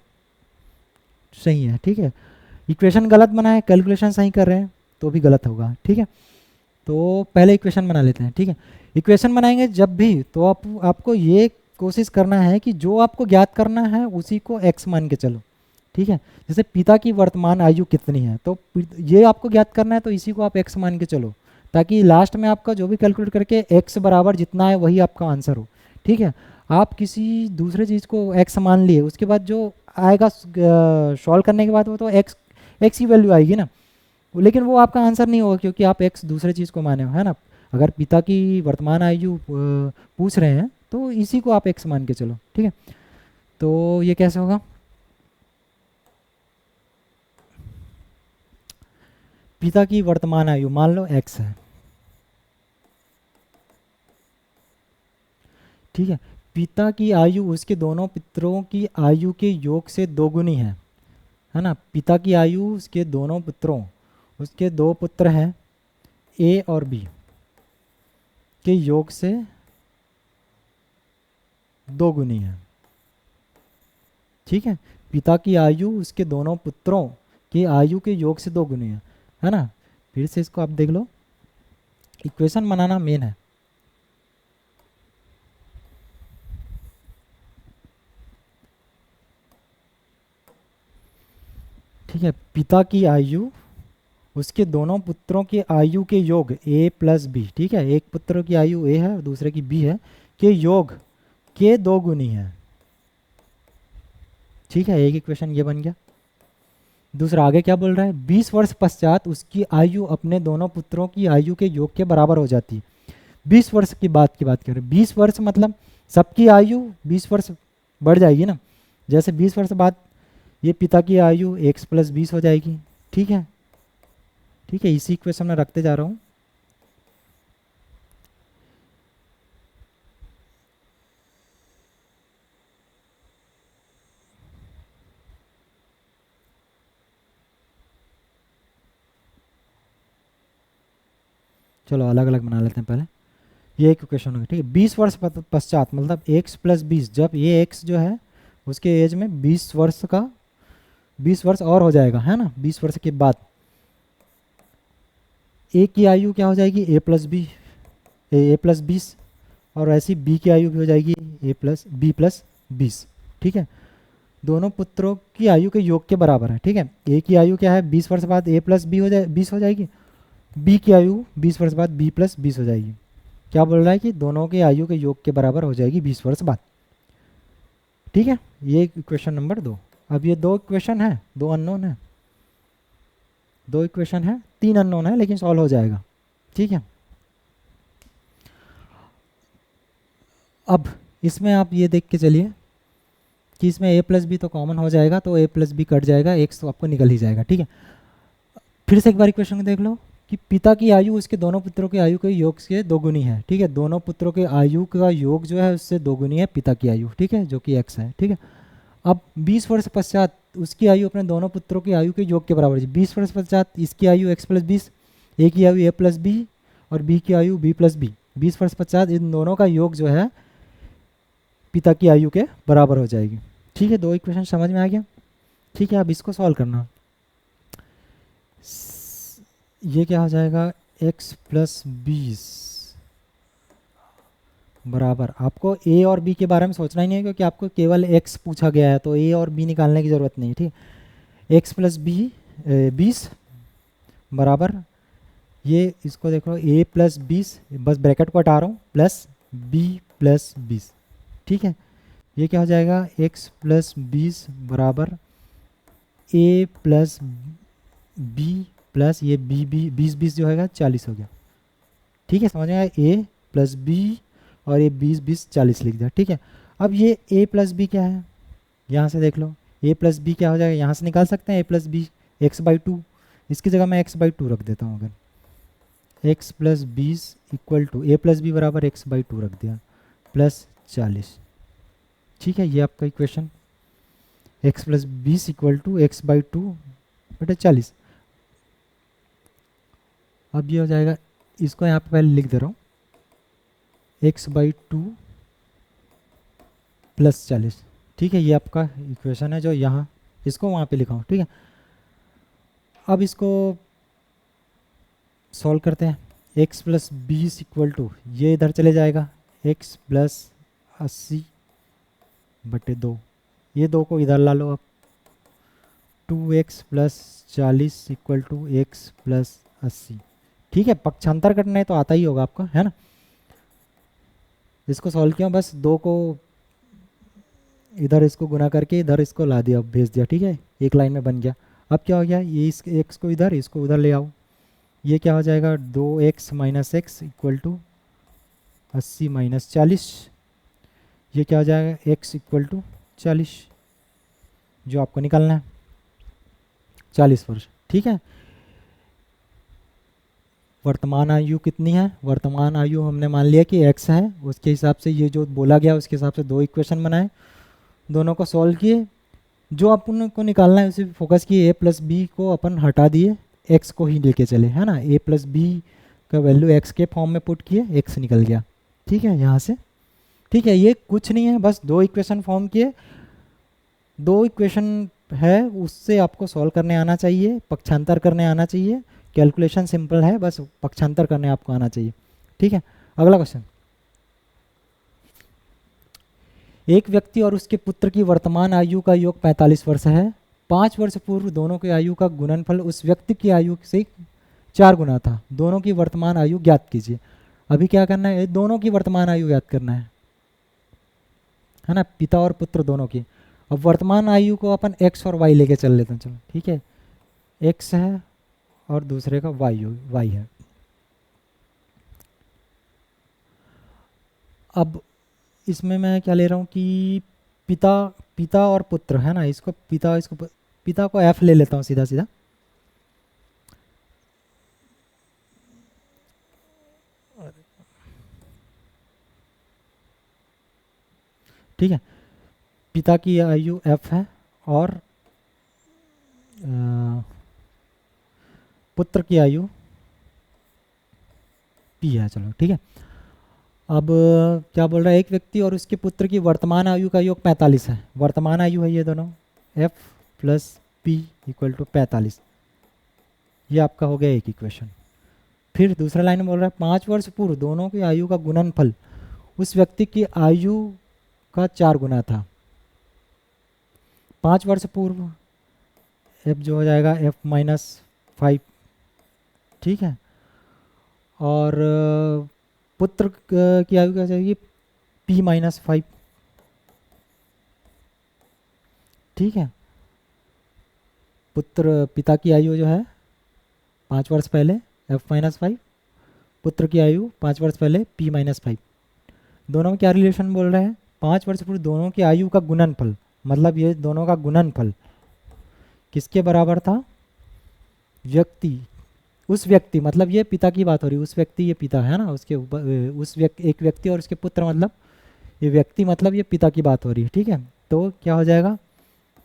सही है, ठीक है। इक्वेशन गलत बना है, कैलकुलेशन सही कर रहे हैं तो भी गलत होगा, ठीक है। तो पहले इक्वेशन बना लेते हैं, ठीक है। इक्वेशन बनाएंगे जब भी, तो आपको ये कोशिश करना है कि जो आपको ज्ञात करना है उसी को x मान के चलो, ठीक है। जैसे पिता की वर्तमान आयु कितनी है, तो ये आपको ज्ञात करना है, तो इसी को आप x मान के चलो, ताकि लास्ट में आपका जो भी कैलकुलेट करके x बराबर जितना है वही आपका आंसर हो, ठीक है। आप किसी दूसरे चीज़ को x मान लिए, उसके बाद जो आएगा सॉल्व करने के बाद वो तो x की वैल्यू आएगी ना, लेकिन वो आपका आंसर नहीं होगा, क्योंकि आप x दूसरे चीज़ को माने हो, है ना। अगर पिता की वर्तमान आयु पूछ रहे हैं तो इसी को आप x मान के चलो, ठीक है। तो ये कैसे होगा? पिता की वर्तमान आयु मान लो x है, ठीक है। पिता की आयु उसके दोनों पुत्रों की आयु के योग से दोगुनी है ना। पिता की आयु उसके दोनों पुत्रों, उसके दो पुत्र हैं a और b के योग से दोगुनी है, ठीक है। पिता की आयु उसके दोनों पुत्रों की आयु के योग से दोगुनी है ना। फिर से इसको आप देख लो, इक्वेशन बनाना मेन है, ठीक है। पिता की आयु उसके दोनों पुत्रों के आयु के योग a प्लस बी, ठीक है। एक पुत्र की आयु a है और दूसरे की b है, के योग के 2 गुनी है। ठीक है, एक इक्वेशन ये बन गया। दूसरा आगे क्या बोल रहा है, 20 वर्ष पश्चात उसकी आयु अपने दोनों पुत्रों की आयु के योग के बराबर हो जाती है। 20 वर्ष की बात कर रहे हैं। 20 वर्ष मतलब सबकी आयु 20 वर्ष बढ़ जाएगी ना। जैसे 20 वर्ष बाद ये पिता की आयु x + 20 हो जाएगी। ठीक है, ठीक है, इसी इक्वेशन में रखते जा रहा हूँ। चलो अलग अलग बना लेते हैं पहले। ये एक इक्वेशन होगी, ठीक है। 20 वर्ष पश्चात मतलब x + 20, जब ये x जो है उसके एज में 20 वर्ष का 20 वर्ष और हो जाएगा, है ना। 20 वर्ष के बाद a की आयु क्या हो जाएगी, a + 20, और ऐसी b की आयु भी हो जाएगी b + 20। ठीक है, दोनों पुत्रों की आयु के योग के बराबर है। ठीक है, a की आयु क्या है, 20 वर्ष बाद a + b 20 हो जाएगी। b की आयु 20 वर्ष बाद b + 20 हो जाएगी। क्या बोल रहा है कि दोनों के आयु के योग के बराबर हो जाएगी 20 वर्ष बाद। ठीक है, ये इक्वेशन नंबर 2। अब ये 2 इक्वेशन है, 2 अननोन है, 2 इक्वेशन है, 3 अननोन है, लेकिन सॉल्व हो जाएगा। ठीक है, अब इसमें आप ये देख के चलिए कि इसमें a + b तो कॉमन हो जाएगा, तो a + b कट जाएगा, x तो आपको निकल ही जाएगा। ठीक है, फिर से एक बार इक्वेशन को देख लो कि पिता की आयु उसके दोनों पुत्रों की आयु के योग से 2 गुनी है। ठीक है, दोनों पुत्रों के आयु का योग जो है उससे 2 गुनी है पिता की आयु। ठीक है, जो कि x है। ठीक है, अब 20 वर्ष पश्चात उसकी आयु अपने दोनों पुत्रों की आयु के योग के बराबर है। 20 वर्ष पश्चात इसकी आयु x + 20, a की आयु a + b और b की आयु b + b। 20 वर्ष पश्चात इन दोनों का योग जो है पिता की आयु के बराबर हो जाएगी। ठीक है, 2 इक्वेशन समझ में आ गया। ठीक है, अब इसको सॉल्व करना। ये क्या हो जाएगा, x + 20 बराबर, आपको a और b के बारे में सोचना ही नहीं है क्योंकि आपको केवल x पूछा गया है, तो a और b निकालने की ज़रूरत नहीं है। ठीक, x + b 20 बराबर, ये इसको देखो a + 20, बस ब्रैकेट को हटा रहा हूँ, प्लस b + 20। ठीक है, ये क्या हो जाएगा, x + 20 बराबर a + b प्लस ये b 20 जो है 40 हो गया। ठीक है, समझ में आया, a + b और ये 20 40 लिख दिया। ठीक है, अब ये a + b क्या है, यहाँ से देख लो, a + b क्या हो जाएगा, यहाँ से निकाल सकते हैं a + b x/2, इसकी जगह मैं x/2 रख देता हूँ। अगर x + 20 = a + b बराबर x/2 रख दिया प्लस 40। ठीक है, ये आपका इक्वेशन x + 20 = x/2 / 40। अब ये हो जाएगा, इसको यहाँ पे पहले लिख दे रहा हूँ, x/2 + 40। ठीक है, ये आपका इक्वेशन है जो यहाँ, इसको वहाँ पे लिखा हूँ। ठीक है, अब इसको सॉल्व करते हैं। x + 20 = ये इधर चले जाएगा, x + 80/2, ये 2 को इधर ला लो। अब 2x + 40 = x + 80। ठीक है, पक्षांतर करना है तो आता ही होगा आपको, है ना। इसको सॉल्व किया, बस 2 को इधर इसको गुना करके इधर इसको ला दिया, भेज दिया। ठीक है, एक लाइन में बन गया। अब क्या हो गया, ये इस x को इधर, इसको उधर ले आओ, ये क्या हो जाएगा, 2x - x = 80 - 40। ये क्या हो जाएगा, x = 40, जो आपको निकालना है, 40 वर्ष। ठीक है, वर्तमान आयु कितनी है, वर्तमान आयु हमने मान लिया कि x है, उसके हिसाब से ये जो बोला गया उसके हिसाब से 2 इक्वेशन बनाए, दोनों को सॉल्व किए, जो अपन को निकालना है उसे फोकस किए, a + b को अपन हटा दिए, x को ही लेके चले, है ना। a + b का वैल्यू x के फॉर्म में पुट किए, x निकल गया। ठीक है, यहाँ से। ठीक है, ये कुछ नहीं है, बस 2 इक्वेशन फॉर्म किए, 2 इक्वेशन है उससे आपको सॉल्व करने आना चाहिए, पक्षांतर करने आना चाहिए, कैलकुलेशन सिंपल है, बस पक्षांतर करने आपको आना चाहिए। ठीक है, अगला क्वेश्चन, एक व्यक्ति और उसके पुत्र की वर्तमान आयु का योग 45 वर्ष है। 5 वर्ष पूर्व दोनों की आयु का गुणनफल उस व्यक्ति की आयु से 4 गुना था। दोनों की वर्तमान आयु ज्ञात कीजिए। अभी क्या करना है, दोनों की वर्तमान आयु ज्ञात करना है। है ना, पिता और पुत्र दोनों की। अब वर्तमान आयु को अपन x और y लेके चल लेते हैं, चलो ठीक है, x है और दूसरे का y है। अब इसमें मैं क्या ले रहा हूँ कि पिता पिता और पुत्र है ना, इसको पिता को f ले लेता हूँ सीधा सीधा। ठीक है, पिता की आयु f है और पुत्र की आयु p है, चलो ठीक है। अब क्या बोल रहा है, एक व्यक्ति और उसके पुत्र की वर्तमान आयु का योग 45 है। वर्तमान आयु है ये दोनों, f plus p equal to 45। ये आपका हो गया एक इक्वेशन। फिर दूसरा लाइन में बोल रहा है 5 वर्ष पूर्व दोनों की आयु का गुणनफल उस व्यक्ति की आयु का 4 गुना था। 5 वर्ष पूर्व f जो हो जाएगा f माइनस 5, ठीक है। और पुत्र की आयु क्या जाएगी, p माइनस 5, ठीक है। पिता की आयु जो है 5 वर्ष पहले f माइनस 5, पुत्र की आयु 5 वर्ष पहले p माइनस 5। दोनों में क्या रिलेशन बोल रहे हैं, 5 वर्ष पूर्व दोनों की आयु का गुणनफल, मतलब ये दोनों का गुणनफल किसके बराबर था, उस व्यक्ति, मतलब ये पिता की बात हो रही है, उस व्यक्ति ये पिता है ना, उसके ऊपर एक व्यक्ति और उसके पुत्र, मतलब ये व्यक्ति, मतलब ये पिता की बात हो रही है, ठीक है। तो क्या हो जाएगा,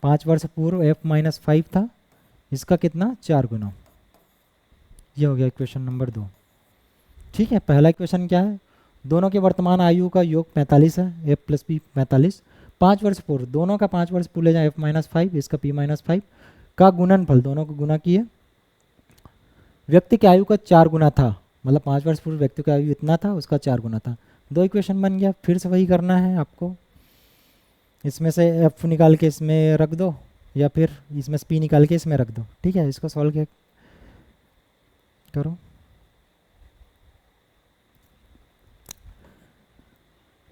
5 वर्ष पूर्व f माइनस 5 था, इसका कितना 4 गुना। ये हो गया इक्वेशन नंबर 2, ठीक है। पहला इक्वेशन क्या है, दोनों के वर्तमान आयु का योग 45 है, f प्लस पी 45। 5 वर्ष पूर्व दोनों का 5 वर्ष पूर्व ले जाए f माइनस 5, इसका p माइनस 5 का गुणनफल, दोनों को गुना किए, व्यक्ति की आयु का 4 गुना था, मतलब 5 वर्ष पूर्व व्यक्ति की आयु इतना था, उसका 4 गुना था। 2 इक्वेशन बन गया। फिर से वही करना है आपको, इसमें से f निकाल के इसमें रख दो, या फिर इसमें से p निकाल के इसमें रख दो, ठीक है। इसको सॉल्व करो,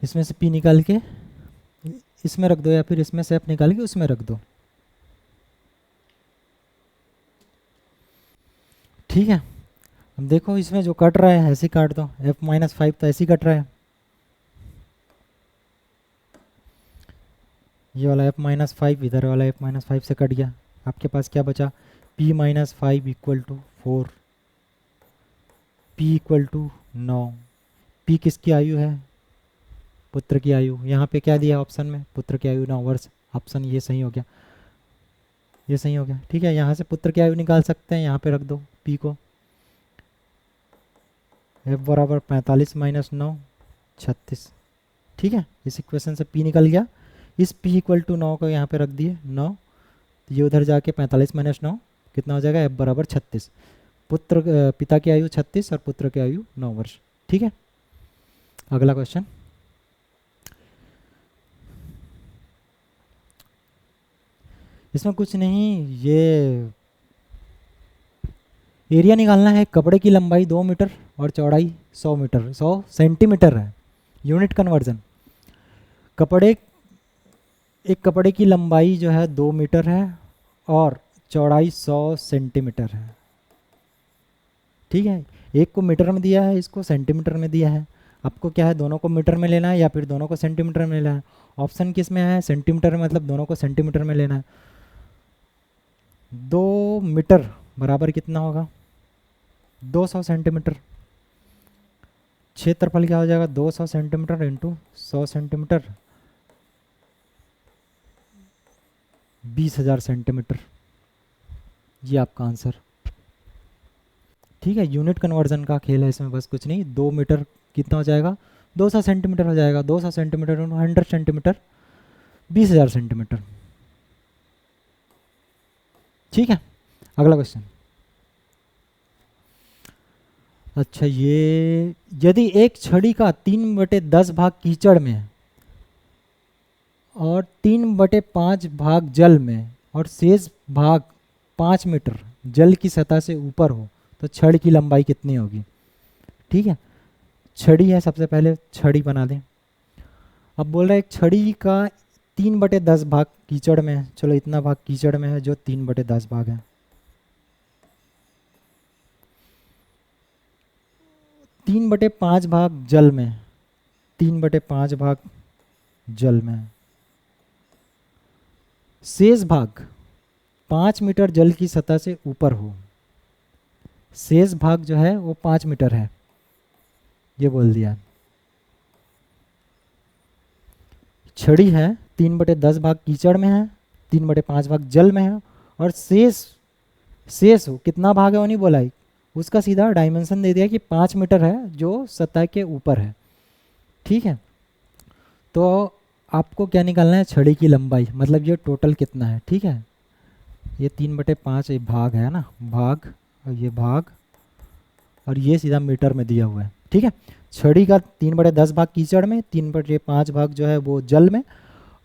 इसमें से p निकाल के इसमें रख दो, या फिर इसमें से f निकाल के उसमें रख दो, ठीक है। अब देखो इसमें जो कट रहा है ऐसे काट दो, f माइनस 5 तो ऐसे ही कट रहा है, ये वाला f माइनस 5 इधर वाला f माइनस 5 से कट गया। आपके पास क्या बचा, p minus 5 equal to 4, p equal to 9। p किसकी आयु है, पुत्र की आयु। यहाँ पे क्या दिया ऑप्शन में, पुत्र की आयु 9 वर्ष, ऑप्शन ये सही हो गया, ये सही हो गया, ठीक है। यहाँ से पुत्र की आयु निकाल सकते हैं, यहाँ पे रख दो p को, f बराबर 45 माइनस 9 36, ठीक है। इस इक्वेशन से p निकल गया, इस p इक्वल टू 9 को यहाँ पे रख दिए 9, तो ये उधर जाके 45 माइनस 9 कितना हो जाएगा, f बराबर 36। पिता की आयु 36 और पुत्र की आयु 9 वर्ष, ठीक है। अगला क्वेश्चन, इसमें कुछ नहीं, ये एरिया निकालना है। कपड़े की लंबाई 2 मीटर और चौड़ाई 100 मीटर 100 सेंटीमीटर है, यूनिट कन्वर्जन। एक कपड़े की लंबाई जो है 2 मीटर है और चौड़ाई 100 सेंटीमीटर है, ठीक है। एक को मीटर में दिया है, इसको सेंटीमीटर में दिया है। आपको क्या है, दोनों को मीटर में लेना है या फिर दोनों को सेंटीमीटर में लेना है। ऑप्शन किस में है, सेंटीमीटर में, मतलब दोनों को सेंटीमीटर में लेना है। 2 मीटर बराबर कितना होगा, 200 सेंटीमीटर। क्षेत्रफल क्या हो जाएगा, 200 सेंटीमीटर इंटू 100 सेंटीमीटर, 20,000 सेंटीमीटर। ये आपका आंसर, ठीक है। यूनिट कन्वर्जन का खेल है इसमें, बस कुछ नहीं। 2 मीटर कितना हो जाएगा, 200 सेंटीमीटर हो जाएगा, 200 सेंटीमीटर 100 सेंटीमीटर 20,000 सेंटीमीटर, ठीक है। अगला क्वेश्चन, अच्छा, ये यदि एक छड़ी का 3/10 भाग कीचड़ में और 3/5 भाग जल में और शेष भाग 5 मीटर जल की सतह से ऊपर हो तो छड़ की लंबाई कितनी होगी, ठीक है। छड़ी है, सबसे पहले छड़ी बना दें। अब बोल रहा है एक छड़ी का 3/10 भाग कीचड़ में है। चलो इतना भाग कीचड़ में है जो 3/10 भाग है। 3/5 भाग जल में, 3/5 भाग जल में। शेष भाग 5 मीटर जल की सतह से ऊपर हो। शेष भाग जो है वो 5 मीटर है, ये बोल दिया। छड़ी है 3/10 भाग कीचड़ में है, 3/5 भाग जल में है, और शेष शेष हो कितना भाग है वो नहीं बोला है, उसका सीधा डायमेंशन दे दिया कि 5 मीटर है जो सतह के ऊपर है। ठीक है, तो आपको क्या निकालना है, छड़ी की लंबाई, मतलब ये टोटल कितना है। ठीक है, ये 3/5 ये भाग है ना, भाग, और ये भाग, और ये सीधा मीटर में दिया हुआ है। ठीक है, छड़ी का 3/10 भाग कीचड़ में, 3/5 भाग जो है वो जल में,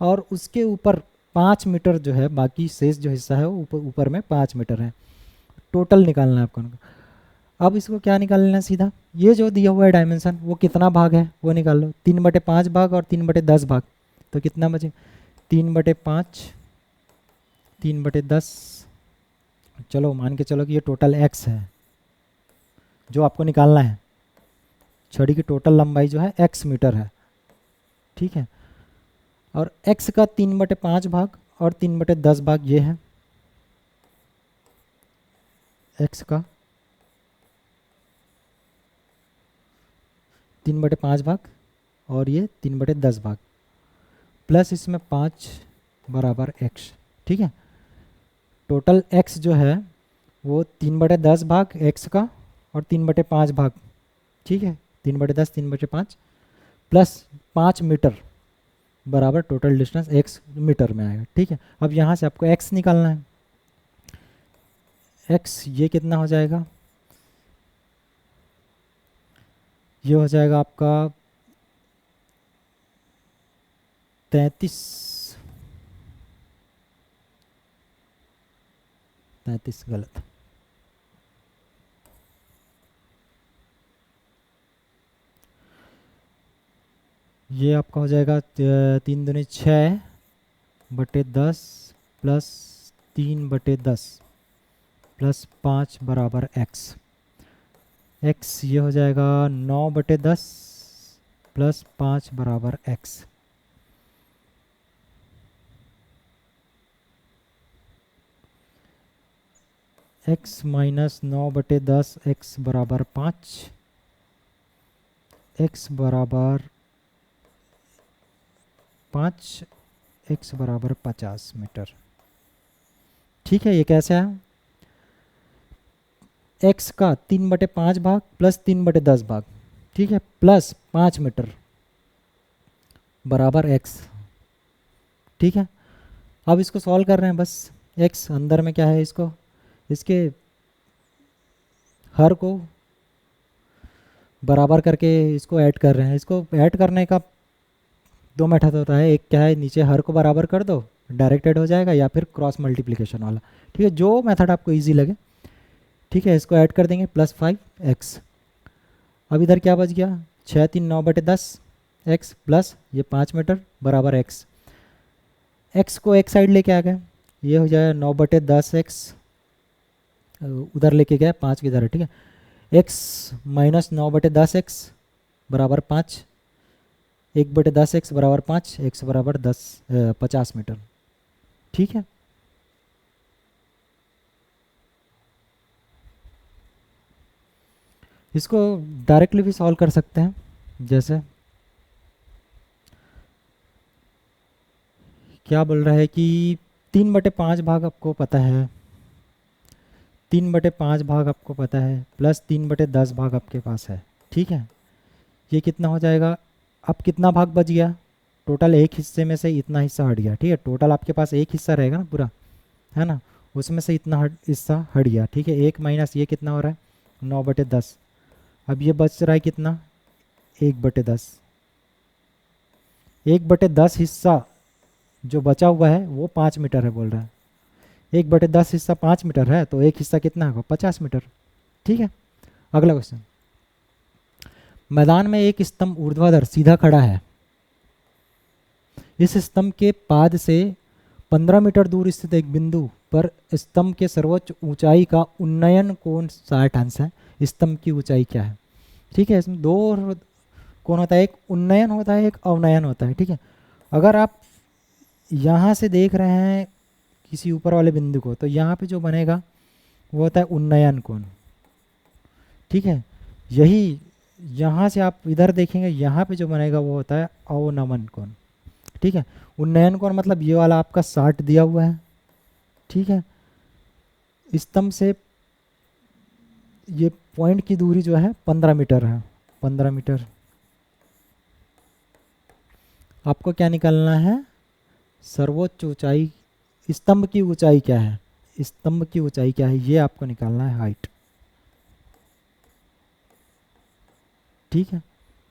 और उसके ऊपर 5 मीटर जो है, बाकी शेष जो हिस्सा है वो ऊपर ऊपर में 5 मीटर है। टोटल निकालना है आपको। अब इसको क्या निकालना है, सीधा ये जो दिया हुआ है डायमेंशन वो कितना भाग है वो निकाल लो। 3/5 भाग और 3/10 भाग, तो कितना बचे, 3/5, 3/10। चलो मान के चलो कि ये टोटल x है जो आपको निकालना है। छड़ी की टोटल लंबाई जो है x मीटर है। ठीक है, और x का 3/5 भाग और 3/10 भाग ये है, x का 3/5 भाग और ये 3/10 भाग, प्लस इसमें 5 बराबर x। ठीक है, टोटल x जो है वो 3/10 भाग x का और 3/5 भाग। ठीक है, 3/10 3/5 प्लस 5 मीटर बराबर टोटल डिस्टेंस x मीटर में आएगा। ठीक है, अब यहाँ से आपको x निकालना है। x ये कितना हो जाएगा, ये हो जाएगा आपका 33 गलत, ये आपका हो जाएगा 3 दूनी 6/10 प्लस 3/10 प्लस 5 बराबर x। x ये हो जाएगा 9/10 प्लस 5 बराबर x। x माइनस 9/10 x बराबर 5, x बराबर 5, x बराबर 50 मीटर। ठीक है, ये कैसे है, x का 3/5 भाग प्लस 3/10 भाग, ठीक है, प्लस 5 मीटर बराबर x। ठीक है, अब इसको सॉल्व कर रहे हैं बस। x अंदर में क्या है, इसको इसके हर को बराबर करके इसको ऐड कर रहे हैं। इसको ऐड करने का दो मेथड होता है, एक क्या है, नीचे हर को बराबर कर दो डायरेक्ट ऐड हो जाएगा, या फिर क्रॉस मल्टीप्लिकेशन वाला। ठीक है, जो मेथड आपको इजी लगे। ठीक है, इसको ऐड कर देंगे प्लस 5x। अब इधर क्या बच गया, 6 3 9/10 x प्लस ये 5 मीटर बराबर x। x को एक साइड लेके आ गए, ये हो जाएगा 9/10 x, उधर लेके गए 5 की तरह। ठीक है, x माइनस 9/10 x बराबर 5, 1/10 x बराबर 5, x बराबर 50 मीटर। ठीक है, इसको डायरेक्टली भी सॉल्व कर सकते हैं। जैसे क्या बोल रहा है कि 3/5 भाग आपको पता है, 3/5 भाग आपको पता है, प्लस 3/10 भाग आपके पास है। ठीक है, ये कितना हो जाएगा, अब कितना भाग बच गया, टोटल एक हिस्से में से इतना हिस्सा हट गया। ठीक है, टोटल आपके पास एक हिस्सा रहेगा ना पूरा, है ना, उसमें से इतना हिस्सा हट गया। ठीक है, 1 माइनस ये कितना हो रहा है, 9/10। अब ये बच रहा है कितना, 1/10। 1/10 हिस्सा जो बचा हुआ है वो 5 मीटर है बोल रहा है। 1/10 हिस्सा 5 मीटर है, तो एक हिस्सा कितना होगा, 50 मीटर। ठीक है, अगला क्वेश्चन, मैदान में एक स्तंभ ऊर्ध्वाधर सीधा खड़ा है। इस स्तंभ के पाद से 15 मीटर दूर स्थित एक बिंदु पर स्तंभ के सर्वोच्च ऊंचाई का उन्नयन कोण 60 अंश है। स्तंभ की ऊंचाई क्या है? ठीक है, इसमें दो कोण होता है, एक उन्नयन होता है, एक अवनयन होता है। ठीक है, अगर आप यहाँ से देख रहे हैं किसी ऊपर वाले बिंदु को, तो यहाँ पे जो बनेगा वो होता है उन्नयन कोण। ठीक है, यही यहाँ से आप इधर देखेंगे, यहाँ पे जो बनेगा वो होता है अवनमन कोण। ठीक है, उन्नयन कोण मतलब ये वाला आपका 60 दिया हुआ है। ठीक है, स्तंभ से ये पॉइंट की दूरी जो है 15 मीटर है। 15 मीटर। आपको क्या निकालना है? सर्वोच्च ऊंचाई, स्तंभ की ऊंचाई क्या है, स्तंभ की ऊंचाई क्या है, ये आपको निकालना है, हाइट। ठीक है,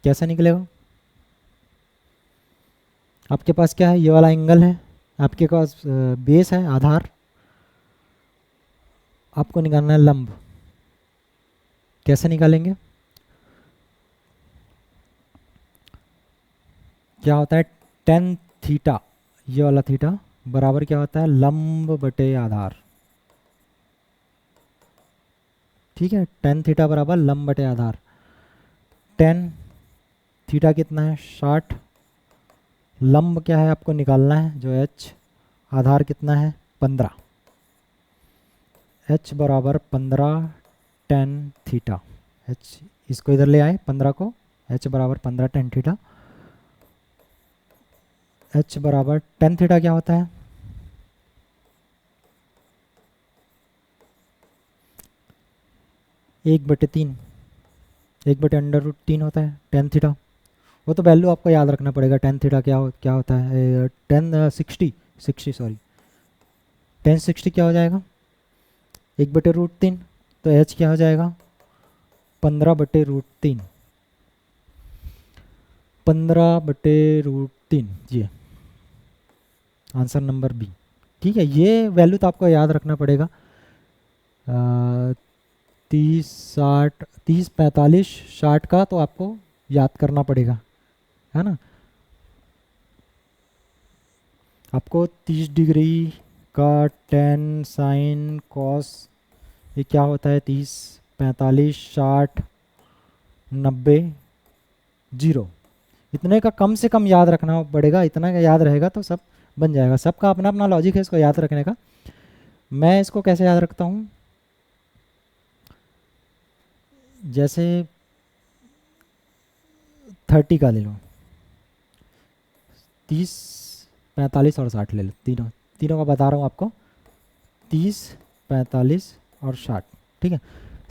कैसा निकलेगा? आपके पास क्या है, ये वाला एंगल है, आपके पास बेस है, आधार। आपको निकालना है लंब। कैसे निकालेंगे? क्या होता है, टेन थीटा, ये वाला थीटा बराबर क्या होता है, लंब बटे आधार। ठीक है, टेन थीटा बराबर लंब बटे आधार। टेन थीटा कितना है, 60। लंब क्या है आपको निकालना है, जो एच। आधार कितना है, 15। एच बराबर 15 टेन थीटा। एच इसको इधर ले आए 15 को, एच बराबर 15 टेन थीटा। एच बराबर टेन थीटा क्या होता है, एक बटे तीन, एक बटे अंडर रूट 3 होता है टेन थीटा। वो तो वैल्यू आपको याद रखना पड़ेगा, टेन थीटा क्या होता है, टेन सिक्सटी सॉरी, टेन 60 क्या हो जाएगा, एक बटे रूट 3। तो एच क्या हो जाएगा, 15 बटे रूट 3, 15 बटे रूट 3, ये आंसर नंबर बी। ठीक है, ये वैल्यू तो आपको याद रखना पड़ेगा। 30 60 30 45 60 का तो आपको याद करना पड़ेगा, है ना। आपको 30 डिग्री का टेन साइन कॉस, ये क्या होता है, 30 45 60 90 0, इतने का कम से कम याद रखना पड़ेगा। इतना का याद रहेगा तो सब बन जाएगा। सबका अपना अपना लॉजिक है इसको याद रखने का। मैं इसको कैसे याद रखता हूँ, जैसे 30 का ले लो, 30 45 और 60 ले लो, तीनों तीनों का बता रहा हूँ आपको, 30 45 और 60। ठीक है,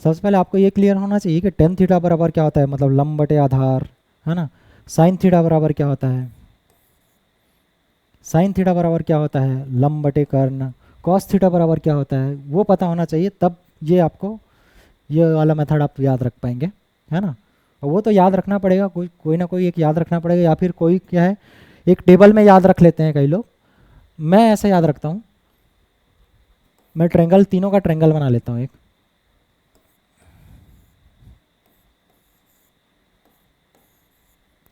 सबसे पहले आपको ये क्लियर होना चाहिए कि टेन थीटा बराबर क्या होता है, मतलब लंब बटे आधार, है ना। साइन थीटा बराबर क्या होता है, साइन थीटा बराबर क्या होता है, लंब बटे कर्ण। कॉस थीटा बराबर क्या होता है, वो पता होना चाहिए, तब ये आपको ये वाला मेथड आप याद रख पाएंगे, है ना। और वो तो याद रखना पड़ेगा, कोई कोई ना कोई एक याद रखना पड़ेगा, या फिर कोई क्या है, एक टेबल में याद रख लेते हैं कई लोग। मैं ऐसे याद रखता हूँ, मैं ट्रेंगल, तीनों का ट्रेंगल बना लेता हूँ एक।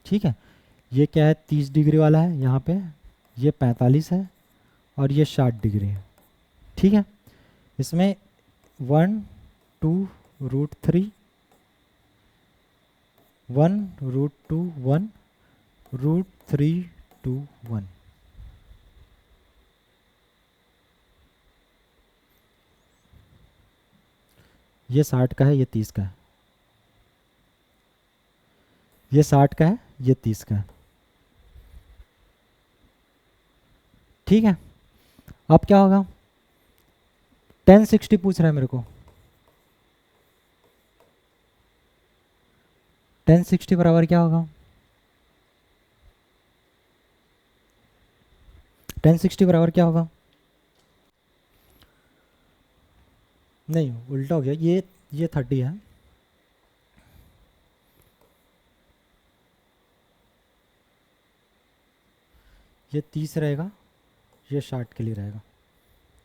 ठीक है, ये क्या है, 30 डिग्री वाला है यहाँ पे, ये 45 है और ये 60 डिग्री है। ठीक है, इसमें 1 2 रूट 3, 1 रूट 2 1 रूट 3 2 1। ये 60 का है, ये 30 का है, ये 60 का है, ये 30 का है। ठीक है, अब क्या होगा, 1060 पूछ रहा है मेरे को, 1060 बराबर क्या होगा, 1060 बराबर क्या होगा, नहीं उल्टा हो गया, ये 30 है, ये 30 रहेगा, ये 60 के लिए रहेगा।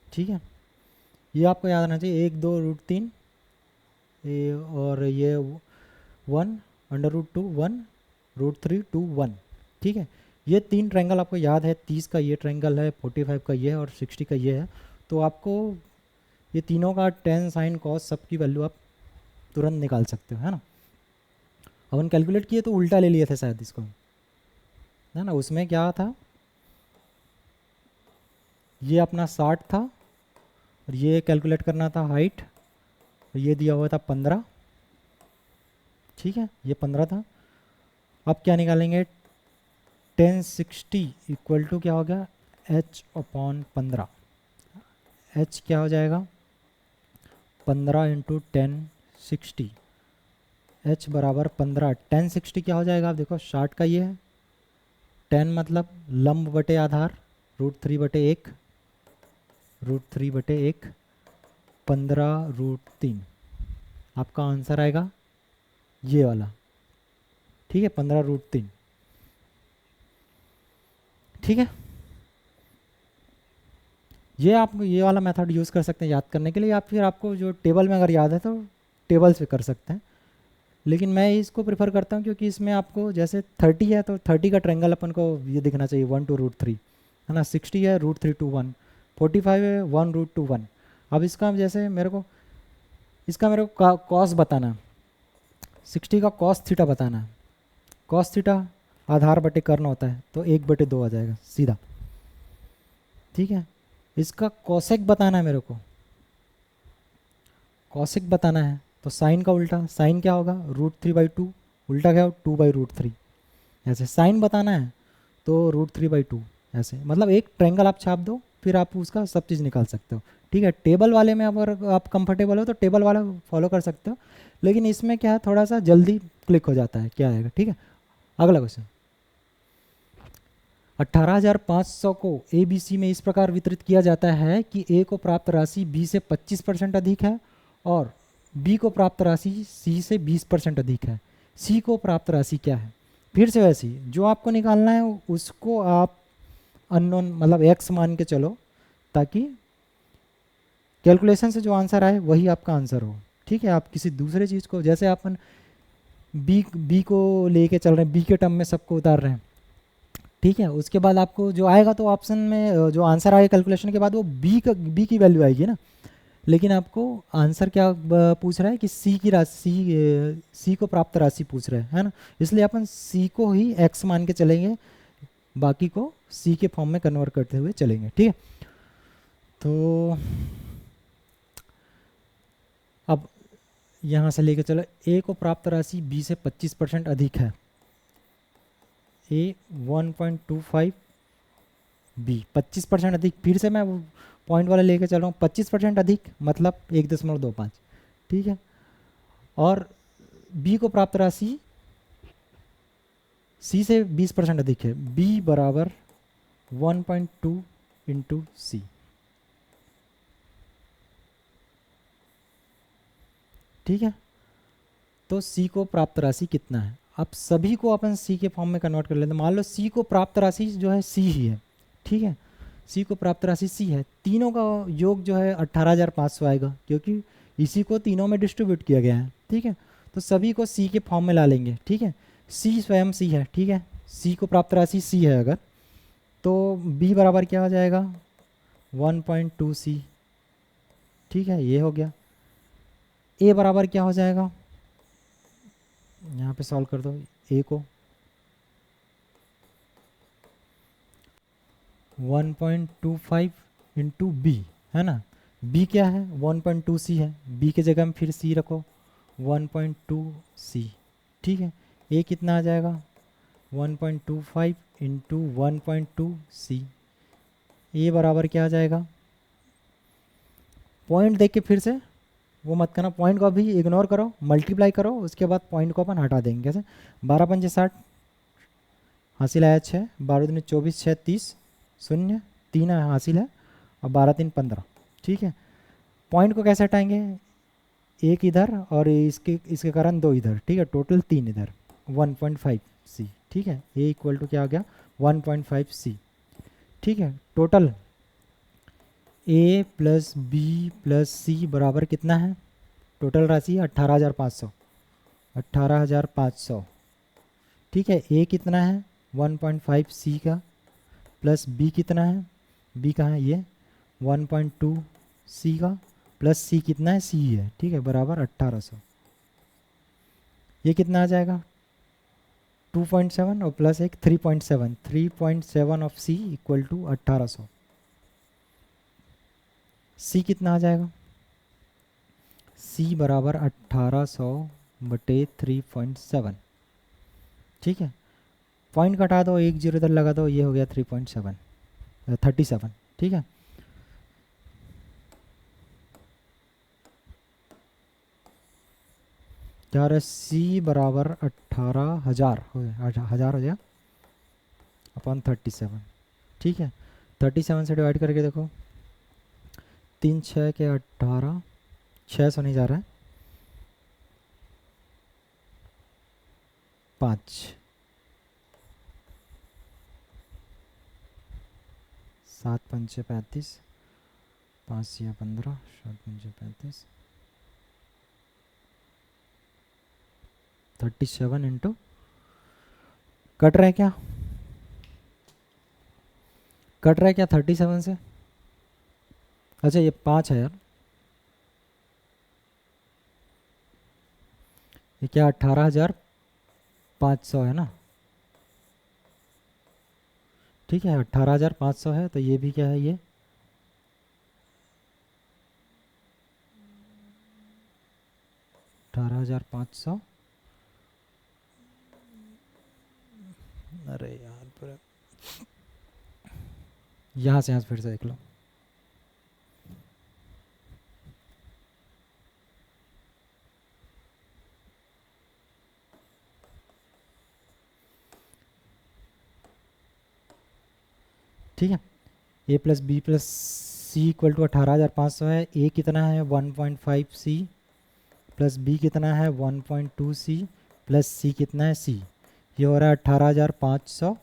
ठीक है, ये आपको याद आना चाहिए, 1 2 रूट 3, और ये 1 अंडर रूट 2 1 रूट 3 2 1। ठीक है, ये 3 ट्रायंगल आपको याद है, 30 का ये ट्रायंगल है, 45 का ये है और 60 का ये है। तो आपको ये तीनों का टेन साइन कॉस सबकी वैल्यू आप तुरंत निकाल सकते हो, है ना। अपन कैलकुलेट किए तो उल्टा ले लिए थे शायद इसको, है ना। उसमें क्या था, ये अपना 60 था और ये कैलकुलेट करना था हाइट, और ये दिया हुआ था 15, ठीक है, ये 15 था। अब क्या निकालेंगे, 1060 इक्वल टू क्या हो गया, h अपॉन 15। h क्या हो जाएगा, 15 इंटू 1060, h बराबर 15। 1060 क्या हो जाएगा, आप देखो 60 का ये है, 10 मतलब लंब बटे आधार, √3/1, √3/1, 15√3। आपका आंसर आएगा ये वाला, ठीक है, 15√3, ठीक है। ये आप ये वाला मेथड यूज़ कर सकते हैं याद करने के लिए, या फिर आपको जो टेबल में अगर याद है तो टेबल से कर सकते हैं। लेकिन मैं इसको प्रेफर करता हूँ क्योंकि इसमें आपको जैसे 30 है तो 30 का ट्रायंगल अपन को ये दिखना चाहिए 1 to √3, है ना। 60 है √3 to 1, 45 है 1 √2 1। अब इसका जैसे मेरे को कॉस बताना है, 60 का कॉस थीटा बताना है। कॉस थीटा आधार बटे कर्ण होता है तो 1/2 आ जाएगा सीधा, ठीक है। इसका कॉसेक बताना है मेरे को, कॉसेक बताना है तो साइन का उल्टा, साइन क्या होगा, √3/2, उल्टा क्या हो 2/√3। ऐसे साइन बताना है तो √3/2, ऐसे मतलब एक ट्रायंगल आप छाप दो, फिर आप उसका सब चीज़ निकाल सकते हो, ठीक है। टेबल वाले में अगर आप कंफर्टेबल हो तो टेबल वाला फॉलो कर सकते हो, लेकिन इसमें क्या है थोड़ा सा जल्दी क्लिक हो जाता है, क्या आएगा, ठीक है। अगला क्वेश्चन, 18,500 को ए बी सी में इस प्रकार वितरित किया जाता है कि ए को प्राप्त राशि बी से 25% अधिक है और बी को प्राप्त राशि सी से 20% अधिक है। सी को प्राप्त राशि क्या है। फिर से वैसी जो आपको निकालना है उसको आप अननोन मतलब एक्स मान के चलो, ताकि कैलकुलेशन से जो आंसर आए वही आपका आंसर हो, ठीक है। आप किसी दूसरे चीज़ को, जैसे अपन बी को लेके चल रहे हैं, बी के टर्म में सबको उतार रहे हैं, ठीक है। उसके बाद आपको जो आएगा तो ऑप्शन में जो आंसर आएगा कैलकुलेशन के बाद वो बी की वैल्यू आएगी ना। लेकिन आपको आंसर क्या पूछ रहा है कि सी की राशि, सी को प्राप्त राशि पूछ रहा है ना। इसलिए अपन सी को ही एक्स मान के चलेंगे, बाकी को सी के फॉर्म में कन्वर्ट करते हुए चलेंगे, ठीक है। तो अब यहाँ से लेके चलो, ए को प्राप्त राशि बी से 25% अधिक है, ए 1.25, बी 25% अधिक। फिर से मैं वो पॉइंट वाला लेके चल रहा हूँ, 25% अधिक मतलब 1.25, ठीक है। और बी को प्राप्त राशि सी से 20% अधिक है, बी बराबर 1.2 इंटू सी, ठीक है। तो सी को प्राप्त राशि कितना है, अब सभी को अपन सी के फॉर्म में कन्वर्ट कर लेते हैं। मान लो सी को प्राप्त राशि जो है सी ही है, ठीक है। सी को प्राप्त राशि सी है, तीनों का योग जो है 18,500 आएगा, क्योंकि इसी को तीनों में डिस्ट्रीब्यूट किया गया है, ठीक है। तो सभी को सी के फॉर्म में ला लेंगे, ठीक है। सी स्वयं सी है, ठीक है, सी को प्राप्त राशि सी है अगर, तो बी बराबर क्या हो जाएगा 1.2 सी, ठीक है, ये हो गया। ए बराबर क्या हो जाएगा, यहाँ पे सॉल्व कर दो, ए को 1.25 इंटू बी, है ना। बी क्या है 1.2 सी है, बी के जगह में फिर सी रखो 1.2 सी, ठीक है। ए कितना आ जाएगा 1.25 इंटू 1.2 सी, ए बराबर क्या आ जाएगा, पॉइंट देख के फिर से वो मत करना, पॉइंट को अभी इग्नोर करो, मल्टीप्लाई करो, उसके बाद पॉइंट को अपन हटा देंगे। कैसे, 12×5 = 60, हासिल आया 6, 12×2 = 24, 6 = 30, 0 3 हासिल है, और 12×3 = 15, ठीक है। पॉइंट को कैसे हटाएंगे, एक इधर और इसके कारण 2 इधर, ठीक है, टोटल 3 इधर, 1.5 सी, ठीक है। ए इक्वल टू क्या आ गया 1.5 सी, ठीक है। Total A plus B plus सी बराबर कितना है, टोटल राशि 18,500, 18,500, ठीक है। ए कितना है 1.5 सी का प्लस बी कितना है, बी कहाँ है ये 1.2 सी का प्लस सी कितना है, सी है, ठीक है, बराबर 1800। ये कितना आ जाएगा 2.7 और प्लस एक 3.7 ऑफ सी इक्वल टू 1800। सी कितना आ जाएगा, सी बराबर 1800 बटे 3.7, ठीक है। पॉइंट घटा दो, एक जीरो इधर लगा दो, ये हो गया 37, ठीक है। क्या रहा, सी बराबर 18,000 हो गया अपॉन 37, ठीक है। 37 से डिवाइड करके देखो, 3 6 के 18, 600 नहीं जा रहा है, 5 7 पंचे 35, 5 या 15, 7 पंचे 35, 37 इंटू, कट रहा है क्या, कट रहा है क्या 37 से, अच्छा ये 5 है यार, ये क्या 18,500 है ना, ठीक है 18,500 है, तो ये भी क्या है, ये 18,500, अरे यार पर यहाँ से फिर से देख लो, ठीक है। A plus B plus C equal to 18,500 है, ए कितना है 1.5 सी प्लस बी कितना है 1.2 सी प्लस सी कितना है, सी ये हो रहा है 18,500,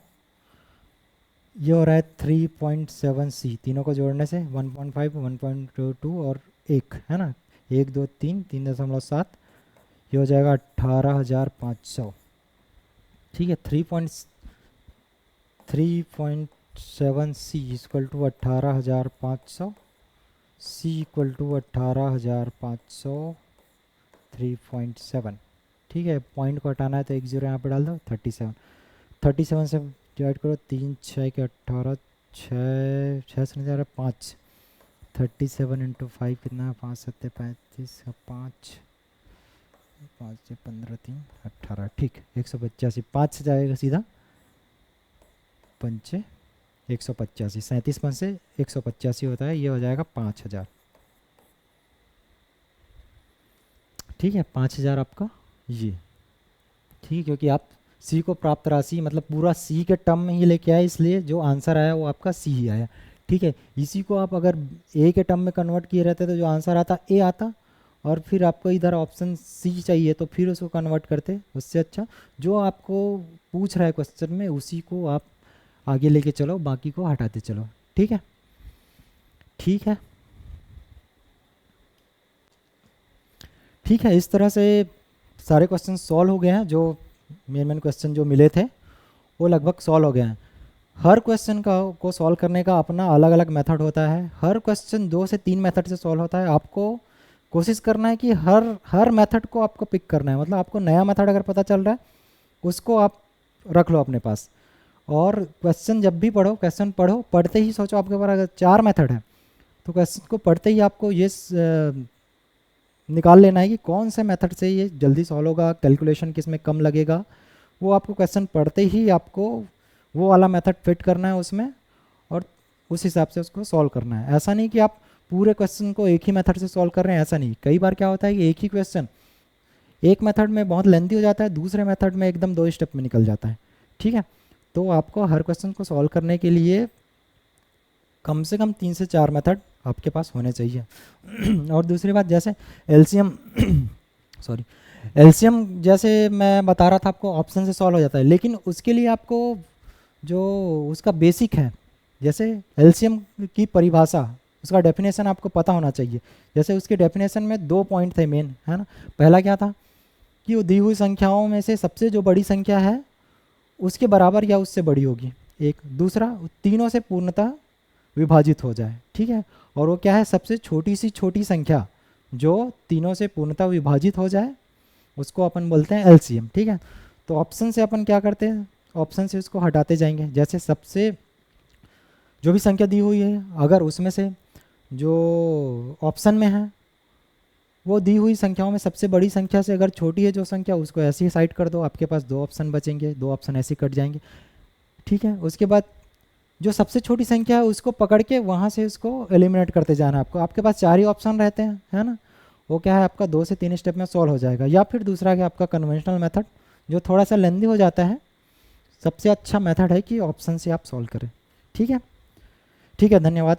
ये हो रहा है 3.7 सी, तीनों को जोड़ने से 1.5 1.2 और 1 है ना, 1 2 3 3.7, ये हो जाएगा 18,500, ठीक है। 3.7 C equal to 18,500, C equal to 18,500 3.7, ठीक है। पॉइंट को हटाना है तो एक जीरो यहाँ पे डाल दो, 37 से डिवाइड करो, 3 6 के 18, 6 से नहीं जा रहा 5, 37 इंटू 5 कितना है 5 7 35 5 5 से 15 3 18, ठीक 185, 5 से जाएगा सीधा पंचे 185, 37 5 से 185 होता है, ये हो जाएगा 5,000, ठीक है 5,000 आपका ये, ठीक है, क्योंकि आप सी को प्राप्त राशि मतलब पूरा सी के टर्म में ही लेके आए, इसलिए जो आंसर आया वो आपका सी ही आया, ठीक है। इसी को आप अगर ए के टर्म में कन्वर्ट किए रहते तो जो आंसर आता ए आता, और फिर आपको इधर ऑप्शन सी चाहिए तो फिर उसको कन्वर्ट करते, उससे अच्छा जो आपको पूछ रहा है क्वेश्चन में उसी को आप आगे लेके चलो, बाकी को हटाते चलो, ठीक है, ठीक है, ठीक है। इस तरह से सारे क्वेश्चन सॉल्व हो गए हैं, जो मेन क्वेश्चन जो मिले थे वो लगभग सॉल्व हो गए हैं। हर क्वेश्चन को सॉल्व करने का अपना अलग अलग मेथड होता है, हर क्वेश्चन 2 से 3 मेथड से सॉल्व होता है, आपको कोशिश करना है कि हर मेथड को आपको पिक करना है, मतलब आपको नया मेथड अगर पता चल रहा है उसको आप रख लो अपने पास, और क्वेश्चन जब भी पढ़ो, क्वेश्चन पढ़ो, पढ़ते ही सोचो आपके पास अगर 4 मेथड है तो क्वेश्चन को पढ़ते ही आपको ये निकाल लेना है कि कौन से मेथड से ये जल्दी सॉल्व होगा, कैलकुलेशन किस में कम लगेगा, वो आपको क्वेश्चन पढ़ते ही आपको वो वाला मेथड फिट करना है उसमें, और उस हिसाब से उसको सॉल्व करना है। ऐसा नहीं कि आप पूरे क्वेश्चन को एक ही मेथड से सॉल्व कर रहे हैं, ऐसा नहीं, कई बार क्या होता है कि एक ही क्वेश्चन एक मेथड में बहुत लेंथी हो जाता है, दूसरे मेथड में एकदम 2 स्टेप में निकल जाता है, ठीक है। तो आपको हर क्वेश्चन को सॉल्व करने के लिए कम से कम 3 से 4 मेथड आपके पास होने चाहिए। और दूसरी बात, जैसे एलसीएम सॉरी एलसीएम जैसे मैं बता रहा था आपको ऑप्शन से सॉल्व हो जाता है, लेकिन उसके लिए आपको जो उसका बेसिक है, जैसे एलसीएम की परिभाषा, उसका डेफिनेशन आपको पता होना चाहिए। जैसे उसके डेफिनेशन में 2 पॉइंट थे मेन, है ना। पहला क्या था कि वो दी हुई संख्याओं में से सबसे जो बड़ी संख्या है उसके बराबर या उससे बड़ी होगी एक। दूसरा, तीनों से पूर्णतः विभाजित हो जाए, ठीक है। और वो क्या है, सबसे छोटी सी छोटी संख्या जो तीनों से पूर्णतः विभाजित हो जाए उसको अपन बोलते हैं एलसीएम, ठीक है। तो ऑप्शन से अपन क्या करते हैं, ऑप्शन से उसको हटाते जाएंगे। जैसे सबसे जो भी संख्या दी हुई है, अगर उसमें से जो ऑप्शन में है वो दी हुई संख्याओं में सबसे बड़ी संख्या से अगर छोटी है जो संख्या, उसको ऐसे ही साइड कर दो, आपके पास दो ऑप्शन बचेंगे, दो ऑप्शन ऐसे कट जाएंगे, ठीक है। उसके बाद जो सबसे छोटी संख्या है उसको पकड़ के वहाँ से उसको एलिमिनेट करते जाना है आपको। आपके पास चार ही ऑप्शन रहते हैं, है ना। वो क्या है, आपका 2 से 3 स्टेप में सॉल्व हो जाएगा। या फिर दूसरा क्या, आपका कन्वेंशनल मेथड जो थोड़ा सा लेंदी हो जाता है। सबसे अच्छा मेथड है कि ऑप्शन से आप सॉल्व करें, ठीक है। ठीक है, धन्यवाद।